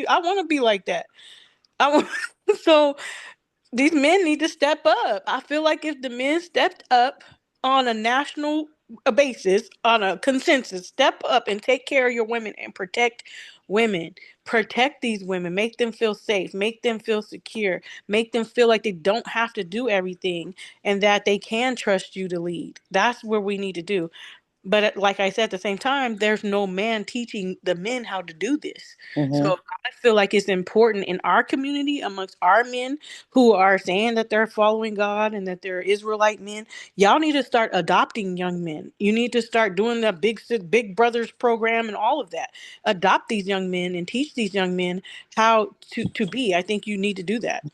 I want to be like that. I want so these men need to step up. I feel like if the men stepped up on a national a basis, on a consensus, step up and take care of your women and protect women. Protect these women, make them feel safe, make them feel secure, make them feel like they don't have to do everything and that they can trust you to lead. That's where we need to do. But like I said, at the same time, there's no man teaching the men how to do this. Mm-hmm. So I feel like it's important in our community, amongst our men who are saying that they're following God and that they're Israelite men. Y'all need to start adopting young men. You need to start doing the Big Brothers program and all of that. Adopt these young men and teach these young men how to be. I think you need to do that.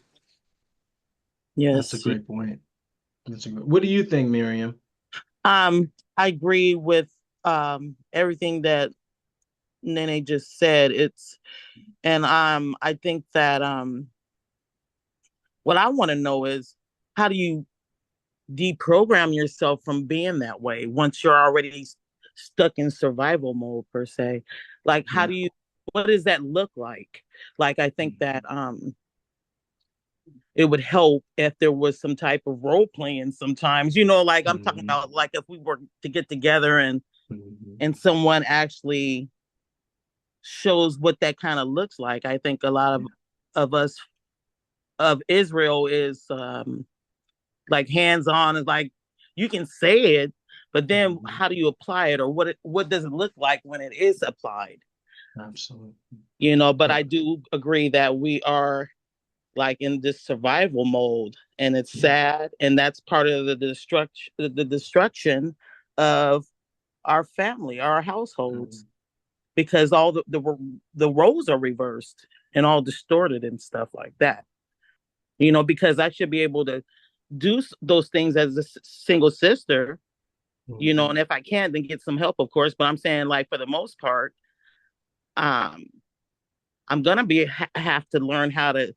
That's a Yes. great point. What do you think, Miriam? I agree with everything that Nene just said. I think that what I want to know is, how do you deprogram yourself from being that way once you're already stuck in survival mode, per se? Like, what does that look like? Like, I think that it would help if there was some type of role playing sometimes, like I'm talking about, like if we were to get together and someone actually shows what that kind of looks like. I think a lot of us of Israel is like hands-on, is like, you can say it, but then how do you apply it, or what does it look like when it is applied? Absolutely. But I do agree that we are like in this survival mode, and it's sad, and that's part of the destruction of our family, our households, because all the roles are reversed and all distorted and stuff like that. Because I should be able to do those things as a single sister, and if I can, then get some help, of course. But I'm saying, like, for the most part, I'm gonna have to learn how to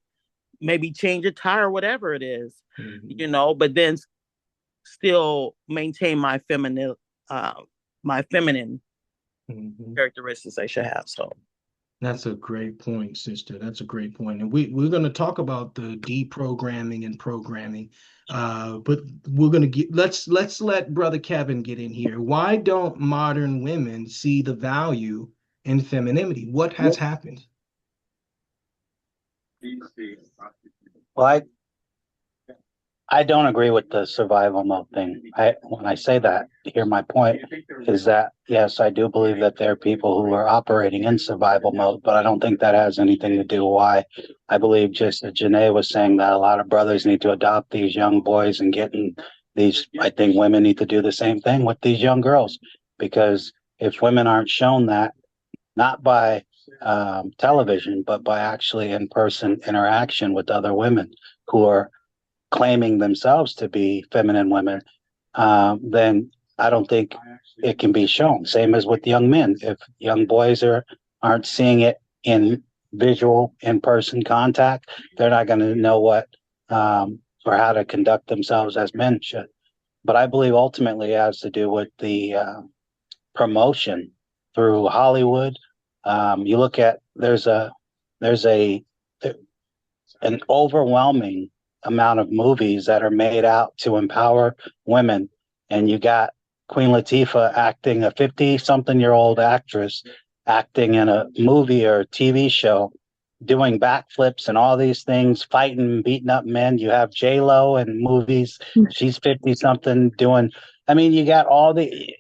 maybe change a tire, whatever it is, but then still maintain my feminine characteristics I should have. So that's a great point, sister. That's a great point. And we're going to talk about the deprogramming and programming. But we're going to let's let Brother Kevin get in here. Why don't modern women see the value in femininity? What has happened? Well, I don't agree with the survival mode thing. When I say that, here my point is that, yes, I do believe that there are people who are operating in survival mode, but I don't think that has anything to do why. I believe, just as Janae was saying, that a lot of brothers need to adopt these young boys and I think women need to do the same thing with these young girls, because if women aren't shown that, not by television, but by actually in-person interaction with other women who are claiming themselves to be feminine women, then I don't think it can be shown. Same as with young men. If young boys aren't seeing it in visual, in-person contact, they're not going to know what or how to conduct themselves as men should. But I believe ultimately it has to do with the promotion through Hollywood. You look at there's an overwhelming amount of movies that are made out to empower women, and you got Queen Latifah acting, a 50-something-year-old actress acting in a movie or TV show, doing backflips and all these things, fighting, beating up men. You have J-Lo in movies, she's 50-something doing. I mean, you got all the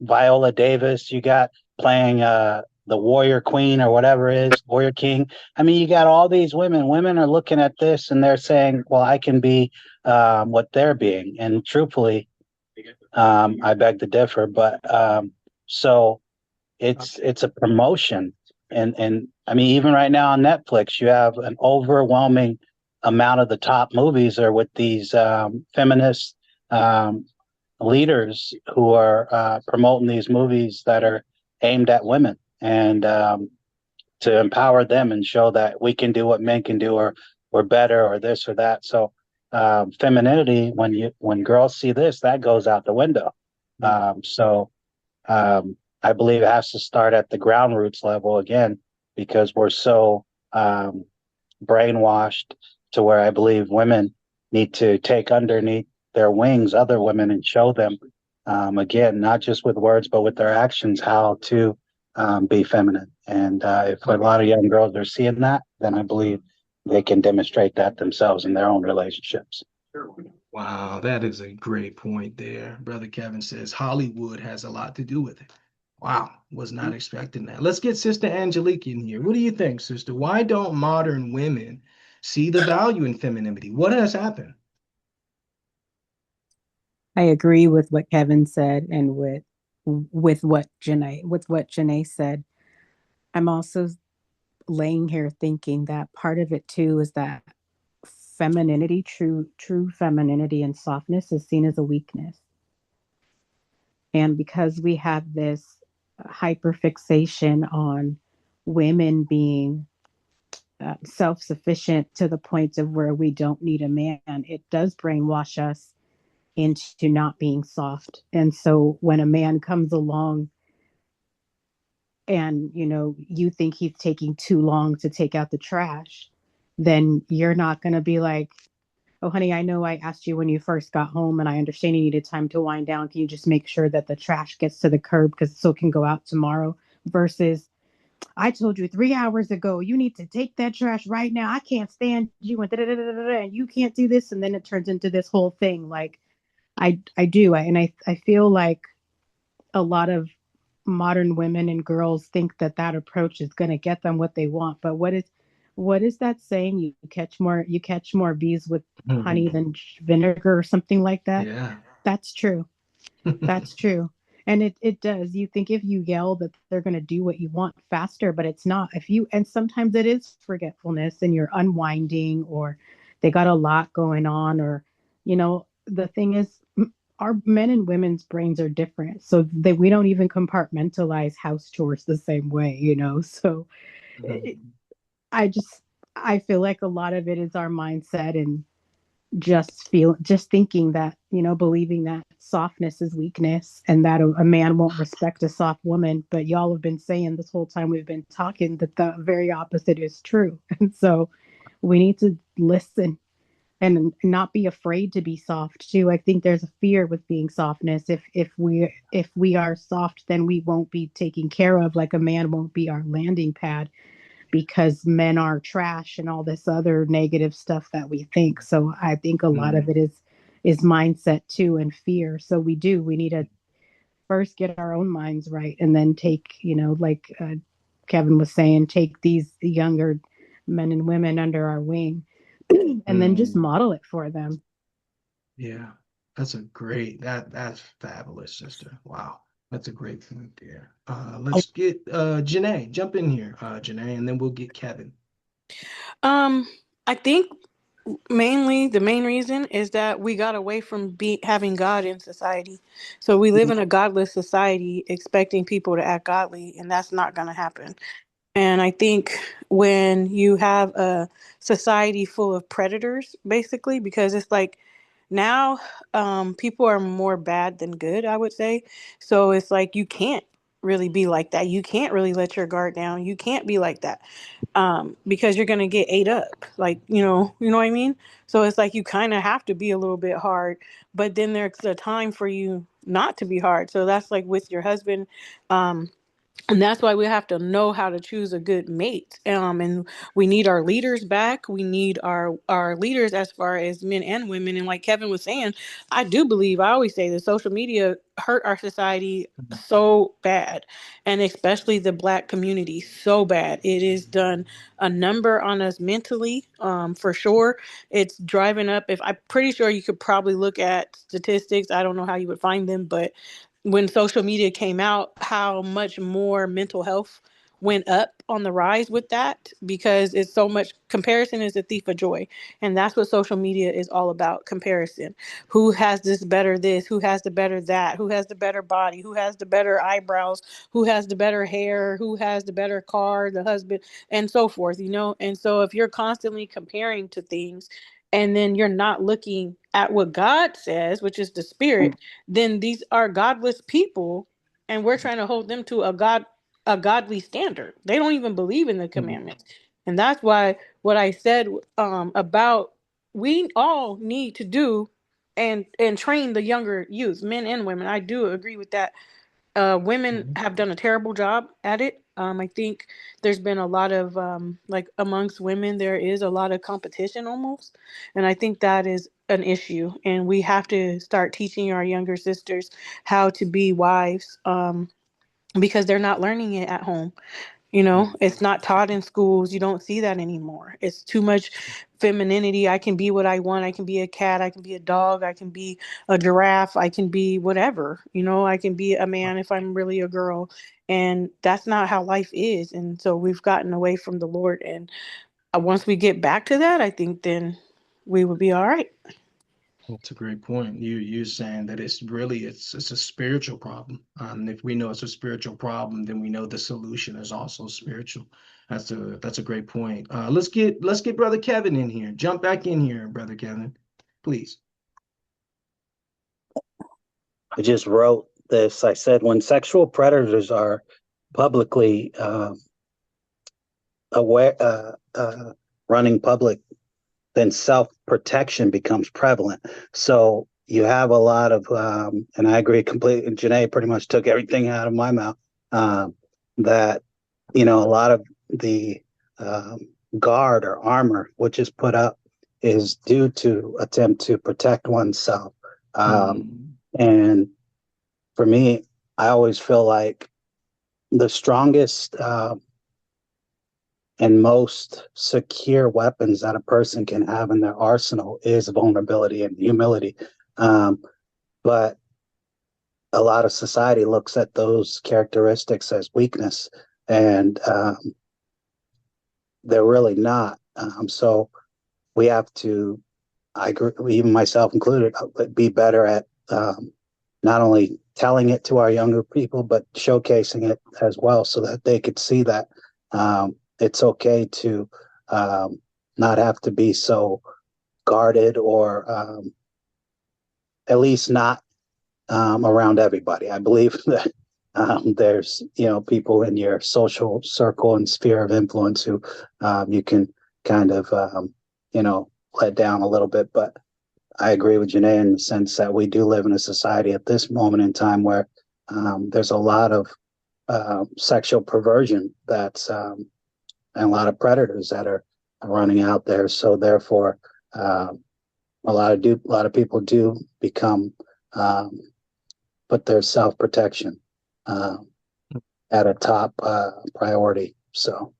Viola Davis, you got playing the Warrior Queen or whatever it is, Warrior King. I mean, you got all these women. Women are looking at this and they're saying, well, I can be what they're being. And truthfully, I beg to differ. But so it's a promotion. And I mean, even right now on Netflix, you have an overwhelming amount of the top movies are with these feminist leaders who are promoting these movies that are aimed at women, and to empower them and show that we can do what men can do, or we're better, or this or that. So femininity, when girls see this, that goes out the window. I believe it has to start at the ground roots level again, because we're so brainwashed to where I believe women need to take underneath their wings other women and show them again, not just with words, but with their actions, how to be feminine. And if a lot of young girls are seeing that, then I believe they can demonstrate that themselves in their own relationships. Wow, that is a great point there. Brother Kevin says Hollywood has a lot to do with it. Wow, was not expecting that. Let's get Sister Angelique in here. What do you think, sister? Why don't modern women see the value in femininity? What has happened? I agree with what Kevin said and with what Janae said. I'm also laying here thinking that part of it too is that femininity, true femininity and softness is seen as a weakness. And because we have this hyperfixation on women being self-sufficient to the point of where we don't need a man, it does brainwash us into not being soft. And so when a man comes along and you think he's taking too long to take out the trash, then you're not going to be like, oh honey, I know I asked you when you first got home and I understand you needed time to wind down, can you just make sure that the trash gets to the curb because so it can go out tomorrow, versus I told you 3 hours ago you need to take that trash right now, I can't stand you, and you can't do this. And then it turns into this whole thing. Like I feel like a lot of modern women and girls think that approach is going to get them what they want. But what is that saying? You catch more bees with honey than vinegar or something like that. Yeah. That's true. That's true. And it does. You think if you yell that they're going to do what you want faster, but it's not. And sometimes it is forgetfulness and you're unwinding, or they got a lot going on, or, the thing is, our men and women's brains are different. So we don't even compartmentalize house chores the same way, So I feel like a lot of it is our mindset, and just thinking that, believing that softness is weakness and that a man won't respect a soft woman. But y'all have been saying this whole time we've been talking that the very opposite is true. And so we need to listen and not be afraid to be soft too. I think there's a fear with being softness. If we are soft, then we won't be taken care of. Like a man won't be our landing pad, because men are trash and all this other negative stuff that we think. So I think a lot of it is mindset too, and fear. So we need to first get our own minds right, and then take, like Kevin was saying, take these younger men and women under our wing and then just model it for them. Yeah, that's fabulous, sister. Wow. That's a great point there. Let's get Janae. Jump in here, Janae, and then we'll get Kevin. I think mainly the main reason is that we got away from having God in society. So we live in a godless society expecting people to act godly, and that's not going to happen. And I think when you have a society full of predators, basically, because it's like now people are more bad than good, I would say. So it's like you can't really be like that. You can't really let your guard down. You can't be like that because you're going to get ate up. Like, you know what I mean? So it's like you kind of have to be a little bit hard, but then there's a time for you not to be hard. So that's like with your husband. And that's why we have to know how to choose a good mate. And we need our leaders back. We need our leaders as far as men and women. And like Kevin was saying, I always say that social media hurt our society so bad, and especially the Black community so bad. It has done a number on us mentally, for sure. It's driving up. I'm pretty sure you could probably look at statistics. I don't know how you would find them, but when social media came out, how much more mental health went up on the rise with that, because it's so much comparison is the thief of joy. And that's what social media is all about. Comparison. Who has this, who has the better that, who has the better body, who has the better eyebrows, who has the better hair, who has the better car, the husband, and so forth, And so if you're constantly comparing to things, and then you're not looking at what God says, which is the spirit, then these are godless people, and we're trying to hold them to a godly standard. They don't even believe in the commandments. And that's why what I said about we all need to do and train the younger youth, men and women. I do agree with that. Women have done a terrible job at it. I think there's been a lot of like amongst women, there is a lot of competition almost, and I think that is an issue. And we have to start teaching our younger sisters how to be wives, because they're not learning it at home. You know, it's not taught in schools. You don't see that anymore. It's too much femininity. I can be what I want. I can be a cat. I can be a dog. I can be a giraffe. I can be whatever. You know, I can be a man if I'm really a girl. And that's not how life is. And so we've gotten away from the Lord. And once we get back to that, I think then we would be all right. That's a great point. You're saying that it's a spiritual problem. If we know it's a spiritual problem, then we know the solution is also spiritual. That's a great point. Let's get Brother Kevin in here. Jump back in here, Brother Kevin, please. I just wrote this. I said, when sexual predators are publicly aware, running public, then self-protection becomes prevalent. So you have a lot of, and I agree completely, Janae pretty much took everything out of my mouth, that, a lot of the guard or armor which is put up is due to attempt to protect oneself. And for me, I always feel like the strongest and most secure weapons that a person can have in their arsenal is vulnerability and humility. But a lot of society looks at those characteristics as weakness, and they're really not. So we have to, I agree, even myself included, be better at not only telling it to our younger people, but showcasing it as well, so that they could see that it's okay to not have to be so guarded, or at least not around everybody. I believe that there's, people in your social circle and sphere of influence who you can kind of, let down a little bit. But I agree with Janae in the sense that we do live in a society at this moment in time where there's a lot of sexual perversion that's and a lot of predators that are running out there. So therefore, a lot of people do become put their self-protection at a top priority. So.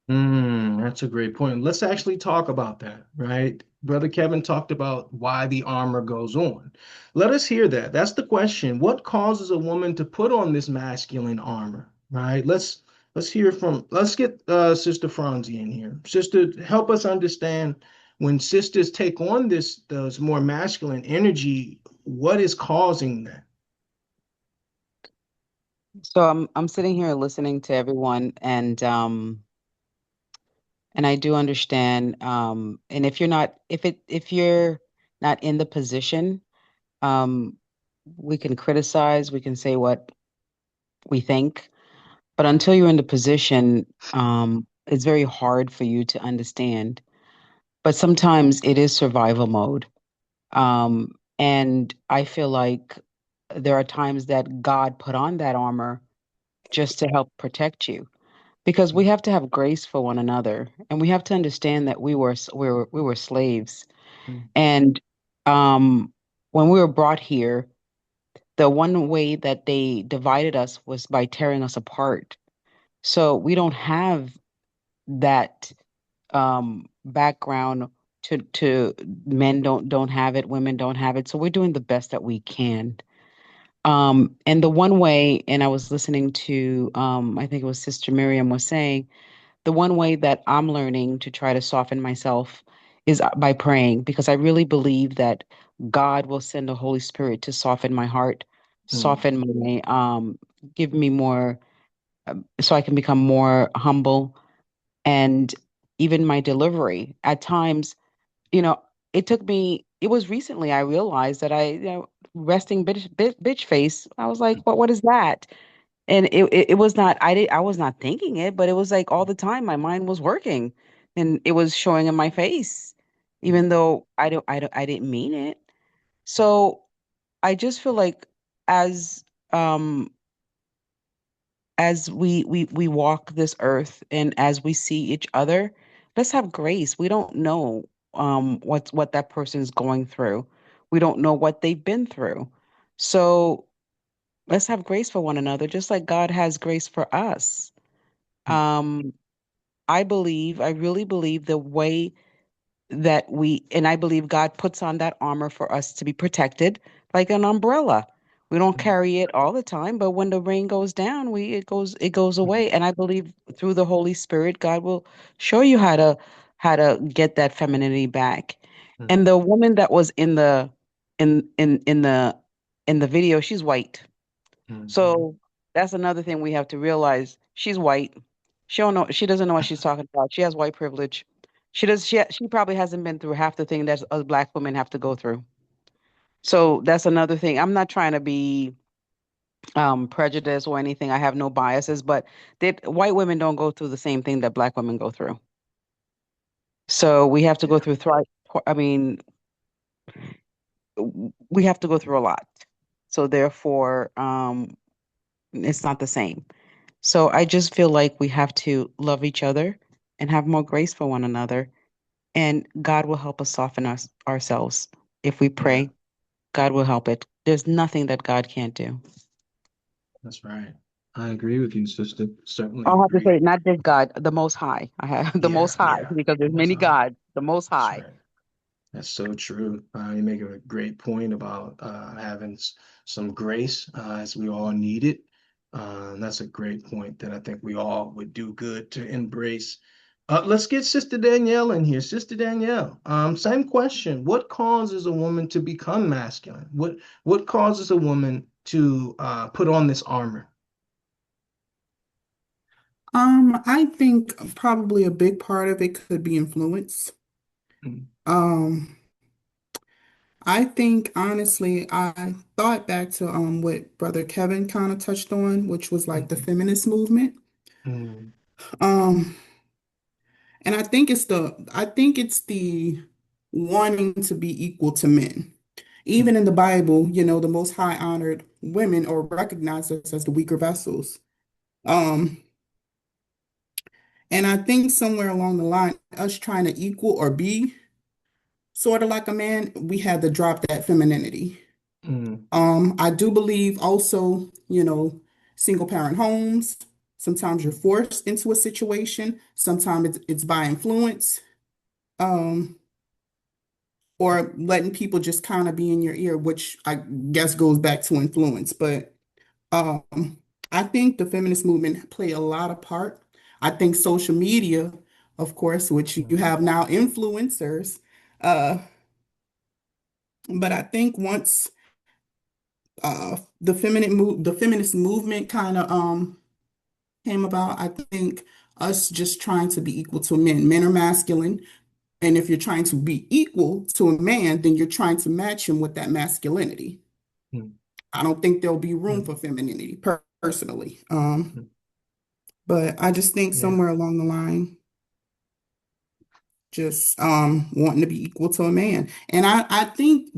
That's a great point. Let's actually talk about that, right? Brother Kevin talked about why the armor goes on. Let us hear that. That's the question. What causes a woman to put on this masculine armor, right? Let's get Sister Franzi in here. Sister, help us understand, when sisters take on those more masculine energy, what is causing that? So I'm sitting here listening to everyone, and I do understand. And if you're not in the position, we can criticize, we can say what we think, but until you're in the position, it's very hard for you to understand. But sometimes it is survival mode. And I feel like there are times that God put on that armor just to help protect you, because we have to have grace for one another, and we have to understand that we were slaves. And when we were brought here, the one way that they divided us was by tearing us apart. So we don't have that background to men don't have it, women don't have it. So we're doing the best that we can. And the one way, and I was listening to, I think it was Sister Miriam was saying, the one way that I'm learning to try to soften myself is by praying, because I really believe that God will send the Holy Spirit to soften my heart, soften my, give me more, so I can become more humble. And even my delivery at times, it was recently I realized that resting bitch face. I was like, what is that? And it was not, I was not thinking it, but it was like all the time my mind was working, and it was showing in my face, even though I didn't mean it. So I just feel like as um as we walk this earth and as we see each other, let's have grace. We don't know what that person's going through. We don't know what they've been through. So let's have grace for one another, just like God has grace for us. Um, I really believe the way that and I believe God puts on that armor for us to be protected, like an umbrella. We don't carry it all the time, but when the rain goes down, it goes away. And I believe through the Holy Spirit, God will show you how to get that femininity back. And the woman that was in the video, she's white. So that's another thing we have to realize. She's white. She doesn't know what she's talking about. She has white privilege. She probably hasn't been through half the thing that us Black women have to go through. So that's another thing. I'm not trying to be prejudiced or anything. I have no biases, but white women don't go through the same thing that Black women go through. So we have to go through I mean, we have to go through a lot. So therefore, it's not the same. So I just feel like we have to love each other and have more grace for one another. And God will help us soften ourselves. If we pray, God will help it. There's nothing that God can't do. That's right. I agree with you, sister. Certainly I'll have to agree. say, not just God, the Most High. I have the Yeah, Most High yeah. because there's Most many High. gods. The Most That's High. right. That's so true. You make a great point about having some grace as we all need it. And that's a great point that I think we all would do good to embrace. Let's get Sister Danielle in here. Sister Danielle, same question. What causes a woman to become masculine? What causes a woman to put on this armor? I think probably a big part of it could be influence. Mm, Um, I think honestly, I thought back to what Brother Kevin kind of touched on, which was like the mhm, feminist movement. mm, Um, and I think it's the wanting to be equal to men. mm, Even in the Bible, the Most High honored women or recognized us as the weaker vessels. Um, and I think somewhere along the line, us trying to equal or be sort of like a man, we had to drop that femininity. mm, I do believe also, single parent homes. Sometimes you're forced into a situation. Sometimes it's by influence, um, or letting people just kind of be in your ear, which I guess goes back to influence. But um, I think the feminist movement play a lot of part. I think social media, of course, which you mm, have now influencers, uh, but I think once the feminist movement kind of came about, I think us just trying to be equal to men. Men are masculine, and if you're trying to be equal to a man, then you're trying to match him with that masculinity. mm, I don't think there'll be room mm, for femininity personally. mm. But I just think Yeah. somewhere along the line, just wanting to be equal to a man. And I think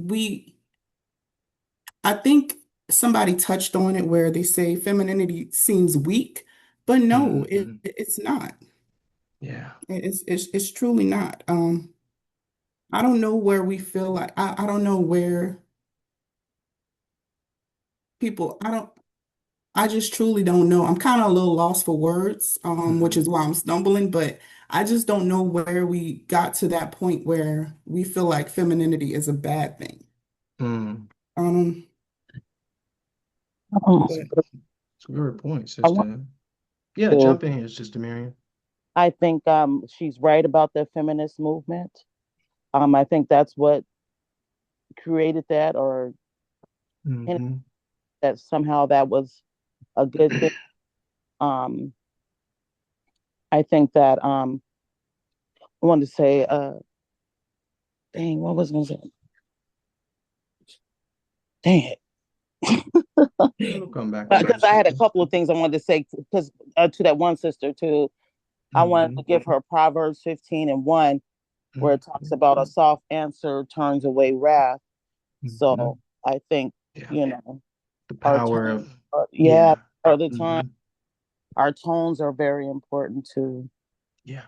somebody touched on it where they say femininity seems weak, but no, Mhm. it's not. Yeah. It's truly not. I don't know where we feel like I don't know where people I just truly don't know. I'm kind of a little lost for words, which Mhm. is why I'm stumbling, but I just don't know where we got to that point where we feel like femininity is a bad thing. Mm. Um, That's but a good point, I want sister. Yeah, to, jump in here, Sister Miriam. I think she's right about the feminist movement. I think that's what created that or hinted Mm-hmm. that somehow that was a good thing. Um, I think that I wanted to say, dang, what was I gonna say? Dang It'll come back to you, because I had a sister. couple of things I wanted to say because to that one sister too. I wanted Mm-hmm. to give her Proverbs 15:1, where it talks about a soft answer turns away wrath. So I think, Yeah. you know, The our power tone, of, yeah, yeah. all the time, our tones are very important too, Yeah.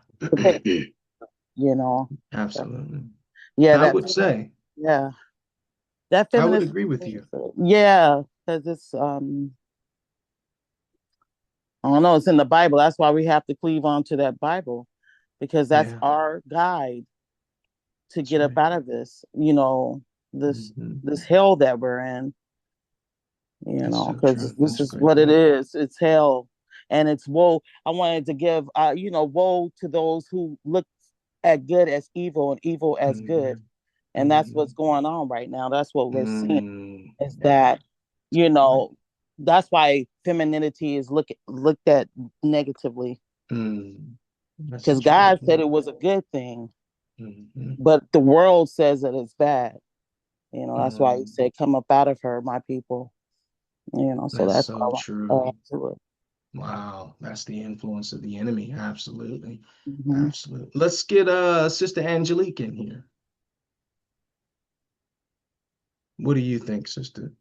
you know. Absolutely. Yeah, I would say, yeah, that I would feminist, agree with you. yeah, because it's I don't know, it's in the Bible. That's why we have to cleave on to that Bible, because that's Yeah. our guide to That's get up right. out of this, you know, this Mhm. this hell that we're in, you That's know, so because true. this That's a is great what it point. is. It's hell, and it's woe. I wanted to give, you know, woe to those who look at good as evil and evil as good, Mhm. and that's what's going on right now. That's what we're seeing. Is Yeah. that, you know, that's why femininity is looked at negatively, That's because such a good God said point. it was a good thing, Mhm. but the world says that it's bad. You know, that's why he Mm. said, "Come up out of her, my people." You know, so That's that's so why I true. to it. Wow. That's the influence of the enemy. Absolutely. Mhm. Absolutely. Let's get Sister Angelique in here. What do you think, sister?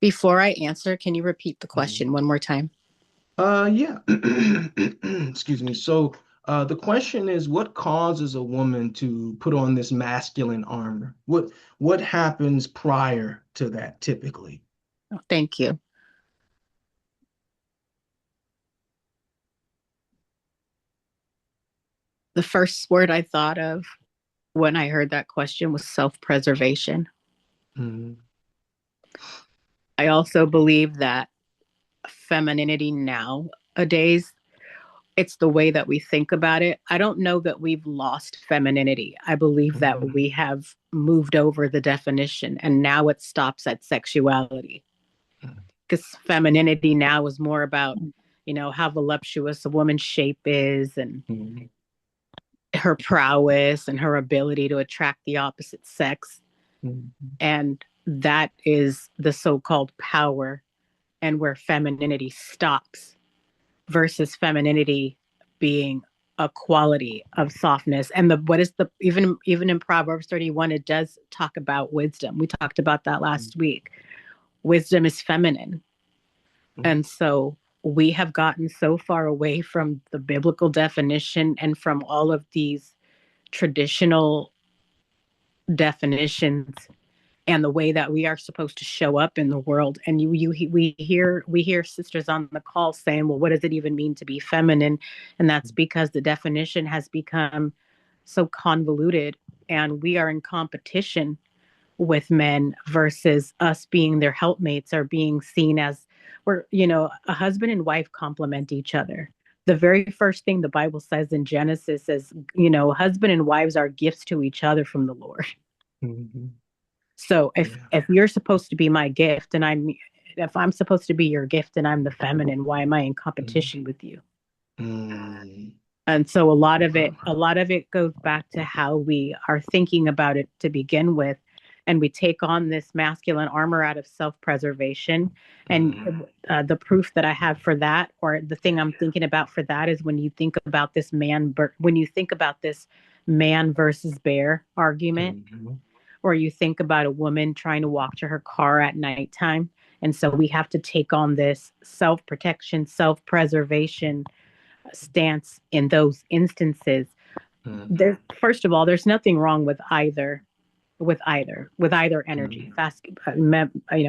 Before I answer, can you repeat the question one more time? Yeah. Excuse me. So, the question is, what causes a woman to put on this masculine armor? What happens prior to that typically? Oh, thank you. The first word I thought of when I heard that question was self-preservation. Mhm. I also believe that femininity nowadays, it's the way that we think about it. I don't know that we've lost femininity. I believe that we have moved over the definition and now it stops at sexuality. Because femininity now is more about, you know, how voluptuous a woman's shape is and her prowess and her ability to attract the opposite sex. And that is the so-called power, and where femininity stops versus femininity being a quality of softness. And the what is the even in Proverbs 31, it does talk about wisdom. We talked about that last week. Wisdom is feminine. And so we have gotten so far away from the biblical definition and from all of these traditional definitions and the way that we are supposed to show up in the world. And we hear sisters on the call saying, well, what does it even mean to be feminine? And that's because the definition has become so convoluted and we are in competition with men versus us being their helpmates or being seen as we're, you know, a husband and wife complement each other. The very first thing the Bible says in Genesis is, you know, husband and wives are gifts to each other from the Lord. So if you're supposed to be my gift and if I'm supposed to be your gift and I'm the feminine, why am I in competition with you? And so a lot of it goes back to how we are thinking about it to begin with. And we take on this masculine armor out of self-preservation. And the proof that I have for that, or the thing I'm thinking about for that, is when you think about this man versus bear argument, or you think about a woman trying to walk to her car at nighttime. And so we have to take on this self-protection, self-preservation stance in those instances. First of all, there's nothing wrong with either energy,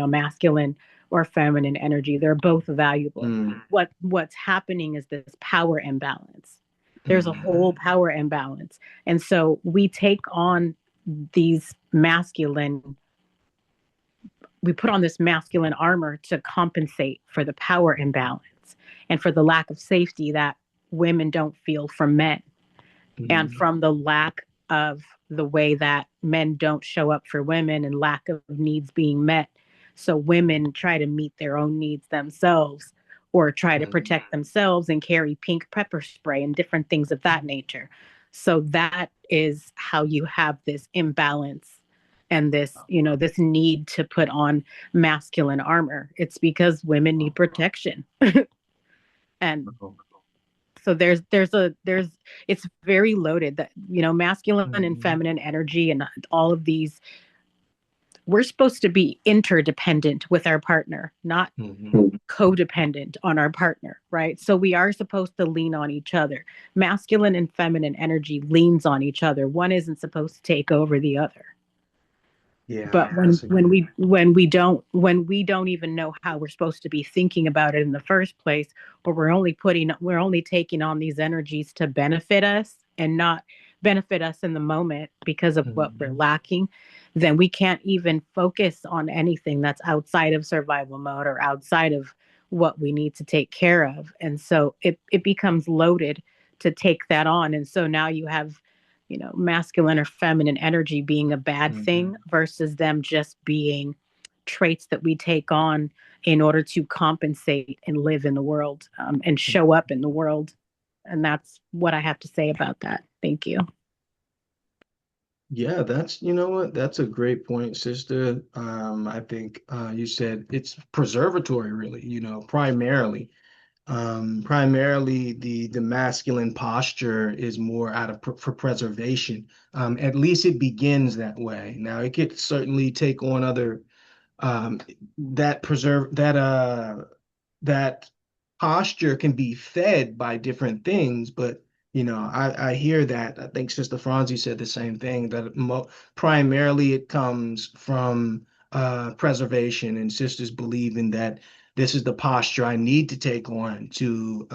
masculine or feminine energy. They're both valuable. What's happening is this power imbalance. There's a whole power imbalance. And so we take on these we put on this masculine armor to compensate for the power imbalance and for the lack of safety that women don't feel from men, and from the lack of the way that men don't show up for women and lack of needs being met. So women try to meet their own needs themselves or try to protect themselves and carry pink pepper spray and different things of that nature. So that is how you have this imbalance and this, this need to put on masculine armor. It's because women need protection. And so it's very loaded that, masculine and feminine energy and all of these we're supposed to be interdependent with our partner, not codependent on our partner, right? So we are supposed to lean on each other. Masculine and feminine energy leans on each other. One isn't supposed to take over the other. Yeah, But when we don't even know how we're supposed to be thinking about it in the first place, or we're only taking on these energies to benefit us and not benefit us in the moment because of what we're lacking, then we can't even focus on anything that's outside of survival mode or outside of what we need to take care of. And so it becomes loaded to take that on. And so now you have, masculine or feminine energy being a bad thing versus them just being traits that we take on in order to compensate and live in the world, and show up in the world. And that's what I have to say about that. Thank you. Yeah, that's a great point, sister. I think you said it's preservatory, really, primarily. Primarily the masculine posture is more out of for preservation. At least it begins that way. Now it could certainly take on other that posture can be fed by different things, but I hear that. I think Sister Franzi said the same thing, that primarily it comes from preservation, and sisters believing that this is the posture I need to take on to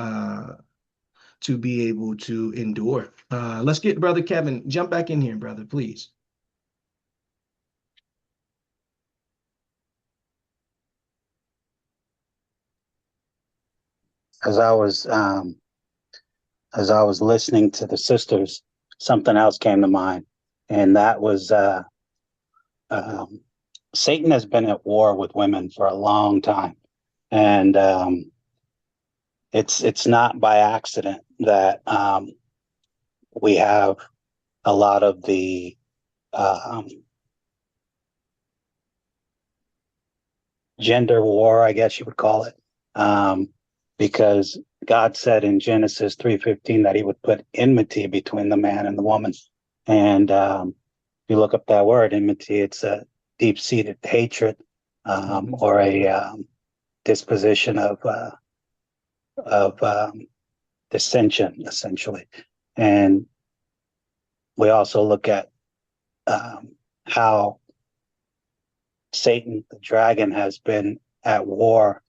be able to endure. Let's get Brother Kevin, jump back in here, brother, please. As I was listening to the sisters, something else came to mind, and that was Satan has been at war with women for a long time, and it's not by accident that we have a lot of the gender war, I guess you would call it, because God said in Genesis 3:15 that he would put enmity between the man and the woman. And if you look up that word, enmity, it's a deep-seated hatred, or a disposition of dissension, essentially. And we also look at how Satan, the dragon, has been at war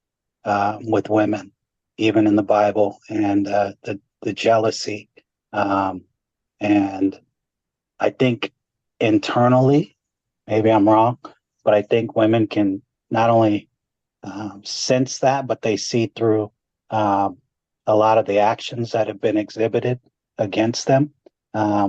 with women, even in the Bible, and the jealousy. And I think internally, maybe I'm wrong, but I think women can not only sense that, but they see through a lot of the actions that have been exhibited against them.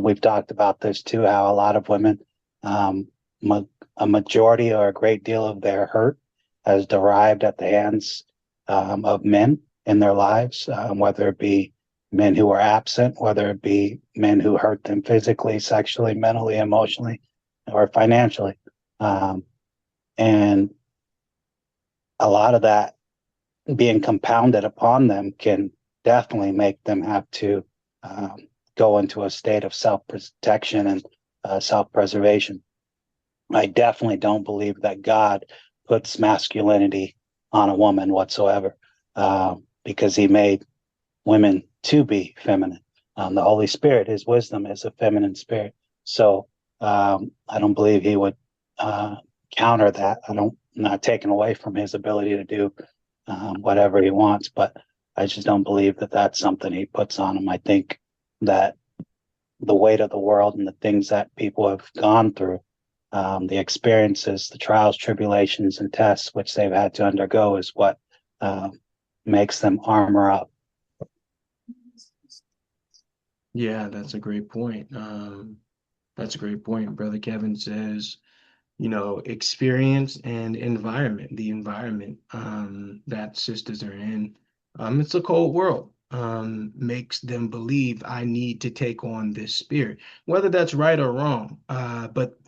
We've talked about this too, how a lot of women, a majority or a great deal of their hurt has derived at the hands of men in their lives, whether it be men who are absent, whether it be men who hurt them physically, sexually, mentally, emotionally, or financially. And a lot of that being compounded upon them can definitely make them have to go into a state of self-protection and self-preservation. I definitely don't believe that God puts masculinity on a woman whatsoever, because he made women to be feminine. The Holy Spirit, his wisdom, is a feminine spirit. So I don't believe he would counter that. I'm not taking away from his ability to do whatever he wants, but I just don't believe that that's something he puts on him. I think that the weight of the world and the things that people have gone through, the experiences, the trials, tribulations, and tests which they've had to undergo is what makes them armor up. Yeah, that's a great point. That's a great point. Brother Kevin says, experience and environment, the environment that sisters are in. It's a cold world. Makes them believe I need to take on this spirit, whether that's right or wrong. But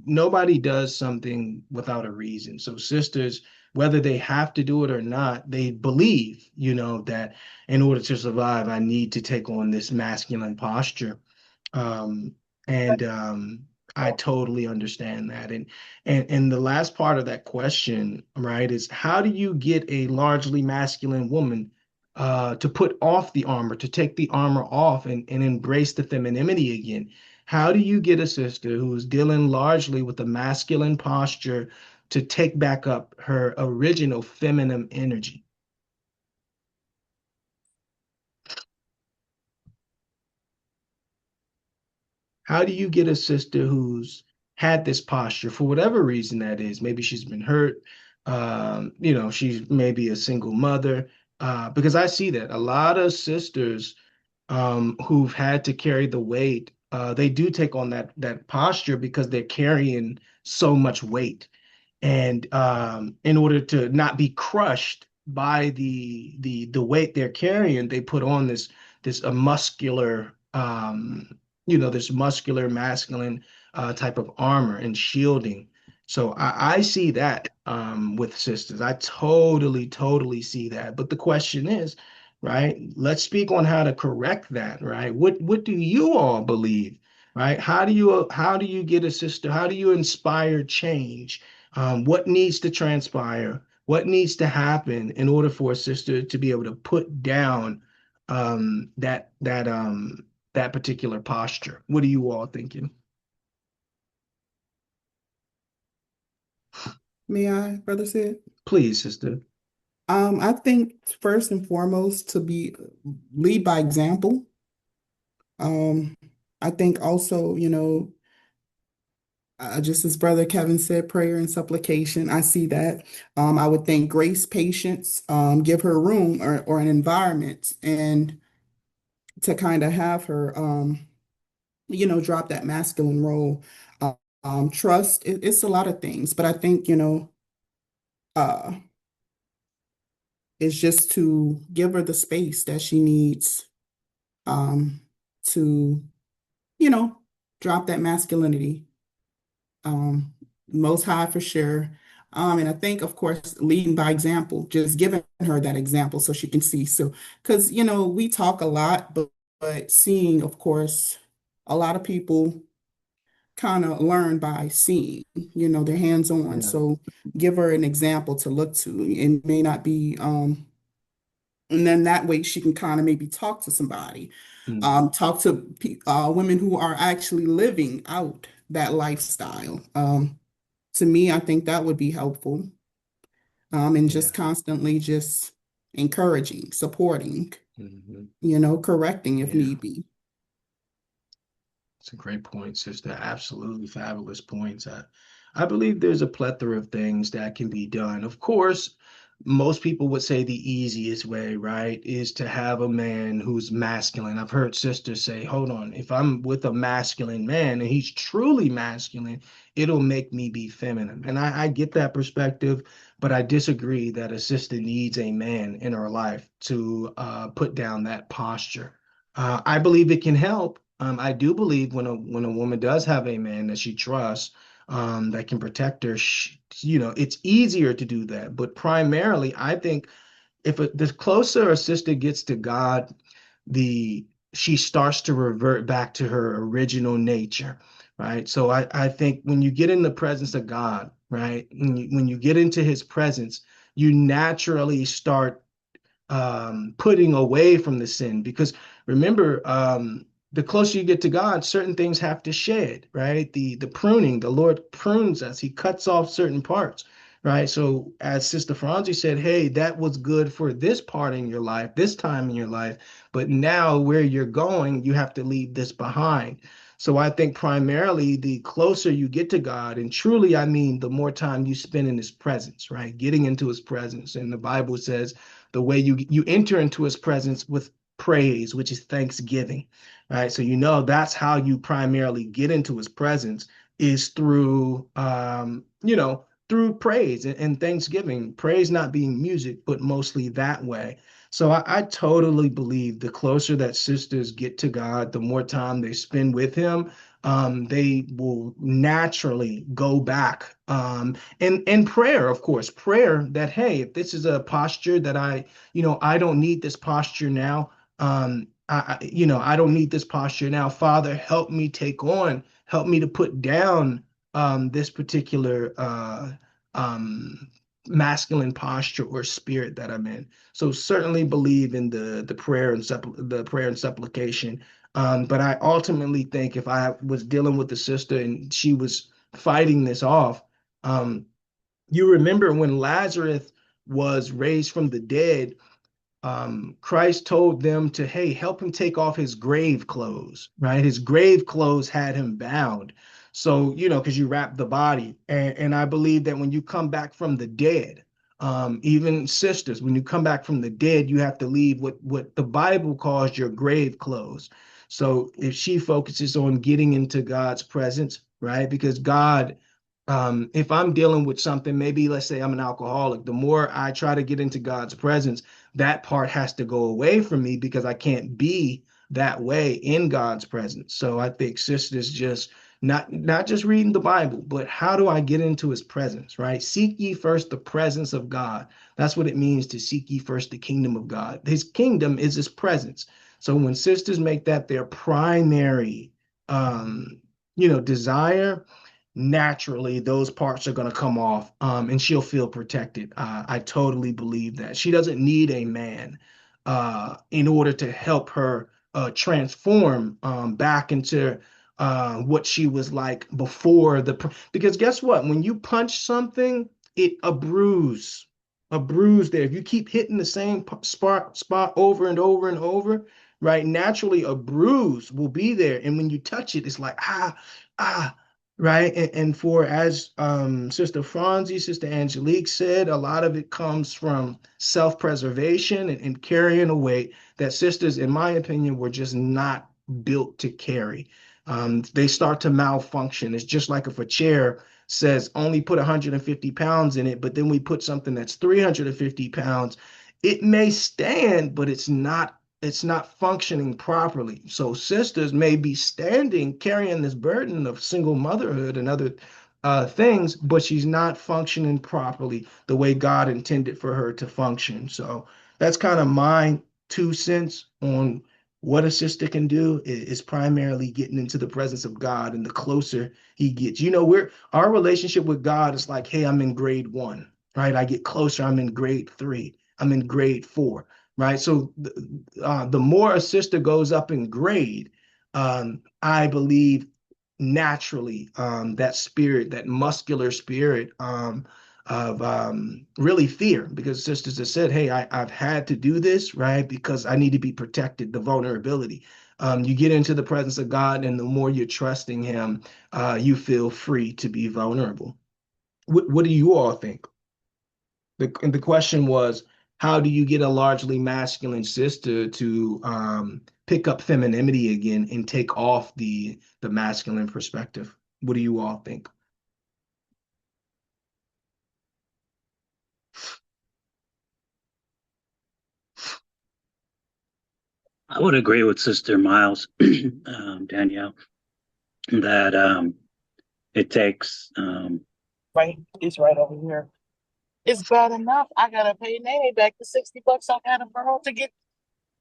nobody does something without a reason. So sisters, whether they have to do it or not, they believe, that in order to survive, I need to take on this masculine posture. And I totally understand that. And the last part of that question, right, is how do you get a largely masculine woman to put off the armor, to take the armor off and embrace the femininity again? How do you get a sister who's dealing largely with a masculine posture to take back up her original feminine energy? How do you get a sister who's had this posture for whatever reason that is? Maybe she's been hurt. She's maybe a single mother. Because I see that a lot of sisters who've had to carry the weight, they do take on that posture because they're carrying so much weight. And in order to not be crushed by the weight they're carrying, they put on this muscular this muscular masculine type of armor and shielding. So I see that with sisters. I totally see that. But the question is, right? Let's speak on how to correct that, right? What do you all believe, right? How do you get a sister? How do you inspire change? What needs to transpire? What needs to happen in order for a sister to be able to put down that particular posture? What are you all thinking? May I, Brother Sid? Please, sister. I think first and foremost to be lead by example. I think also, just as Brother Kevin said, prayer and supplication. I see that. I would think grace, patience, give her room or an environment and to kind of have her, drop that masculine role. Trust, it's a lot of things, but I think, uh, it's just to give her the space that she needs to, drop that masculinity. Most High for sure. And I think, of course, leading by example, just giving her that example so she can see. So, because, we talk a lot, but seeing, of course, a lot of people kind of learn by seeing, they're hands-on. Yeah. So give her an example to look to. It may not be, and then that way she can kind of maybe talk to somebody, talk to women who are actually living out that lifestyle. To me, I think that would be helpful. And just constantly just encouraging, supporting, correcting if need be. It's a great point, sister. Absolutely fabulous points. I believe there's a plethora of things that can be done. Of course, most people would say the easiest way, right, is to have a man who's masculine. I've heard sisters say, hold on, if I'm with a masculine man and he's truly masculine, it'll make me be feminine. And I get that perspective, but I disagree that a sister needs a man in her life to put down that posture. I believe it can help. I do believe when a woman does have a man that she trusts, that can protect her, it's easier to do that. But primarily, I think the closer a sister gets to God, she starts to revert back to her original nature, right? So I think when you get in the presence of God, right, when you get into his presence, you naturally start putting away from the sin. Because remember, the closer you get to God, certain things have to shed, right? The pruning, the Lord prunes us. He cuts off certain parts, right? So as Sister Franzi said, hey, that was good for this part in your life, this time in your life, but now where you're going, you have to leave this behind. So I think primarily the closer you get to God, and truly, I mean, the more time you spend in his presence, right? Getting into his presence. And the Bible says the way you enter into his presence with praise, which is thanksgiving, right? So that's how you primarily get into his presence, is through through praise and thanksgiving. Praise not being music, but mostly that way. So I totally believe the closer that sisters get to God, the more time they spend with him, they will naturally go back. And prayer, of course, prayer that, hey, if this is a posture that I don't need this posture now, I don't need this posture now. Father, help me help me to put down this particular masculine posture or spirit that I'm in. So certainly believe in the prayer and supplication. But I ultimately think if I was dealing with the sister and she was fighting this off, you remember when Lazarus was raised from the dead, Christ told them to, hey, help him take off his grave clothes, right? His grave clothes had him bound. So, because you wrap the body. And I believe that when you come back from the dead, even sisters, when you come back from the dead, you have to leave what the Bible calls your grave clothes. So if she focuses on getting into God's presence, right? Because God, if I'm dealing with something, maybe let's say I'm an alcoholic, the more I try to get into God's presence, that part has to go away from me because I can't be that way in God's presence. So I think sisters just not just reading the Bible, but how do I get into his presence, right? Seek ye first the presence of God. That's what it means to seek ye first the kingdom of God. His kingdom is his presence. So when sisters make that their primary desire, naturally those parts are going to come off, and she'll feel protected. I totally believe that she doesn't need a man in order to help her transform back into what she was like before because guess what, when you punch something, a bruise there, if you keep hitting the same spot over and over and over, right, naturally a bruise will be there, and when you touch it, it's like ah, right? And for, as Sister Franzi, Sister Angelique said, a lot of it comes from self-preservation and carrying a weight that sisters, in my opinion, were just not built to carry. They start to malfunction. It's just like if a chair says only put 150 pounds in it, but then we put something that's 350 pounds, it may stand, but it's not functioning properly. So sisters may be standing, carrying this burden of single motherhood and other things, but she's not functioning properly the way God intended for her to function. So that's kind of my 2 cents on what a sister can do is primarily getting into the presence of God. And the closer he gets, our relationship with God is like, hey, I'm in grade 1, right? I get closer, I'm in grade 3, I'm in grade 4. Right. So the more a sister goes up in grade, I believe naturally that spirit, that muscular spirit of really fear, because sisters have said, hey, I've had to do this, right, because I need to be protected, the vulnerability. You get into the presence of God, and the more you're trusting him, you feel free to be vulnerable. What do you all think? The question was, how do you get a largely masculine sister to pick up femininity again and take off the masculine perspective? What do you all think? I would agree with Sister Miles, Danielle, that it takes. Right, it's right over here. It's bad enough. I gotta pay Nene back the $60 I had him borrow to get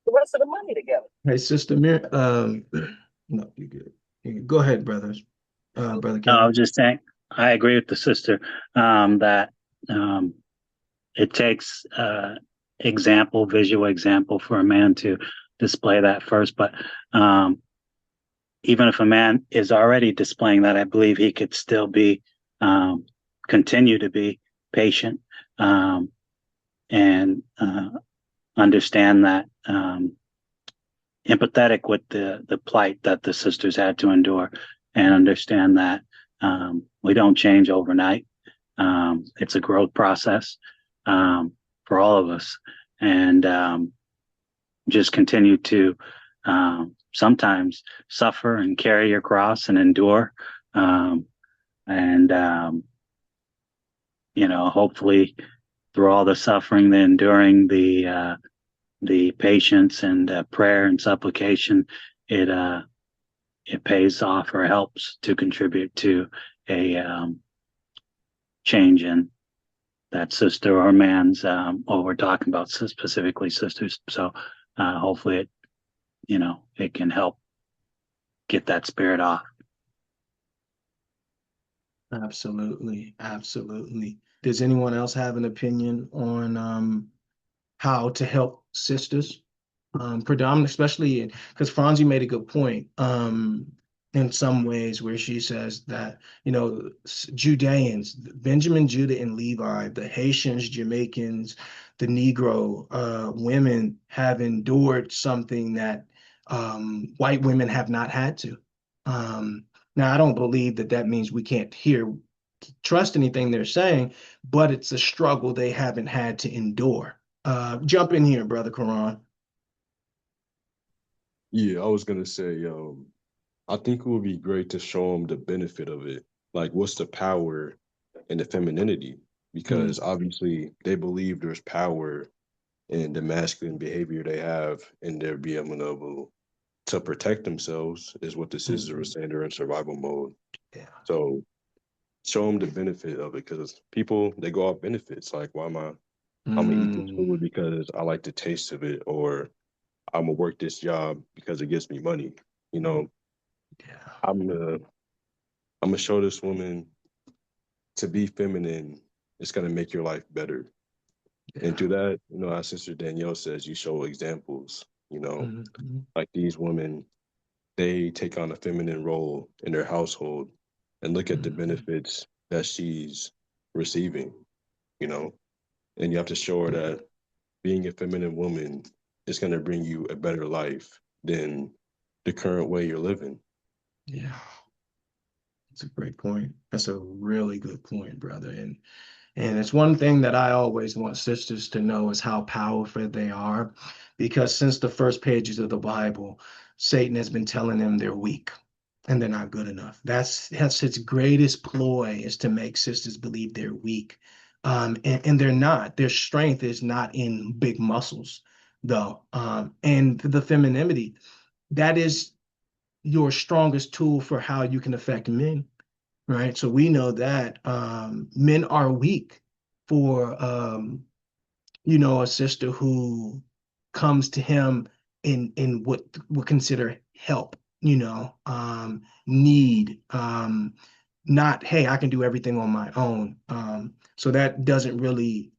the rest of the money together. Hey, Sister Mir, no, you're good. Go ahead, brothers. Brother I Kevin. was just saying, I agree with the sister that it takes visual example for a man to display that first. But even if a man is already displaying that, I believe he could still be continue to be patient and understand that, empathetic with the plight that the sisters had to endure, and understand that we don't change overnight. It's a growth process for all of us, and just continue to sometimes suffer and carry your cross and endure, and hopefully through all the suffering, the enduring, the patience and prayer and supplication, it pays off or helps to contribute to a change in that sister or man's, we're talking about specifically sisters. So hopefully it can help get that spirit off. Absolutely. Absolutely. Does anyone else have an opinion on how to help sisters? Predominantly, especially because Franzi made a good point in some ways where she says that, Judeans, Benjamin, Judah, and Levi, the Haitians, Jamaicans, the Negro women have endured something that white women have not had to. Now, I don't believe that means we can't trust anything they're saying, but it's a struggle they haven't had to endure. Jump in here, Brother Quran. Yeah, I was gonna say, I think it would be great to show them the benefit of it. Like, what's the power in the femininity? Because obviously they believe there's power in the masculine behavior they have, and they're being able to protect themselves, is what the sisters were saying. They're in survival mode. Yeah. So show them the benefit of it, because people, they go off benefits. Like, why am I'm gonna eat this food because I like the taste of it, or I'm gonna work this job because it gives me money. Yeah. I'm gonna show this woman to be feminine. It's gonna make your life better. Yeah. And through that, as Sister Danielle says, you show examples. Like these women, they take on a feminine role in their household and look at the benefits that she's receiving. And you have to show her that being a feminine woman is going to bring you a better life than the current way you're living. Yeah. That's a great point. That's a really good point, brother. And it's one thing that I always want sisters to know is how powerful they are, because since the first pages of the Bible, Satan has been telling them they're weak and they're not good enough. That's its greatest ploy, is to make sisters believe they're weak. And they're not. Their strength is not in big muscles, though. And the femininity, that is your strongest tool for how you can affect men, right? So we know that men are weak for, a sister who comes to him in what we consider help, need, not, hey, I can do everything on my own. So that doesn't really,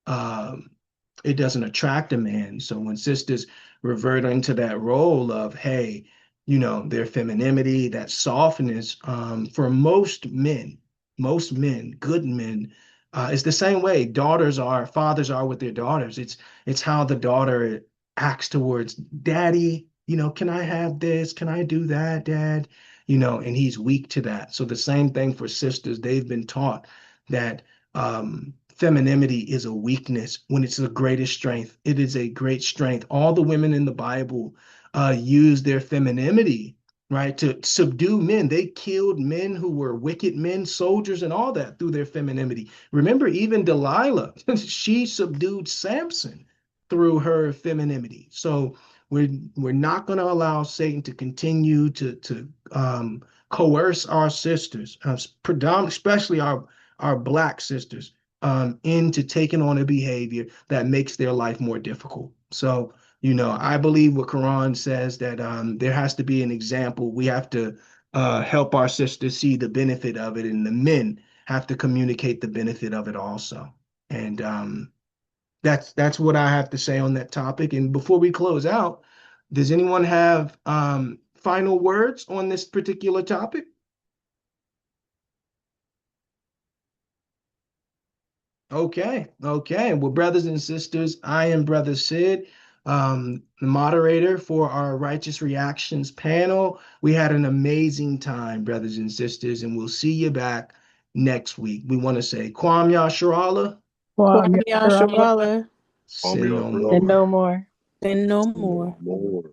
it doesn't attract a man. So when sisters revert into that role of, hey, their femininity, that softness, for most men, good men, it's the same way fathers are with their daughters. It's how the daughter acts towards daddy. Can I have this? Can I do that, dad? And he's weak to that. So the same thing for sisters. They've been taught that femininity is a weakness when it's the greatest strength. It is a great strength. All the women in the Bible use their femininity, right, to subdue men. They killed men who were wicked men, soldiers, and all that through their femininity. Remember, even Delilah, she subdued Samson through her femininity. So we're not going to allow Satan to continue to coerce our sisters, especially our Black sisters, into taking on a behavior that makes their life more difficult. So, I believe what Quran says, that there has to be an example. We have to help our sisters see the benefit of it, and the men have to communicate the benefit of it also. And that's what I have to say on that topic. And before we close out, does anyone have final words on this particular topic? Okay. Well, brothers and sisters, I am Brother Sid, the moderator for our Righteous Reactions panel. We had an amazing time, brothers and sisters, and we'll see you back next week. We want to say Kwam Yasharala. Kwam Yasharala. Sin no And more. no more. And no more. More.